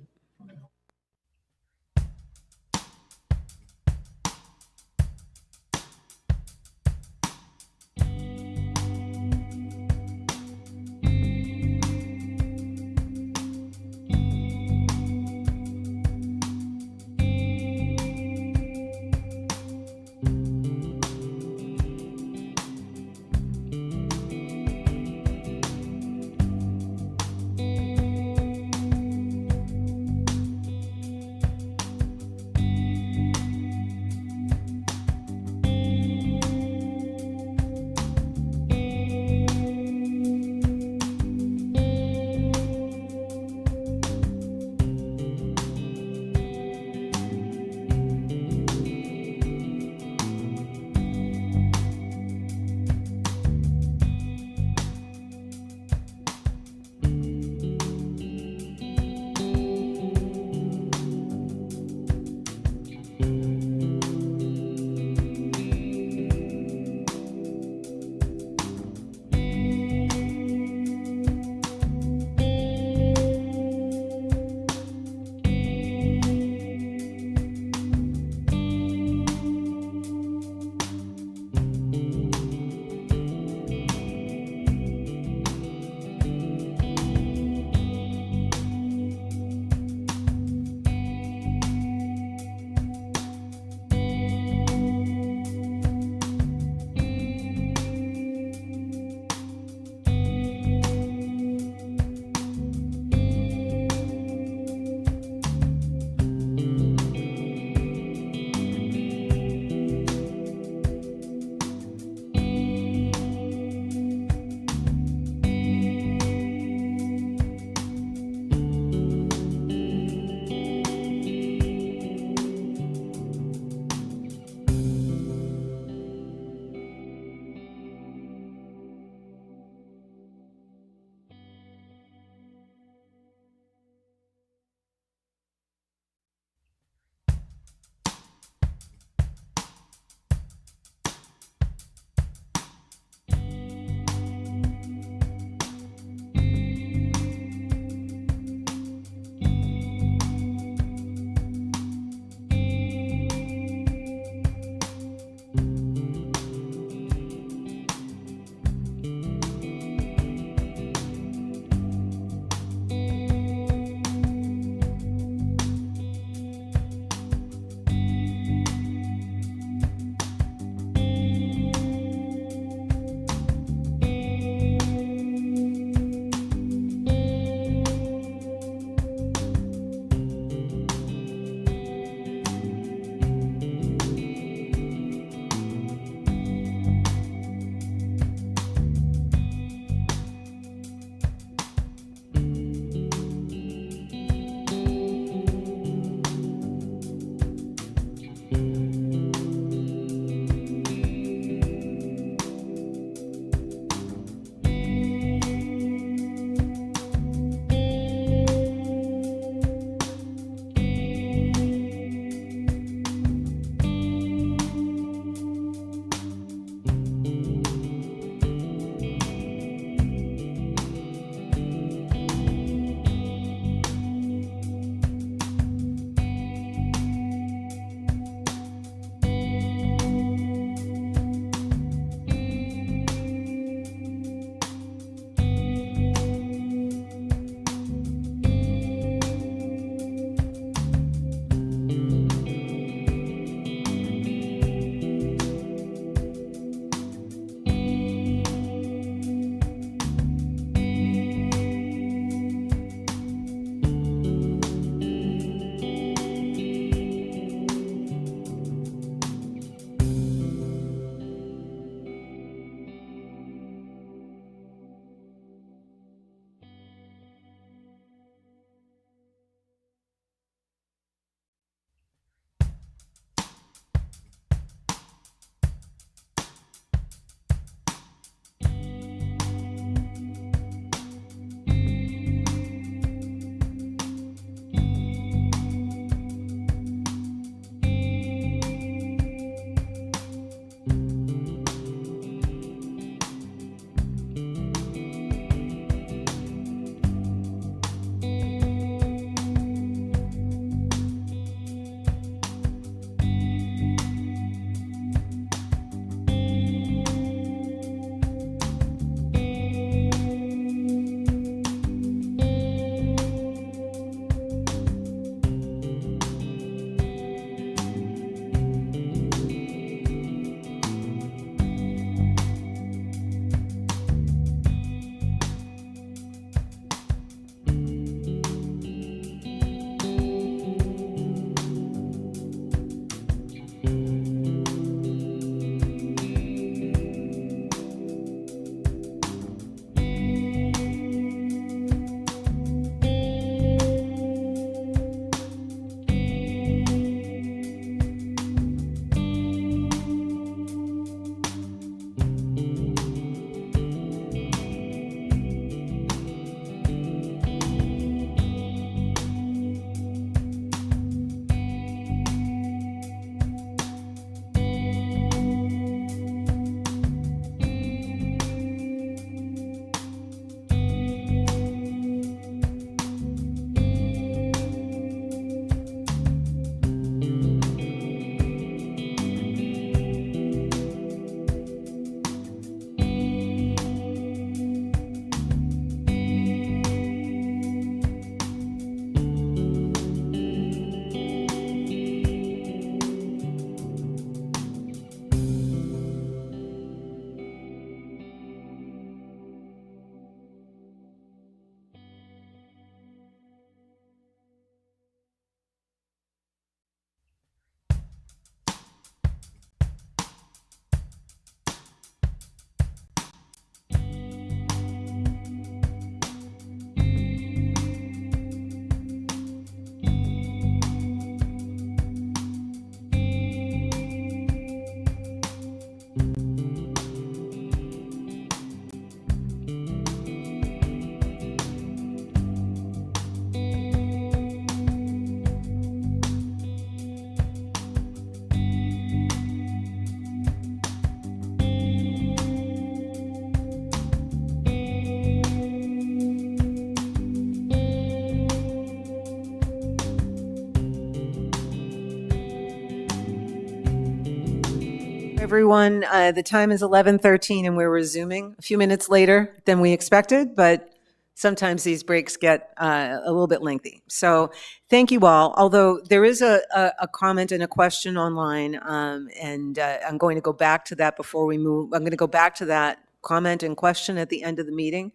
everyone. The time is 11:13 and we're resuming a few minutes later than we expected, but sometimes these breaks get a little bit lengthy. So thank you all. Although there is a comment and a question online, and I'm going to go back to that before we move. I'm going to go back to that comment and question at the end of the meeting.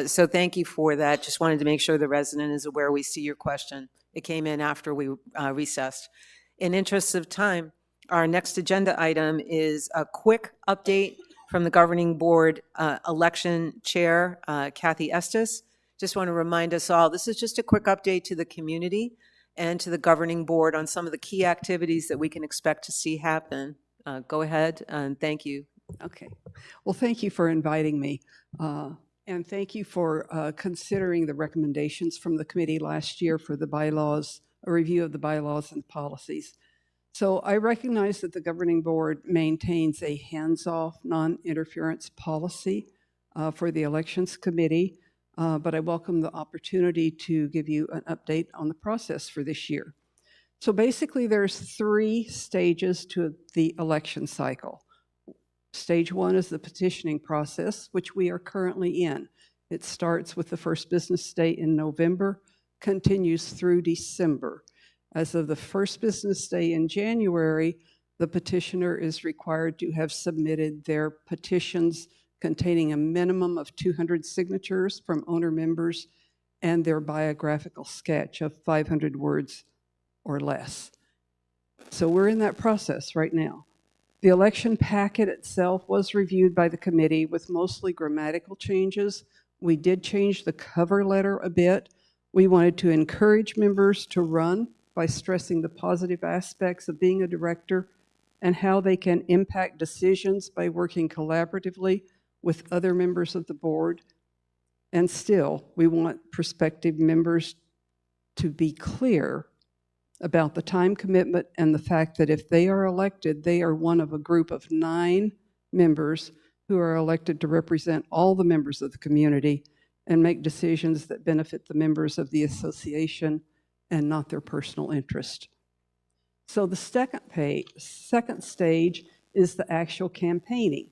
So thank you for that. Just wanted to make sure the resident is aware we see your question. It came in after we recessed. In interest of time, our next agenda item is a quick update from the governing board election chair, Kathy Estes. Just want to remind us all, this is just a quick update to the community and to the governing board on some of the key activities that we can expect to see happen. Go ahead, and thank you. Okay. Well, thank you for inviting me. And thank you for considering the recommendations from the committee last year for the bylaws, a review of the bylaws and policies. So I recognize that the governing board maintains a hands-off, non-interference policy for the elections committee, but I welcome the opportunity to give you an update on the process for this year. So basically, there's 3 stages to the election cycle. Stage 1 is the petitioning process, which we are currently in. It starts with the first business day in November, continues through December. As of the first business day in January, the petitioner is required to have submitted their petitions containing a minimum of 200 signatures from owner members and their biographical sketch of 500 words or less. So we're in that process right now. The election packet itself was reviewed by the committee with mostly grammatical changes. We did change the cover letter a bit. We wanted to encourage members to run by stressing the positive aspects of being a director and how they can impact decisions by working collaboratively with other members of the board. And still, we want prospective members to be clear about the time commitment and the fact that if they are elected, they are one of a group of 9 members who are elected to represent all the members of the community and make decisions that benefit the members of the association and not their personal interest. So the second stage is the actual campaigning.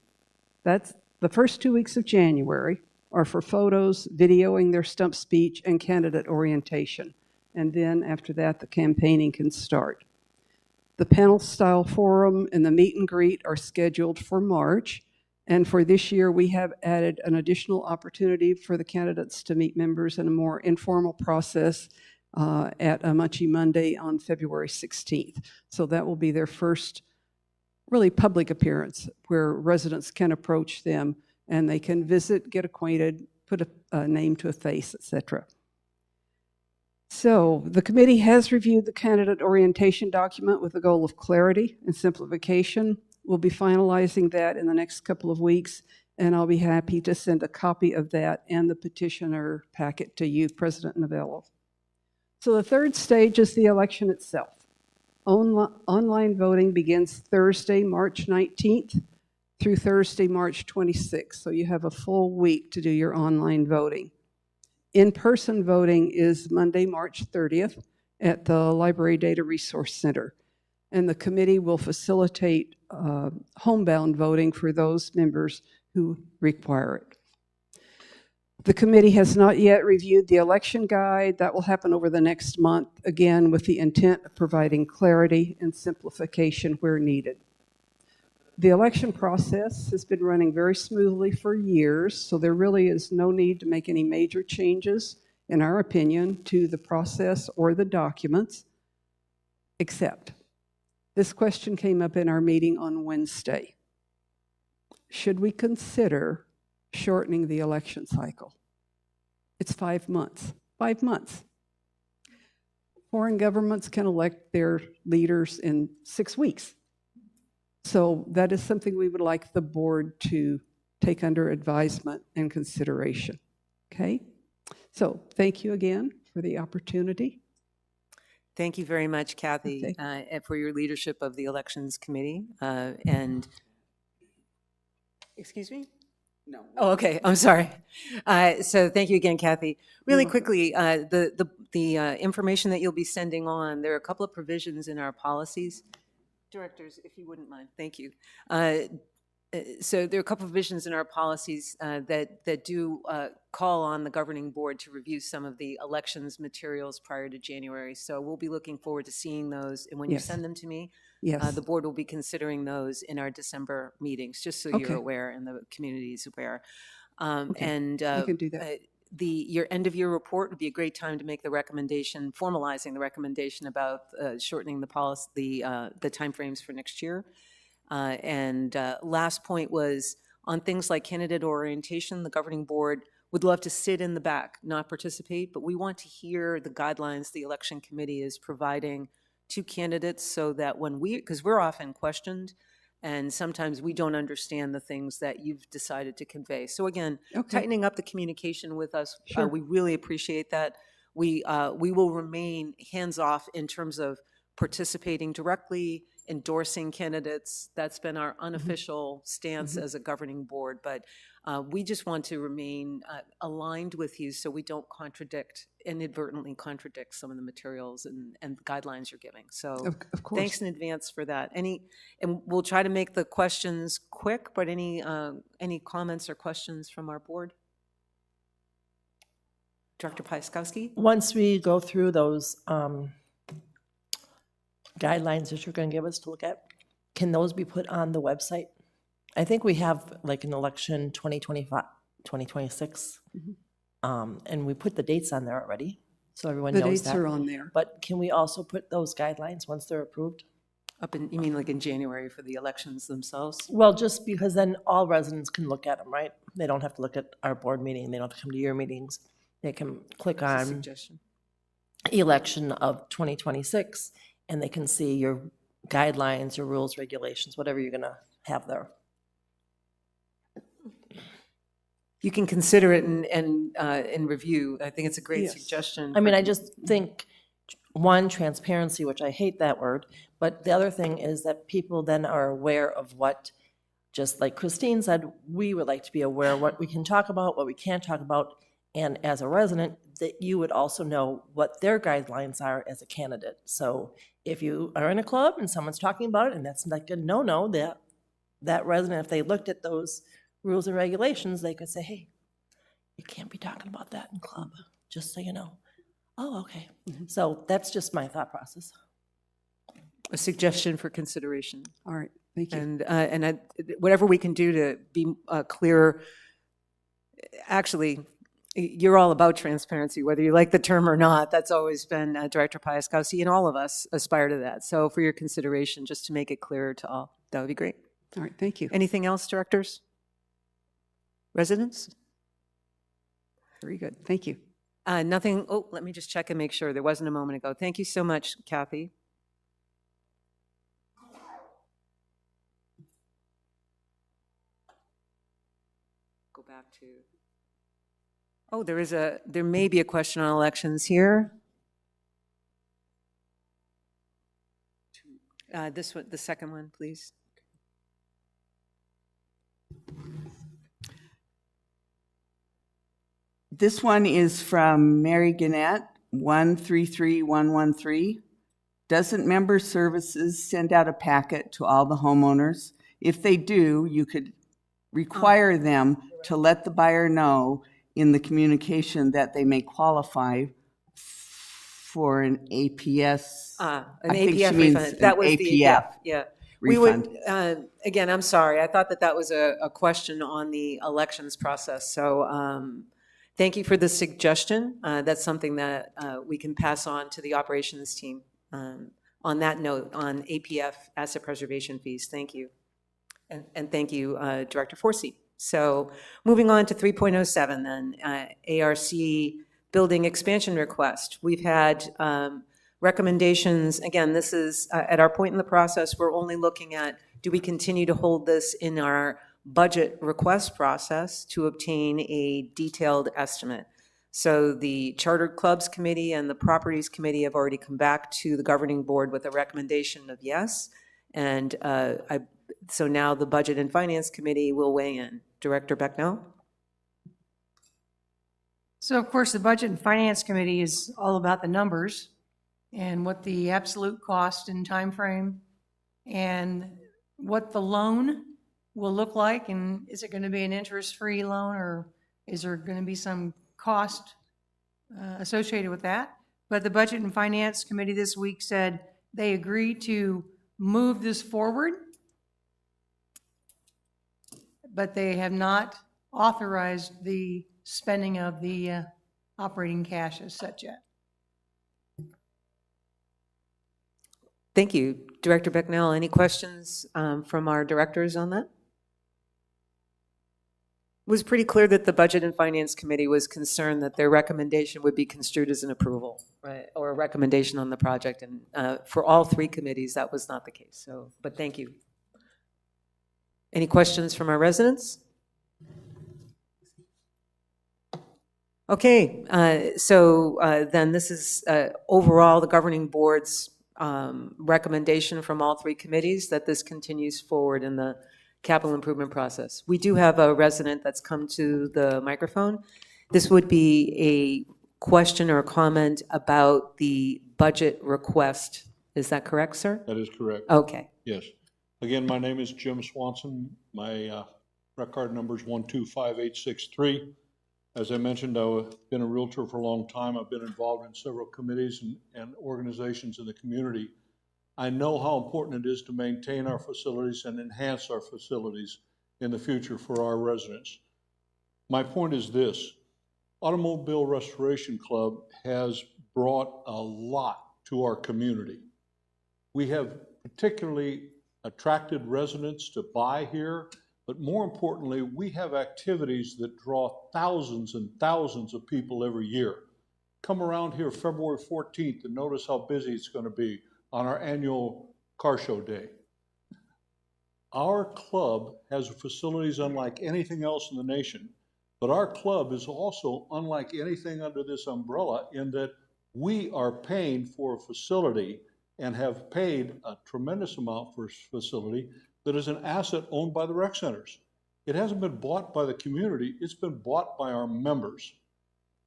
That's the first 2 weeks of January are for photos, videoing their stump speech, and candidate orientation. And then after that, the campaigning can start. The panel-style forum and the meet and greet are scheduled for March. And for this year, we have added an additional opportunity for the candidates to meet members in a more informal process at a Munchie Monday on February 16th. So that will be their first really public appearance where residents can approach them and they can visit, get acquainted, put a name to a face, etc. So the committee has reviewed the candidate orientation document with the goal of clarity and simplification. We'll be finalizing that in the next couple of weeks, and I'll be happy to send a copy of that and the petitioner packet to you, President Novello. So the third stage is the election itself. Online voting begins Thursday, March 19th through Thursday, March 26th. So you have a full week to do your online voting. In-person voting is Monday, March 30th at the Library Data Resource Center. And the committee will facilitate homebound voting for those members who require it. The committee has not yet reviewed the election guide. That will happen over the next month, again, with the intent of providing clarity and simplification where needed. The election process has been running very smoothly for years, so there really is no need to make any major changes, in our opinion, to the process or the documents, except this question came up in our meeting on Wednesday. Should we consider shortening the election cycle? It's 5 months. 5 months. Foreign governments can elect their leaders in 6 weeks. So that is something we would like the board to take under advisement and consideration. Okay? So thank you again for the opportunity. Thank you very much, Kathy, for your leadership of the Elections Committee. And, excuse me? No. Oh, okay, I'm sorry. So thank you again, Kathy. Really quickly, the information that you'll be sending on, there are a couple of provisions in our policies Directors, if you wouldn't mind, thank you. So there are a couple of provisions in our policies that do call on the governing board to review some of the elections materials prior to January. So we'll be looking forward to seeing those. And when you Yes. send them to me, Yes. the board will be considering those in our December meetings, just so Okay. you're aware and the community is aware. Okay, And we can do that. your end-of-year report would be a great time to make the recommendation, formalizing the recommendation about shortening the policy, the timeframes for next year. And last point was on things like candidate orientation, the governing board would love to sit in the back, not participate, but we want to hear the guidelines the election committee is providing to candidates so that when because we're often questioned and sometimes we don't understand the things that you've decided to convey. So again, Okay. tightening up the communication with us, Sure. we really appreciate that. We will remain hands-off in terms of participating directly, endorsing candidates. That's been our unofficial stance as a governing board, but we just want to remain aligned with you so we don't inadvertently contradict some of the materials and guidelines you're giving. So Of course. thanks in advance for that. And we'll try to make the questions quick, but any comments or questions from our board? Director Pyskowski? Once we go through those guidelines that you're going to give us to look at, can those be put on the website? I think we have like an election 2025, 2026, and we put the dates on there already, so everyone The knows dates that. are on there. But can we also put those guidelines once they're approved? You mean like in January for the elections themselves? Well, just because then all residents can look at them, right? They don't have to look at our board meeting, they don't have to come to your meetings. They can click It's a on suggestion. election of 2026, and they can see your guidelines, your rules, regulations, whatever you're gonna have there. You can consider it and review. I think it's a great Yes. suggestion. I mean, for- I just think, one, transparency, which I hate that word, but the other thing is that people then are aware of what, just like Christine said, we would like to be aware of what we can talk about, what we can't talk about, and as a resident, that you would also know what their guidelines are as a candidate. So if you are in a club and someone's talking about it, and that's like a no-no, that resident, if they looked at those rules and regulations, they could say, hey, you can't be talking about that in club, just so you know. Oh, okay. So that's just my thought process. A suggestion for consideration. All right, thank you. And whatever we can do to be clearer, actually, you're all about transparency, whether you like the term or not. That's always been Director Pyskowski, and all of us aspire to that. So for your consideration, just to make it clearer to all, that would be great. All right, thank you. Anything else, directors? Residents? Very good, thank you. Nothing, let me just check and make sure. There wasn't a moment ago. Thank you so much, Kathy. Go back to, there may be a question on elections here. This one, the second one, please. This one is from Mary Gannett, 133113. Doesn't Member Services send out a packet to all the homeowners? If they do, you could require them to let the buyer know in the communication that they may qualify for an APS. An I think she APF means refund. That was an the APF yeah. We would, refund. again, I'm sorry. I thought that was a question on the elections process. So thank you for the suggestion. That's something that we can pass on to the operations team. On that note, on APF, asset preservation fees, thank you. And thank you, Director Forsey. So moving on to 3.07 then, ARC building expansion request. We've had recommendations. Again, this is at our point in the process, we're only looking at, do we continue to hold this in our budget request process to obtain a detailed estimate? So the Chartered Clubs Committee and the Properties Committee have already come back to the governing board with a recommendation of yes. And so now the Budget and Finance Committee will weigh in. Director Becknell? So of course, the Budget and Finance Committee is all about the numbers and what the absolute cost and time frame and what the loan will look like, and is it going to be an interest-free loan, or is there going to be some cost associated with that? But the Budget and Finance Committee this week said they agree to move this forward, but they have not authorized the spending of the operating cash as such yet. Thank you. Director Becknell, any questions from our directors on that? It was pretty clear that the Budget and Finance Committee was concerned that their recommendation would be construed as an approval, right, or a recommendation on the project. And for all three committees, that was not the case. So, but thank you. Any questions from our residents? Okay, so then this is overall the governing board's recommendation from all three committees that this continues forward in the capital improvement process. We do have a resident that's come to the microphone. This would be a question or a comment about the budget request. Is that correct, sir? That is correct. Okay. Yes. Again, my name is Jim Swanson. My rec card number is 125863. As I mentioned, I've been a Realtor for a long time. I've been involved in several committees and organizations in the community. I know how important it is to maintain our facilities and enhance our facilities in the future for our residents. My point is this: Automobile Restoration Club has brought a lot to our community. We have particularly attracted residents to buy here, but more importantly, we have activities that draw thousands and thousands of people every year. Come around here February 14th and notice how busy it's going to be on our annual car show day. Our club has facilities unlike anything else in the nation, but our club is also unlike anything under this umbrella in that we are paying for a facility and have paid a tremendous amount for a facility that is an asset owned by the rec centers. It hasn't been bought by the community, it's been bought by our members.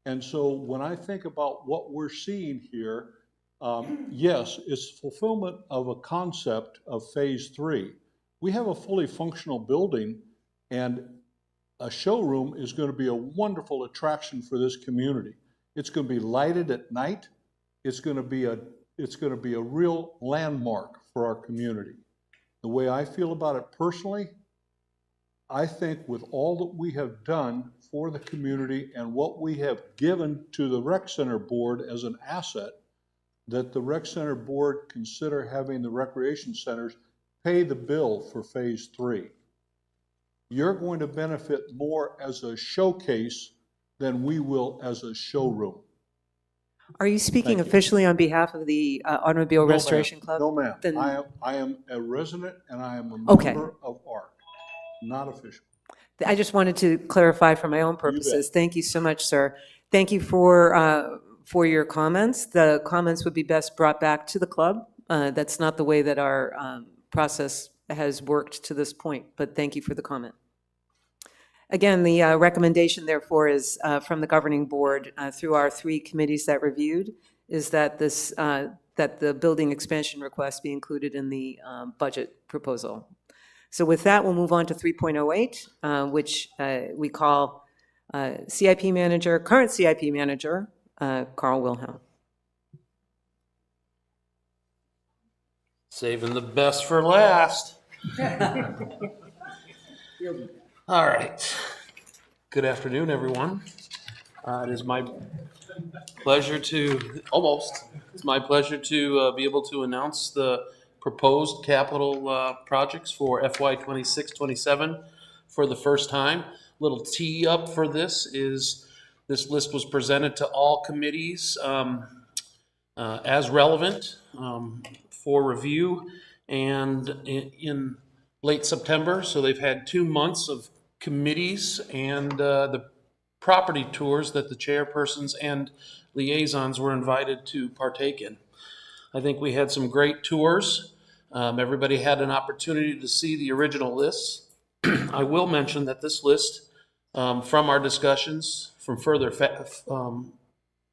And so when I think about what we're seeing here, yes, it's fulfillment of a concept of phase 3. We have a fully functional building, and a showroom is going to be a wonderful attraction for this community. It's going to be lighted at night. It's going to be a real landmark for our community. The way I feel about it personally, I think with all that we have done for the community and what we have given to the rec center board as an asset, that the rec center board consider having the recreation centers pay the bill for phase 3. You're going to benefit more as a showcase than we will as a showroom. Are you speaking Thank you. officially on behalf of the Automobile No, Restoration ma'am. Club? No, ma'am. Then- I am a resident and I am a Okay. member of ARC, not official. I just wanted to clarify for my own purposes. Thank you so much, sir. Thank you for your comments. The comments would be best brought back to the club. That's not the way that our process has worked to this point, but thank you for the comment. Again, the recommendation therefore is from the governing board through our three committees that reviewed, is that this, that the building expansion request be included in the budget proposal. So with that, we'll move on to 3.08, which we call CIP manager, current CIP manager, Carl Wilhelm. Saving the best for last. All right. Good afternoon, everyone. It is my pleasure to, it's my pleasure to be able to announce the proposed capital projects for FY 26-27 for the first time. Little tee up for this is, this list was presented to all committees as relevant for review and in late September. So they've had 2 months of committees and the property tours that the chairpersons and liaisons were invited to partake in. I think we had some great tours. Everybody had an opportunity to see the original lists. I will mention that this list, from our discussions, from further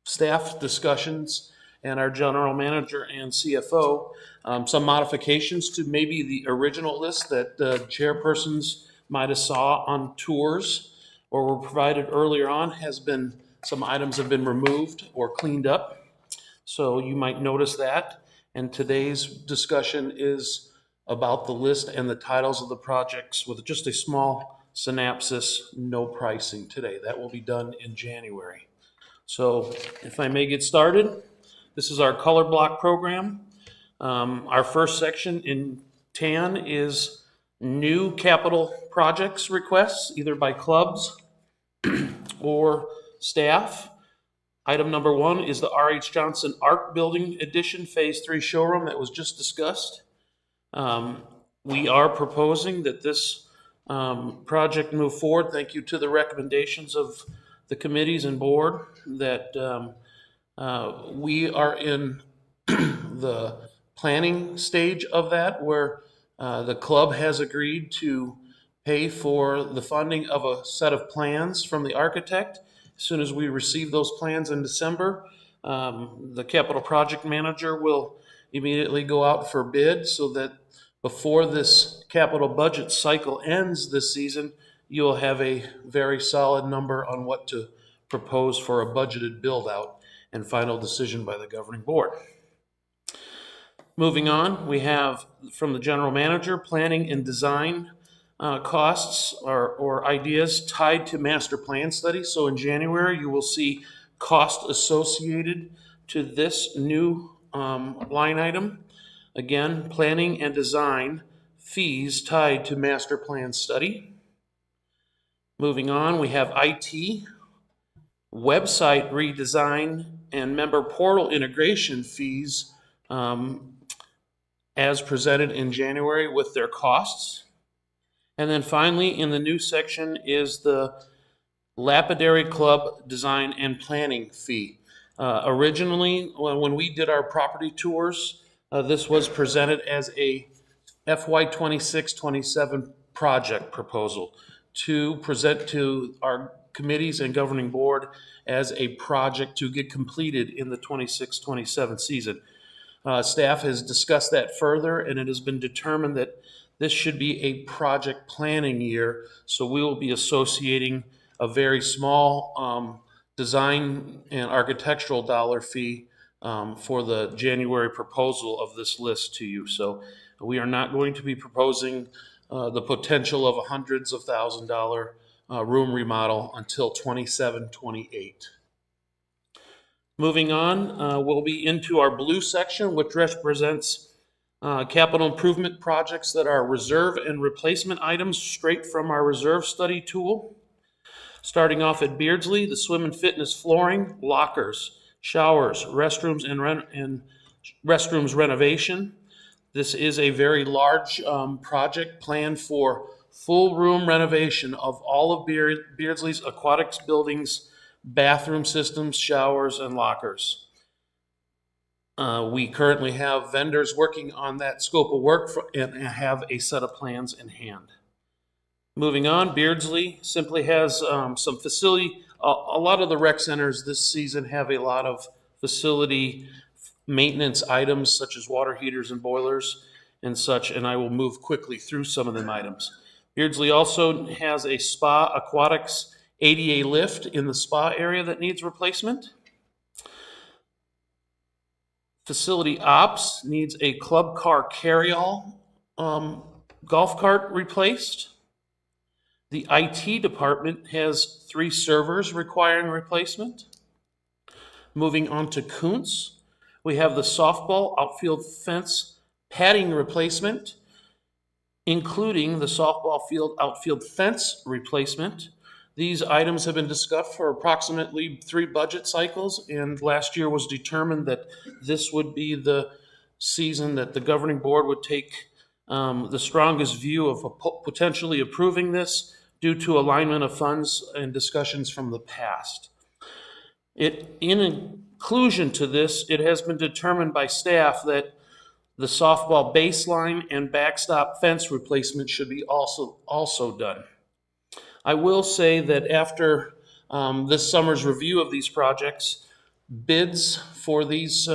staff discussions, and our general manager and CFO, some modifications to maybe the original list that chairpersons might have saw on tours or were provided earlier on. Some items have been removed or cleaned up. So you might notice that. And today's discussion is about the list and the titles of the projects with just a small synopsis, no pricing today. That will be done in January. So if I may get started, this is our color block program. Our first section in tan is new capital projects requests, either by clubs or staff. Item number 1 is the R.H. Johnson Art Building Addition Phase 3 showroom that was just discussed. We are proposing that this project move forward. Thank you to the recommendations of the committees and board that we are in the planning stage of that, where the club has agreed to pay for the funding of a set of plans from the architect. As soon as we receive those plans in December, the capital project manager will immediately go out for bid so that before this capital budget cycle ends this season, you'll have a very solid number on what to propose for a budgeted build-out and final decision by the governing board. Moving on, we have from the general manager, planning and design costs or ideas tied to master plan studies. So in January, you will see cost associated to this new line item. Again, planning and design fees tied to master plan study. Moving on, we have IT, website redesign, and member portal integration fees as presented in January with their costs. And then finally, in the new section is the Lapidary Club design and planning fee. Originally, when we did our property tours, this was presented as a FY 26-27 project proposal to present to our committees and governing board as a project to get completed in the 26-27 season. Staff has discussed that further, and it has been determined that this should be a project planning year, so we will be associating a very small design and architectural dollar fee for the January proposal of this list to you. So we are not going to be proposing the potential of hundreds of $1,000 room remodel until 27-28. Moving on, we'll be into our blue section, which represents capital improvement projects that are reserve and replacement items straight from our reserve study tool. Starting off at Beardsley, the swim and fitness flooring, lockers, showers, restrooms, and restrooms renovation. This is a very large project planned for full room renovation of all of Beardsley's aquatics buildings, bathroom systems, showers, and lockers. We currently have vendors working on that scope of work and have a set of plans in hand. Moving on, Beardsley simply has some facility. A lot of the rec centers this season have a lot of facility maintenance items such as water heaters and boilers and such, and I will move quickly through some of them items. Beardsley also has a spa aquatics ADA lift in the spa area that needs replacement. Facility ops needs a club car carryall golf cart replaced. The IT department has 3 servers requiring replacement. Moving on to Kuntz, we have the softball outfield fence padding replacement, including the softball field outfield fence replacement. These items have been discussed for approximately 3 budget cycles, and last year was determined that this would be the season that the governing board would take the strongest view of potentially approving this due to alignment of funds and discussions from the past. In inclusion to this, it has been determined by staff that the softball baseline and backstop fence replacement should be also done. I will say that after this summer's review of these projects, bids for these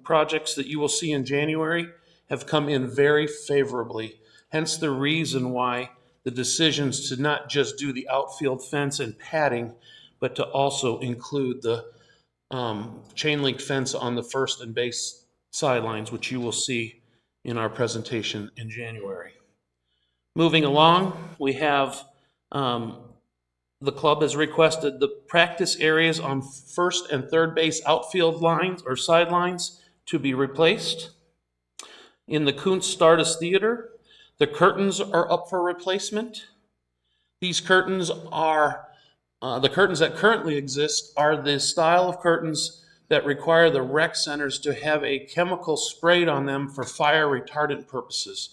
projects that you will see in January have come in very favorably. Hence the reason why the decisions to not just do the outfield fence and padding, but to also include the chain link fence on the first and base sidelines, which you will see in our presentation in January. Moving along, we have the club has requested the practice areas on first and third base outfield lines or sidelines to be replaced. In the Kuntz Stardust Theater, the curtains are up for replacement. These curtains are, the curtains that currently exist are the style of curtains that require the rec centers to have a chemical sprayed on them for fire retardant purposes.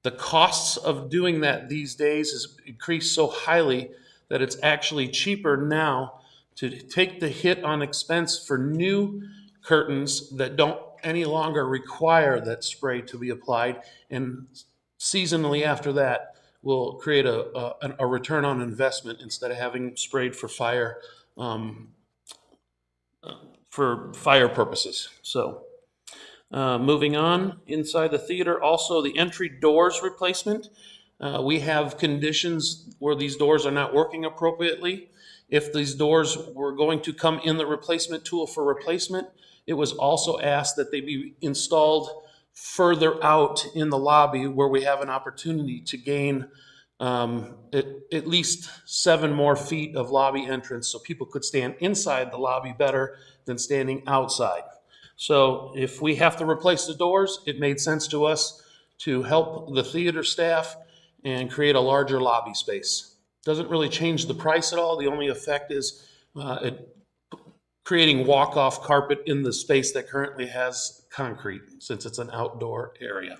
The costs of doing that these days has increased so highly that it's actually cheaper now to take the hit on expense for new curtains that don't any longer require that spray to be applied, and seasonally after that will create a return on investment instead of having sprayed for fire purposes. So moving on, inside the theater, also the entry doors replacement. We have conditions where these doors are not working appropriately. If these doors were going to come in the replacement tool for replacement, it was also asked that they be installed further out in the lobby where we have an opportunity to gain at least 7 more feet of lobby entrance so people could stand inside the lobby better than standing outside. So if we have to replace the doors, it made sense to us to help the theater staff and create a larger lobby space. Doesn't really change the price at all. The only effect is creating walk-off carpet in the space that currently has concrete, since it's an outdoor area.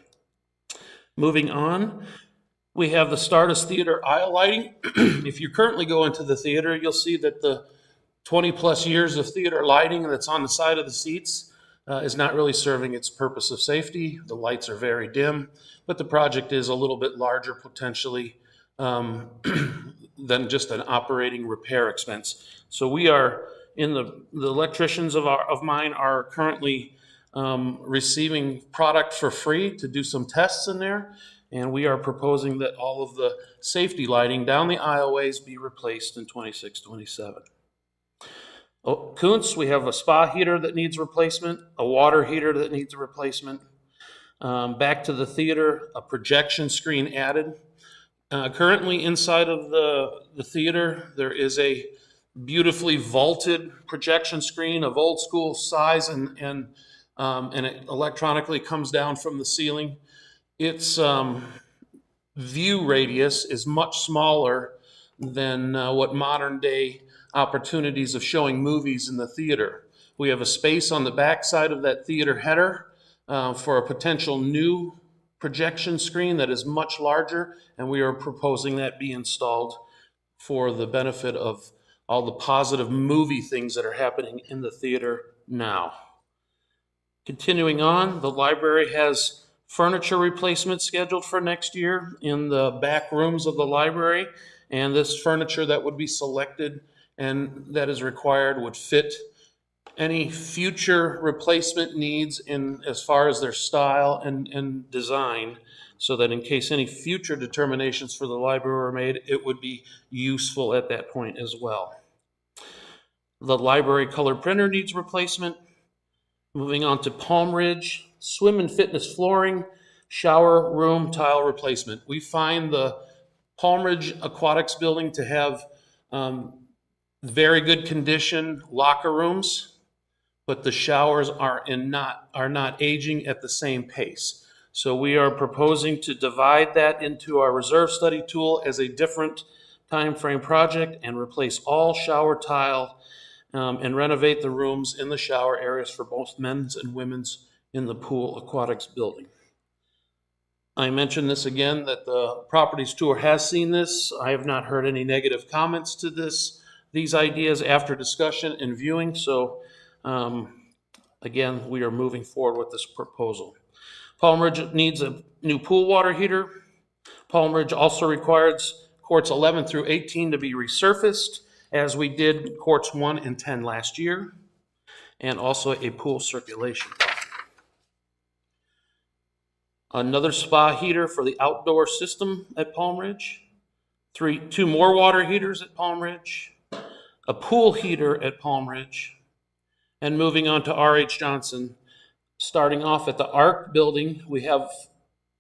Moving on, we have the Stardust Theater aisle lighting. If you currently go into the theater, you'll see that the 20-plus years of theater lighting that's on the side of the seats is not really serving its purpose of safety. The lights are very dim, but the project is a little bit larger potentially than just an operating repair expense. So we are, in the electricians of mine are currently receiving product for free to do some tests in there, and we are proposing that all of the safety lighting down the aisleways be replaced in 26-27. Oh, Kuntz, we have a spa heater that needs replacement, a water heater that needs a replacement. Back to the theater, a projection screen added. Currently inside of the theater, there is a beautifully vaulted projection screen of old school size, and it electronically comes down from the ceiling. Its view radius is much smaller than what modern day opportunities of showing movies in the theater. We have a space on the back side of that theater header for a potential new projection screen that is much larger, and we are proposing that be installed for the benefit of all the positive movie things that are happening in the theater now. Continuing on, the library has furniture replacement scheduled for next year in the back rooms of the library, and this furniture that would be selected and that is required would fit any future replacement needs in as far as their style and design, so that in case any future determinations for the library were made, it would be useful at that point as well. The library color printer needs replacement. Moving on to Palm Ridge, swim and fitness flooring, shower room tile replacement. We find the Palm Ridge Aquatics building to have very good condition locker rooms, but the showers are not aging at the same pace. So we are proposing to divide that into our reserve study tool as a different time frame project and replace all shower tile and renovate the rooms in the shower areas for both men's and women's in the pool aquatics building. I mentioned this again, that the properties tour has seen this. I have not heard any negative comments to these ideas after discussion and viewing. So again, we are moving forward with this proposal. Palm Ridge needs a new pool water heater. Palm Ridge also requires courts 11 through 18 to be resurfaced, as we did courts 1 and 10 last year. and also a pool circulation pump. Another spa heater for the outdoor system at Palm Ridge. Two more water heaters at Palm Ridge. A pool heater at Palm Ridge. And moving on to R.H. Johnson, starting off at the ARC building, we have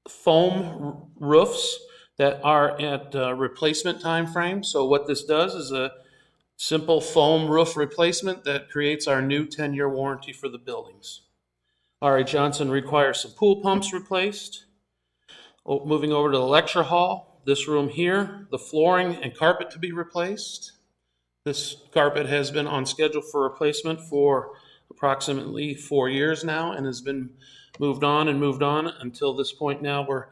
foam roofs that are at replacement time frame. So what this does is a simple foam roof replacement that creates our new 10-year warranty for the buildings. R.H. Johnson requires some pool pumps replaced. Moving over to the lecture hall, this room here, the flooring and carpet to be replaced. This carpet has been on schedule for replacement for approximately 4 years now and has been moved on until this point now where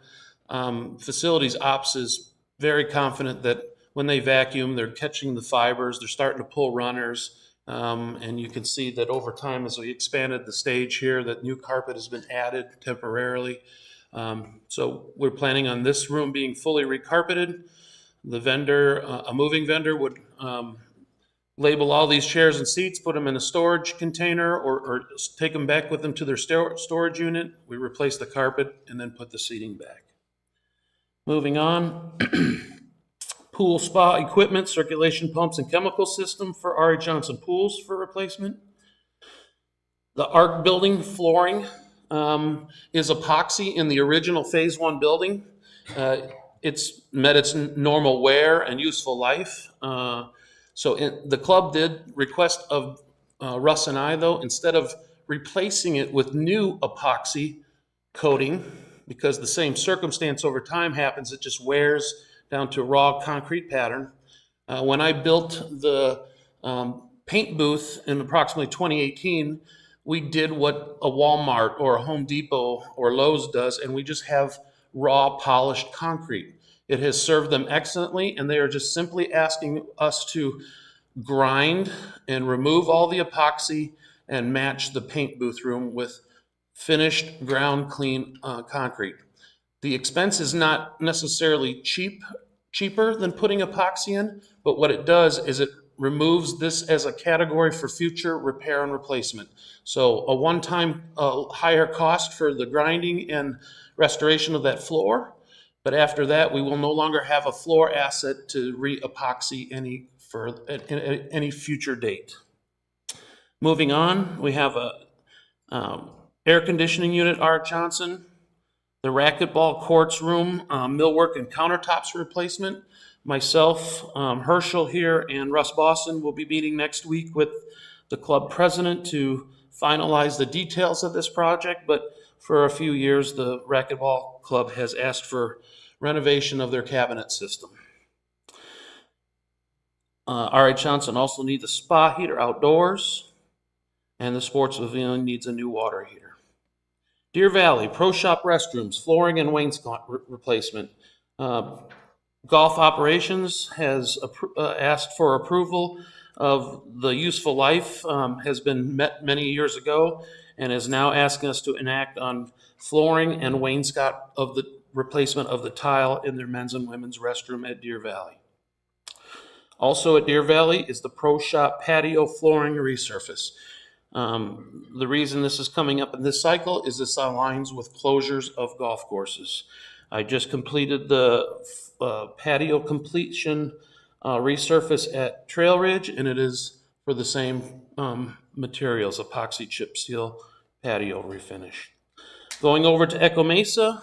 facilities ops is very confident that when they vacuum, they're catching the fibers, they're starting to pull runners, and you can see that over time as we expanded the stage here, that new carpet has been added temporarily. So we're planning on this room being fully recarpeted. The vendor, a moving vendor would label all these chairs and seats, put them in a storage container, or take them back with them to their storage unit. We replace the carpet and then put the seating back. Moving on, pool spa equipment, circulation pumps, and chemical system for R.H. Johnson pools for replacement. The ARC building flooring is epoxy in the original Phase 1 building. It's met its normal wear and useful life. So the club did request of Russ and I, though, instead of replacing it with new epoxy coating, because the same circumstance over time happens, it just wears down to raw concrete pattern. When I built the paint booth in approximately 2018, we did what a Walmart or a Home Depot or Lowe's does, and we just have raw polished concrete. It has served them excellently, and they are just simply asking us to grind and remove all the epoxy and match the paint booth room with finished ground clean concrete. The expense is not necessarily cheaper than putting epoxy in, but what it does is it removes this as a category for future repair and replacement. So a one-time higher cost for the grinding and restoration of that floor, but after that, we will no longer have a floor asset to re-epoxy any future date. Moving on, we have a air conditioning unit, R. Johnson, the racquetball courts room, millwork and countertops replacement. Myself, Herschel here, and Russ Boston will be meeting next week with the club president to finalize the details of this project, but for a few years, the racquetball club has asked for renovation of their cabinet system. R.H. Johnson also needs a spa heater outdoors, and the sports pavilion needs a new water heater. Deer Valley, Pro Shop restrooms, flooring and wainscot replacement. Golf Operations has asked for approval of the useful life, has been met many years ago, and is now asking us to enact on flooring and wainscot of the replacement of the tile in their men's and women's restroom at Deer Valley. Also at Deer Valley is the Pro Shop patio flooring resurface. The reason this is coming up in this cycle is this aligns with closures of golf courses. I just completed the patio completion resurface at Trail Ridge, and it is for the same materials, epoxy chip seal patio refinish. Going over to Echo Mesa,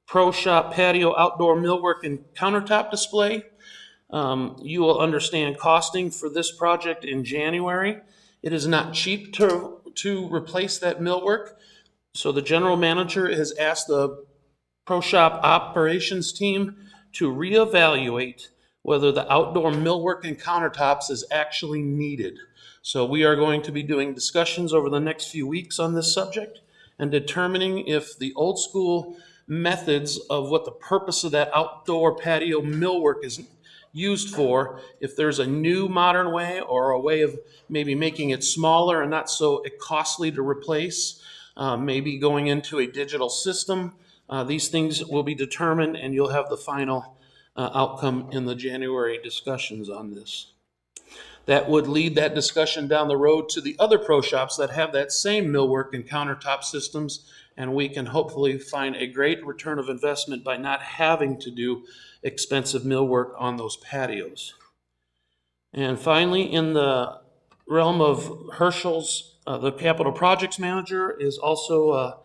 Pro Shop patio outdoor millwork and countertop display. You will understand costing for this project in January. It is not cheap to replace that millwork. So the general manager has asked the Pro Shop operations team to reevaluate whether the outdoor millwork and countertops is actually needed. So we are going to be doing discussions over the next few weeks on this subject and determining if the old school methods of what the purpose of that outdoor patio millwork is used for, if there's a new modern way or a way of maybe making it smaller and not so costly to replace, maybe going into a digital system. These things will be determined, and you'll have the final outcome in the January discussions on this. that would lead that discussion down the road to the other pro shops that have that same millwork and countertop systems, and we can hopefully find a great return of investment by not having to do expensive millwork on those patios. And finally, in the realm of Herschel's, the capital projects manager is also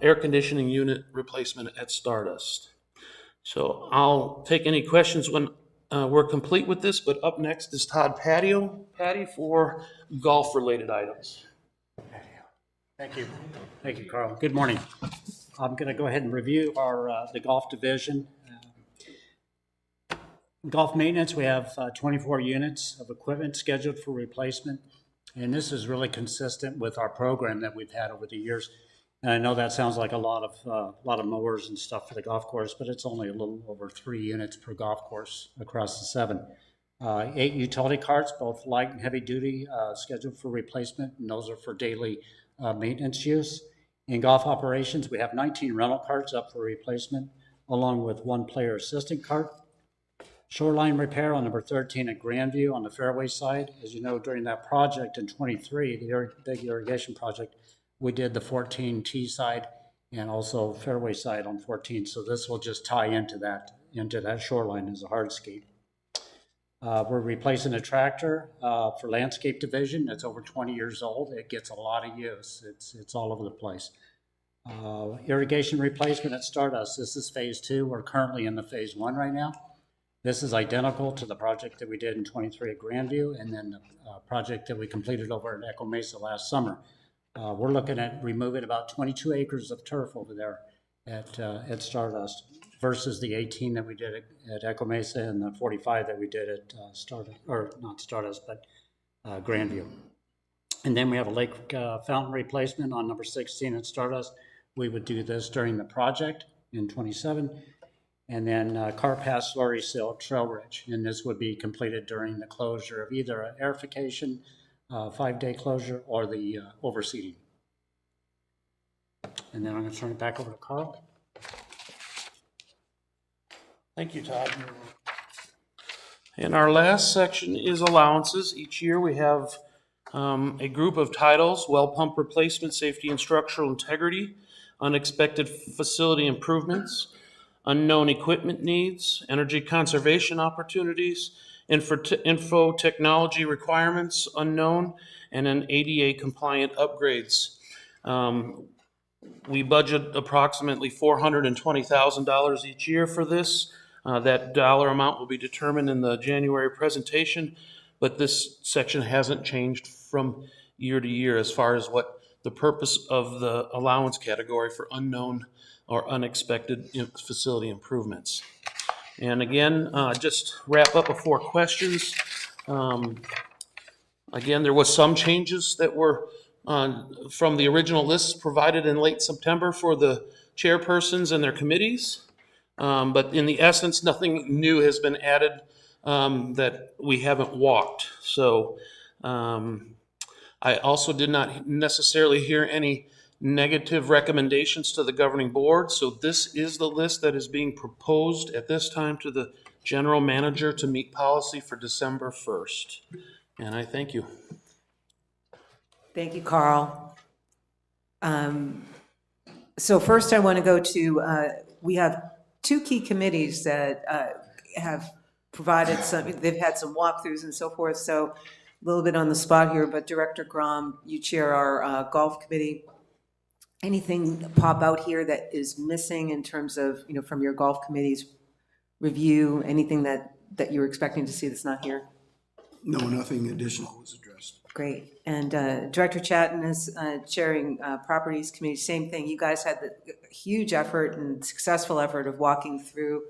air conditioning unit replacement at Stardust. So I'll take any questions when we're complete with this, but up next is Todd Patty for golf-related items. Thank you. Thank you, Carl. Good morning. I'm going to go ahead and review our the golf division. Golf maintenance, we have 24 units of equipment scheduled for replacement, and this is really consistent with our program that we've had over the years. And I know that sounds like a lot of mowers and stuff for the golf course, but it's only a little over 3 units per golf course across the 7. 8 utility carts, both light and heavy duty, scheduled for replacement, and those are for daily maintenance use. In golf operations, we have 19 rental carts up for replacement, along with 1 player assistant cart. Shoreline repair on number 13 at Grandview on the fairway side. As you know, during that project in 23, the big irrigation project, we did the 14 tee side and also fairway side on 14. So this will just tie into that shoreline as a hardscape. We're replacing a tractor for landscape division that's over 20 years old. It gets a lot of use. It's all over the place. Irrigation replacement at Stardust. This is phase 2. We're currently in the phase 1 right now. This is identical to the project that we did in 23 at Grandview, and then the project that we completed over at Echo Mesa last summer. We're looking at removing about 22 acres of turf over there at Stardust versus the 18 that we did at Echo Mesa and the 45 that we did at Grandview. And then we have a lake fountain replacement on number 16 at Stardust. We would do this during the project in 27. And then car pass slurry seal Trail Ridge. And this would be completed during the closure of either an aerification 5-day closure or the overseeding. And then I'm going to turn it back over to Carl. Thank you, Todd. And our last section is allowances. Each year we have a group of titles: well pump replacement, safety and structural integrity, unexpected facility improvements, unknown equipment needs, energy conservation opportunities, info technology requirements unknown, and then ADA compliant upgrades. We budget approximately $420,000 each year for this. That dollar amount will be determined in the January presentation, but this section hasn't changed from year to year as far as what the purpose of the allowance category for unknown or unexpected facility improvements. And again, just wrap up before questions. Again, there was some changes that were from the original lists provided in late September for the chairpersons and their committees. But in the essence, nothing new has been added that we haven't walked. So I also did not necessarily hear any negative recommendations to the governing board. So this is the list that is being proposed at this time to the general manager to meet policy for December 1st. And I thank you. Thank you, Carl. So first I want to go to, we have 2 key committees that have provided they've had some walkthroughs and so forth. So a little bit on the spot here, but Director Grom, you chair our golf committee. Anything pop out here that is missing in terms of, from your golf committee's review, anything that you're expecting to see that's not here? No, nothing additional was addressed. Great. And Director Chatton is chairing Properties Committee. Same thing. You guys had the huge effort and successful effort of walking through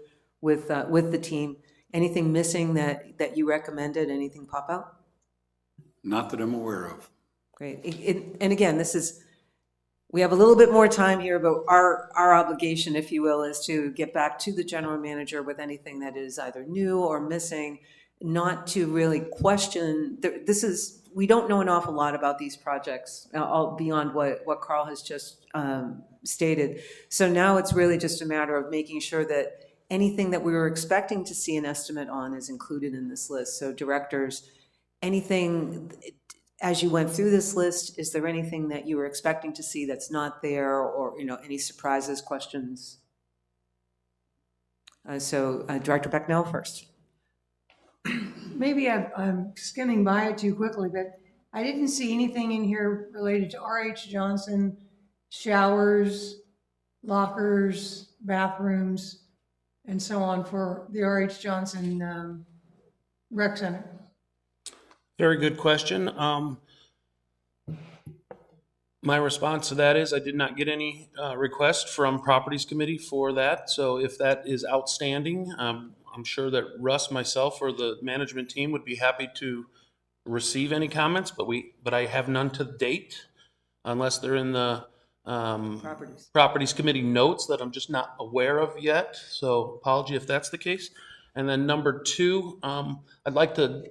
with the team. Anything missing that you recommended? Anything pop out? Not that I'm aware of. Great. And again, we have a little bit more time here, but our obligation, if you will, is to get back to the general manager with anything that is either new or missing, not to really question. We don't know an awful lot about these projects, all beyond what Carl has just stated. So now it's really just a matter of making sure that anything that we were expecting to see an estimate on is included in this list. So directors, anything, as you went through this list, is there anything that you were expecting to see that's not there, or, any surprises, questions? So Director Becknell first. Maybe I'm skimming by it too quickly, but I didn't see anything in here related to R.H. Johnson, showers, lockers, bathrooms, and so on for the R.H. Johnson Rec Center. Very good question. My response to that is I did not get any request from Properties Committee for that. So if that is outstanding, I'm sure that Russ, myself, or the management team would be happy to receive any comments, but I have none to date, unless they're in the Properties Committee notes that I'm just not aware of yet. So apology if that's the case. And then number two, I'd like to,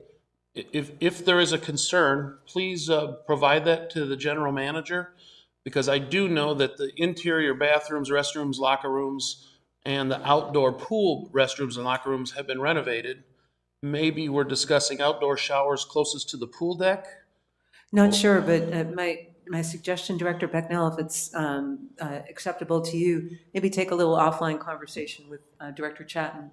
if there is a concern, please provide that to the general manager, because I do know that the interior bathrooms, restrooms, locker rooms, and the outdoor pool restrooms and locker rooms have been renovated. Maybe we're discussing outdoor showers closest to the pool deck. Not sure, but my suggestion, Director Becknell, if it's acceptable to you, maybe take a little offline conversation with Director Chatton,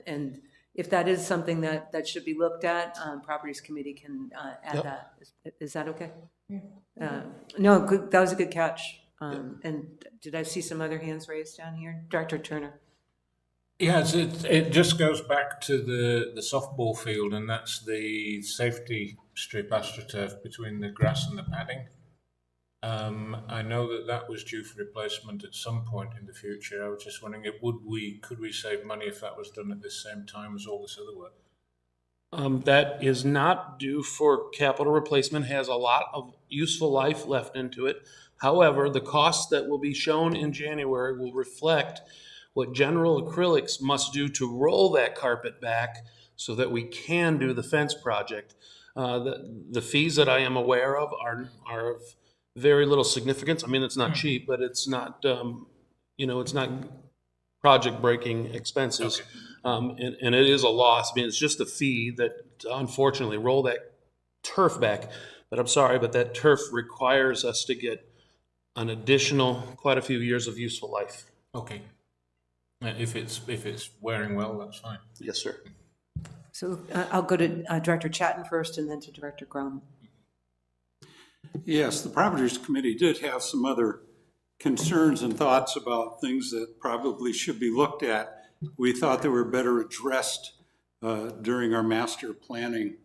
and if that is something that should be looked at, Properties Committee can add Yep. that. Is that okay? No, good, that was a good catch. And did I see some other hands raised down here? Director Turner. Yes, it just goes back to the softball field, and that's the safety strip AstroTurf between the grass and the padding. I know that was due for replacement at some point in the future. I was just wondering, could we save money if that was done at the same time as all this other work? That is not due for capital replacement, has a lot of useful life left into it. However, the costs that will be shown in January will reflect what General Acrylics must do to roll that carpet back so that we can do the fence project. The fees that I am aware of are of very little significance. I mean, it's not cheap, but it's not, it's not project-breaking expenses. Okay. And it is a loss. I mean, it's just a fee that unfortunately roll that turf back. But I'm sorry, but that turf requires us to get an additional quite a few years of useful life. Okay. If it's wearing well, that's fine. Yes, sir. So I'll go to Director Chatton first and then to Director Grum. Yes, the Properties Committee did have some other concerns and thoughts about things that probably should be looked at. We thought they were better addressed during our master planning.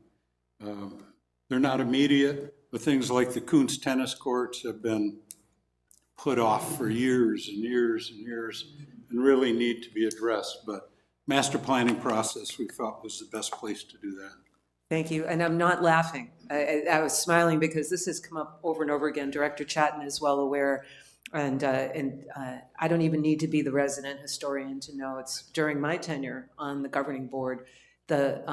They're not immediate, but things like the Kuntz tennis courts have been put off for years and years and years and really need to be addressed. But master planning process, we thought, was the best place to do that. Thank you, and I'm not laughing. I was smiling because this has come up over and over again. Director Chatton is well aware, and I don't even need to be the resident historian to know it's during my tenure on the governing board. The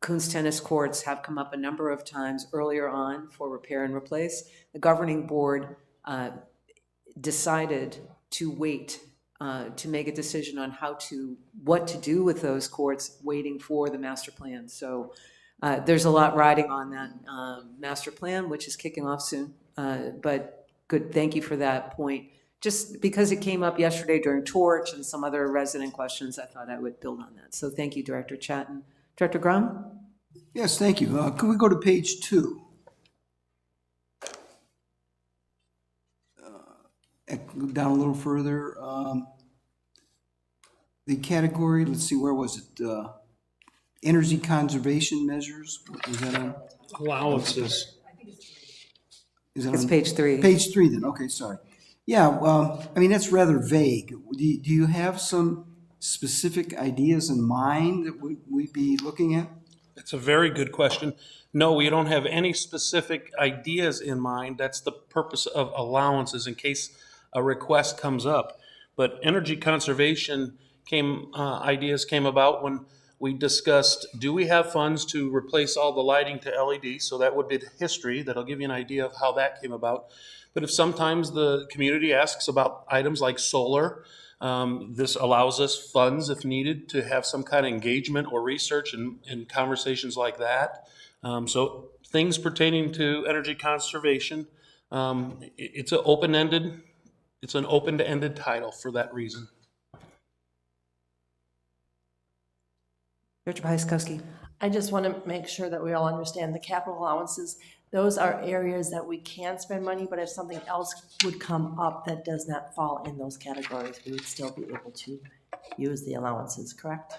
Kuntz tennis courts have come up a number of times earlier on for repair and replace. The governing board decided to wait to make a decision on what to do with those courts, waiting for the master plan. So there's a lot riding on that master plan, which is kicking off soon. But good, thank you for that point. Just because it came up yesterday during Torch and some other resident questions, I thought I would build on that. So thank you, Director Chatton. Director Grum? Yes, thank you. Could we go to page 2? Down a little further. The category, let's see, where was it? Energy conservation measures? Was that on? Allowances. Is it It's on page 3. Page 3 then, okay, sorry. Yeah, I mean, that's rather vague. Do you have some specific ideas in mind that we'd be looking at? That's a very good question. No, we don't have any specific ideas in mind. That's the purpose of allowances in case a request comes up. But energy conservation ideas came about when we discussed, do we have funds to replace all the lighting to LED? So that would be the history. That'll give you an idea of how that came about. But if sometimes the community asks about items like solar, this allows us funds if needed to have some kind of engagement or research and conversations like that. So things pertaining to energy conservation, it's an open-ended title for that reason. Director Pieskoski. I just want to make sure that we all understand the capital allowances. Those are areas that we can spend money, but if something else would come up that does not fall in those categories, we would still be able to use the allowances, correct?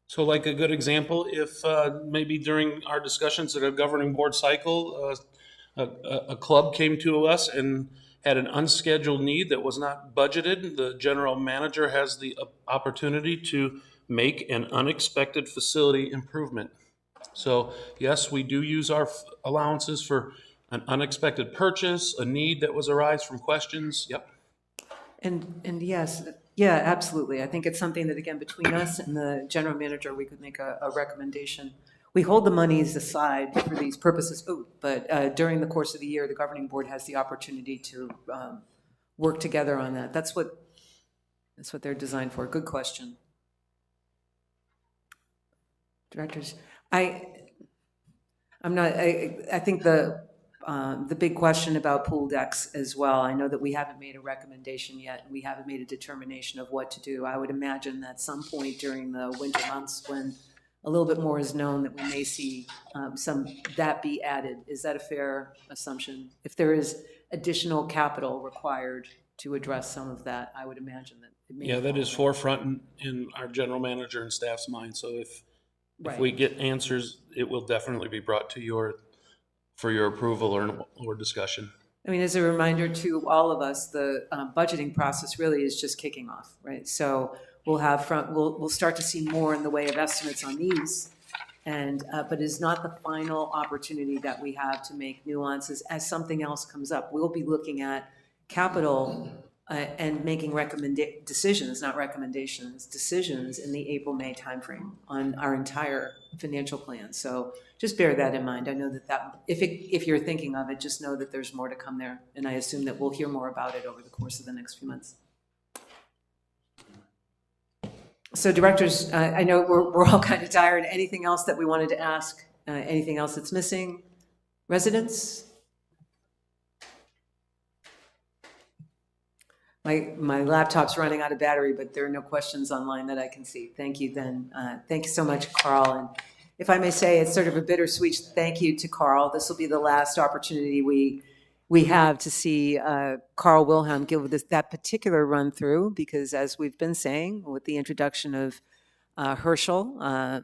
So like a good example, if maybe during our discussions at a governing board cycle, a club came to us and had an unscheduled need that was not budgeted, the general manager has the opportunity to make an unexpected facility improvement. So yes, we do use our allowances for an unexpected purchase, a need that was arise from questions. Yep. And yes, yeah, absolutely. I think it's something that, again, between us and the general manager, we could make a recommendation. We hold the monies aside for these purposes, but during the course of the year, the governing board has the opportunity to work together on that. That's what they're designed for. Good question. Directors, I think the big question about pool decks as well, I know that we haven't made a recommendation yet. We haven't made a determination of what to do. I would imagine that some point during the winter months when a little bit more is known that we may see that be added. Is that a fair assumption? If there is additional capital required to address some of that, I would imagine that it may. Yeah, that is forefront in our general manager and staff's mind. So if we get answers, it will definitely be brought to for your approval or discussion. I mean, as a reminder to all of us, the budgeting process really is just kicking off, right? So we'll start to see more in the way of estimates on these, but is not the final opportunity that we have to make nuances as something else comes up. We'll be looking at capital and making decisions, not recommendations, decisions in the April-May timeframe on our entire financial plan. So just bear that in mind. I know that if you're thinking of it, just know that there's more to come there. And I assume that we'll hear more about it over the course of the next few months. So directors, I know we're all kind of tired. Anything else that we wanted to ask? Anything else that's missing? Residents? My laptop's running out of battery, but there are no questions online that I can see. Thank you then. Thank you so much, Carl. And if I may say, it's sort of a bittersweet thank you to Carl. This will be the last opportunity we have to see Carl Wilhelm give that particular run through, because as we've been saying, with the introduction of Herschel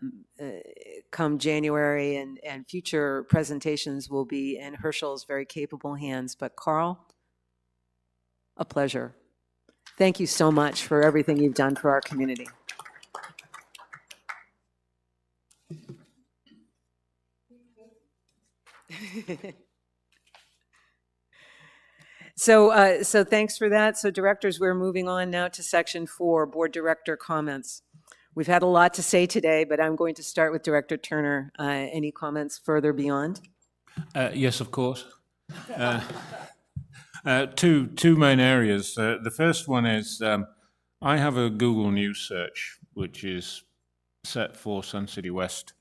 come January and future presentations will be in Herschel's very capable hands. But Carl, a pleasure. Thank you so much for everything you've done for our community. So thanks for that. So directors, we're moving on now to section 4, board director comments. We've had a lot to say today, but I'm going to start with Director Turner. Any comments further beyond? Yes, of course. Two main areas. The first one is I have a Google News search, which is set for Sun City West,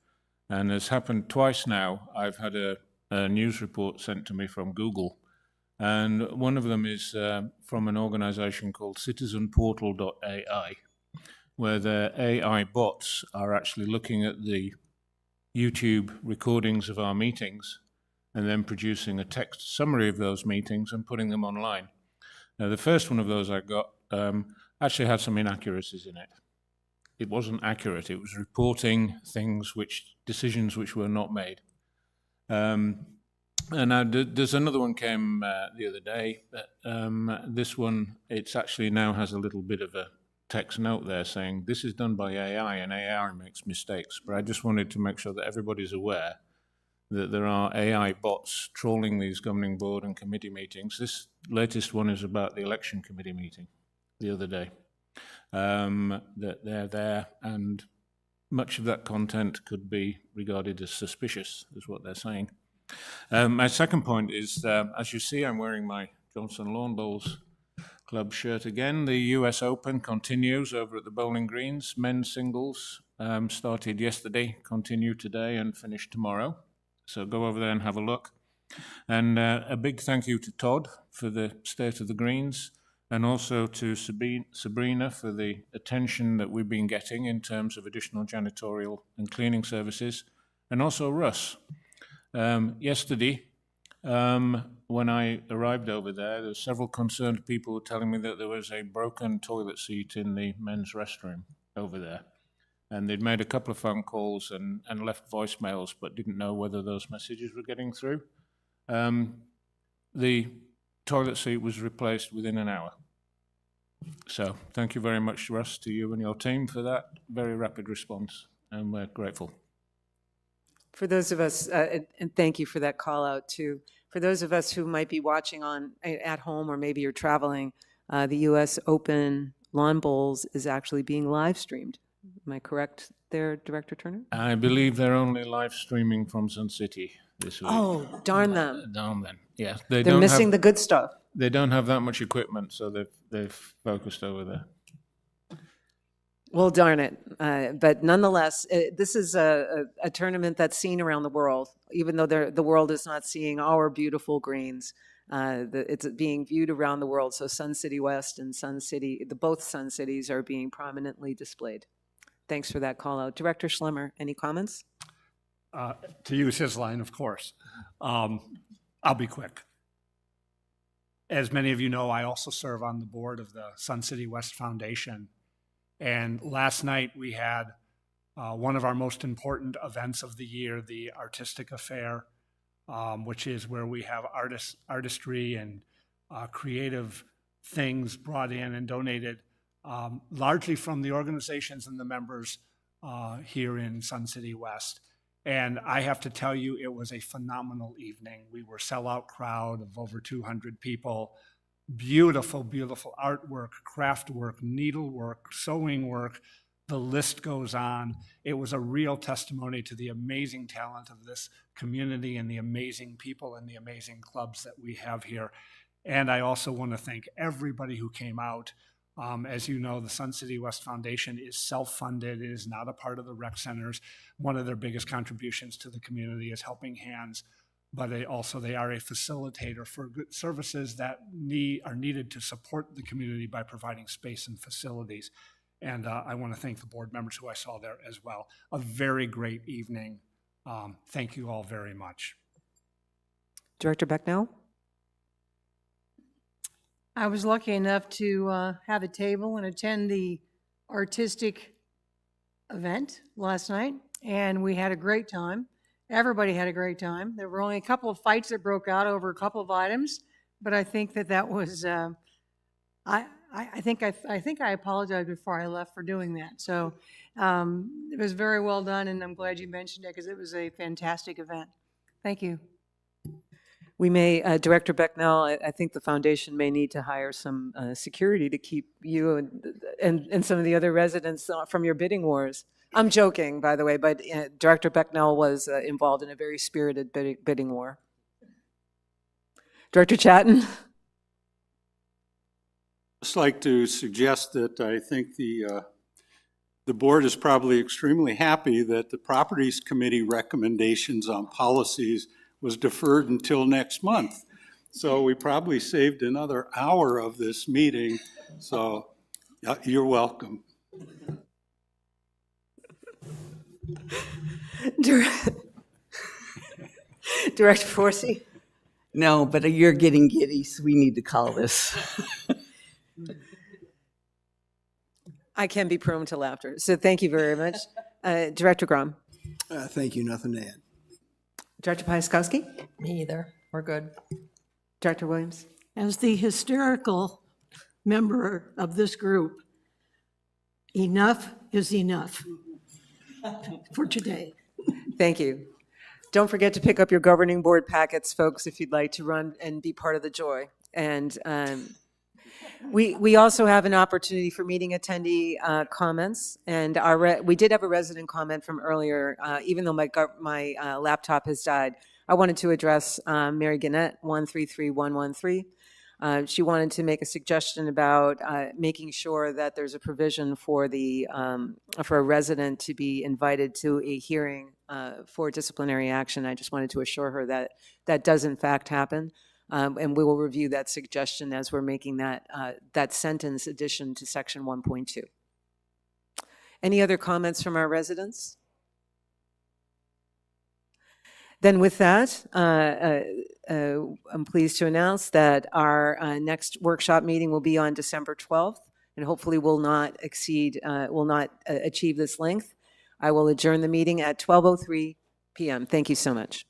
and has happened twice now. I've had a news report sent to me from Google, and one of them is from an organization called citizenportal.ai, where their AI bots are actually looking at the YouTube recordings of our meetings and then producing a text summary of those meetings and putting them online. Now, the first one of those I got actually had some inaccuracies in it. It wasn't accurate. It was reporting decisions which were not made. And now there's another one came the other day. This one, it's actually now has a little bit of a text note there saying, this is done by AI and AI makes mistakes. But I just wanted to make sure that everybody's aware that there are AI bots trawling these governing board and committee meetings. This latest one is about the election committee meeting the other day. That they're there, and much of that content could be regarded as suspicious, is what they're saying. My second point is, as you see, I'm wearing my Johnson Lawn Bowls Club shirt again. The US Open continues over at the Bowling Greens, men's singles. started yesterday, continue today, and finish tomorrow. So go over there and have a look. And a big thank you to Todd for the State of the Greens, and also to Sabrina for the attention that we've been getting in terms of additional janitorial and cleaning services, and also Russ. Yesterday, when I arrived over there were several concerned people telling me that there was a broken toilet seat in the men's restroom over there. And they'd made a couple of phone calls and left voicemails, but didn't know whether those messages were getting through. The toilet seat was replaced within an hour. So thank you very much, Russ, to you and your team for that very rapid response, and we're grateful. For those of us, and thank you for that call out too. For those of us who might be watching at home, or maybe you're traveling, the U.S. Open Lawn Bowls is actually being live streamed. Am I correct there, Director Turner? I believe they're only live streaming from Sun City this week. Oh, darn them. Darn them. Yeah, They're missing the good stuff. They don't have that much equipment, so they've focused over there. Well, darn it. But nonetheless, this is a tournament that's seen around the world, even though the world is not seeing our beautiful greens. It's being viewed around the world. So Sun City West and Sun City, both Sun Cities are being prominently displayed. Thanks for that call out. Director Schlemmer, any comments? To use his line, of course. I'll be quick. As many of you know, I also serve on the board of the Sun City West Foundation. And last night we had one of our most important events of the year, the Artistic Affair, which is where we have artistry and creative things brought in and donated, largely from the organizations and the members here in Sun City West. And I have to tell you, it was a phenomenal evening. We were a sellout crowd of over 200 people. Beautiful, beautiful artwork, craft work, needlework, sewing work. The list goes on. It was a real testimony to the amazing talent of this community and the amazing people and the amazing clubs that we have here. And I also want to thank everybody who came out. As you know, the Sun City West Foundation is self-funded. It is not a part of the rec centers. One of their biggest contributions to the community is Helping Hands, but they are a facilitator for good services that are needed to support the community by providing space and facilities. And I want to thank the board members who I saw there as well. A very great evening. Thank you all very much. Director Becknell? I was lucky enough to have a table and attend the artistic event last night, and we had a great time. Everybody had a great time. There were only a couple of fights that broke out over a couple of items, but I think that was I think I apologized before I left for doing that. So it was very well done, and I'm glad you mentioned it because it was a fantastic event. Thank you. We may, Director Becknell, I think the foundation may need to hire some security to keep you and some of the other residents from your bidding wars. I'm joking, by the way, but Director Becknell was involved in a very spirited bidding war. Director Chatton? Just like to suggest that I think the board is probably extremely happy that the Properties Committee recommendations on policies was deferred until next month. So we probably saved another hour of this meeting. So you're welcome. Director Forsey? No, but you're getting giddy, so we need to call this. I can be prone to laughter, so thank you very much. Director Grom? Thank you, nothing to add. Director Piaskowski? Me either. We're good. Director Williams? As the hysterical member of this group, enough is enough for today. Thank you. Don't forget to pick up your governing board packets, folks, if you'd like to run and be part of the joy. And we also have an opportunity for meeting attendee comments. And we did have a resident comment from earlier, even though my laptop has died. I wanted to address Mary Gannett, 133113. She wanted to make a suggestion about making sure that there's a provision for for a resident to be invited to a hearing for disciplinary action. I just wanted to assure her that that does in fact happen. And we will review that suggestion as we're making that sentence addition to section 1.2. Any other comments from our residents? Then with that, I'm pleased to announce that our next workshop meeting will be on December 12th, and hopefully will not achieve this length. I will adjourn the meeting at 12:03 p.m. Thank you so much.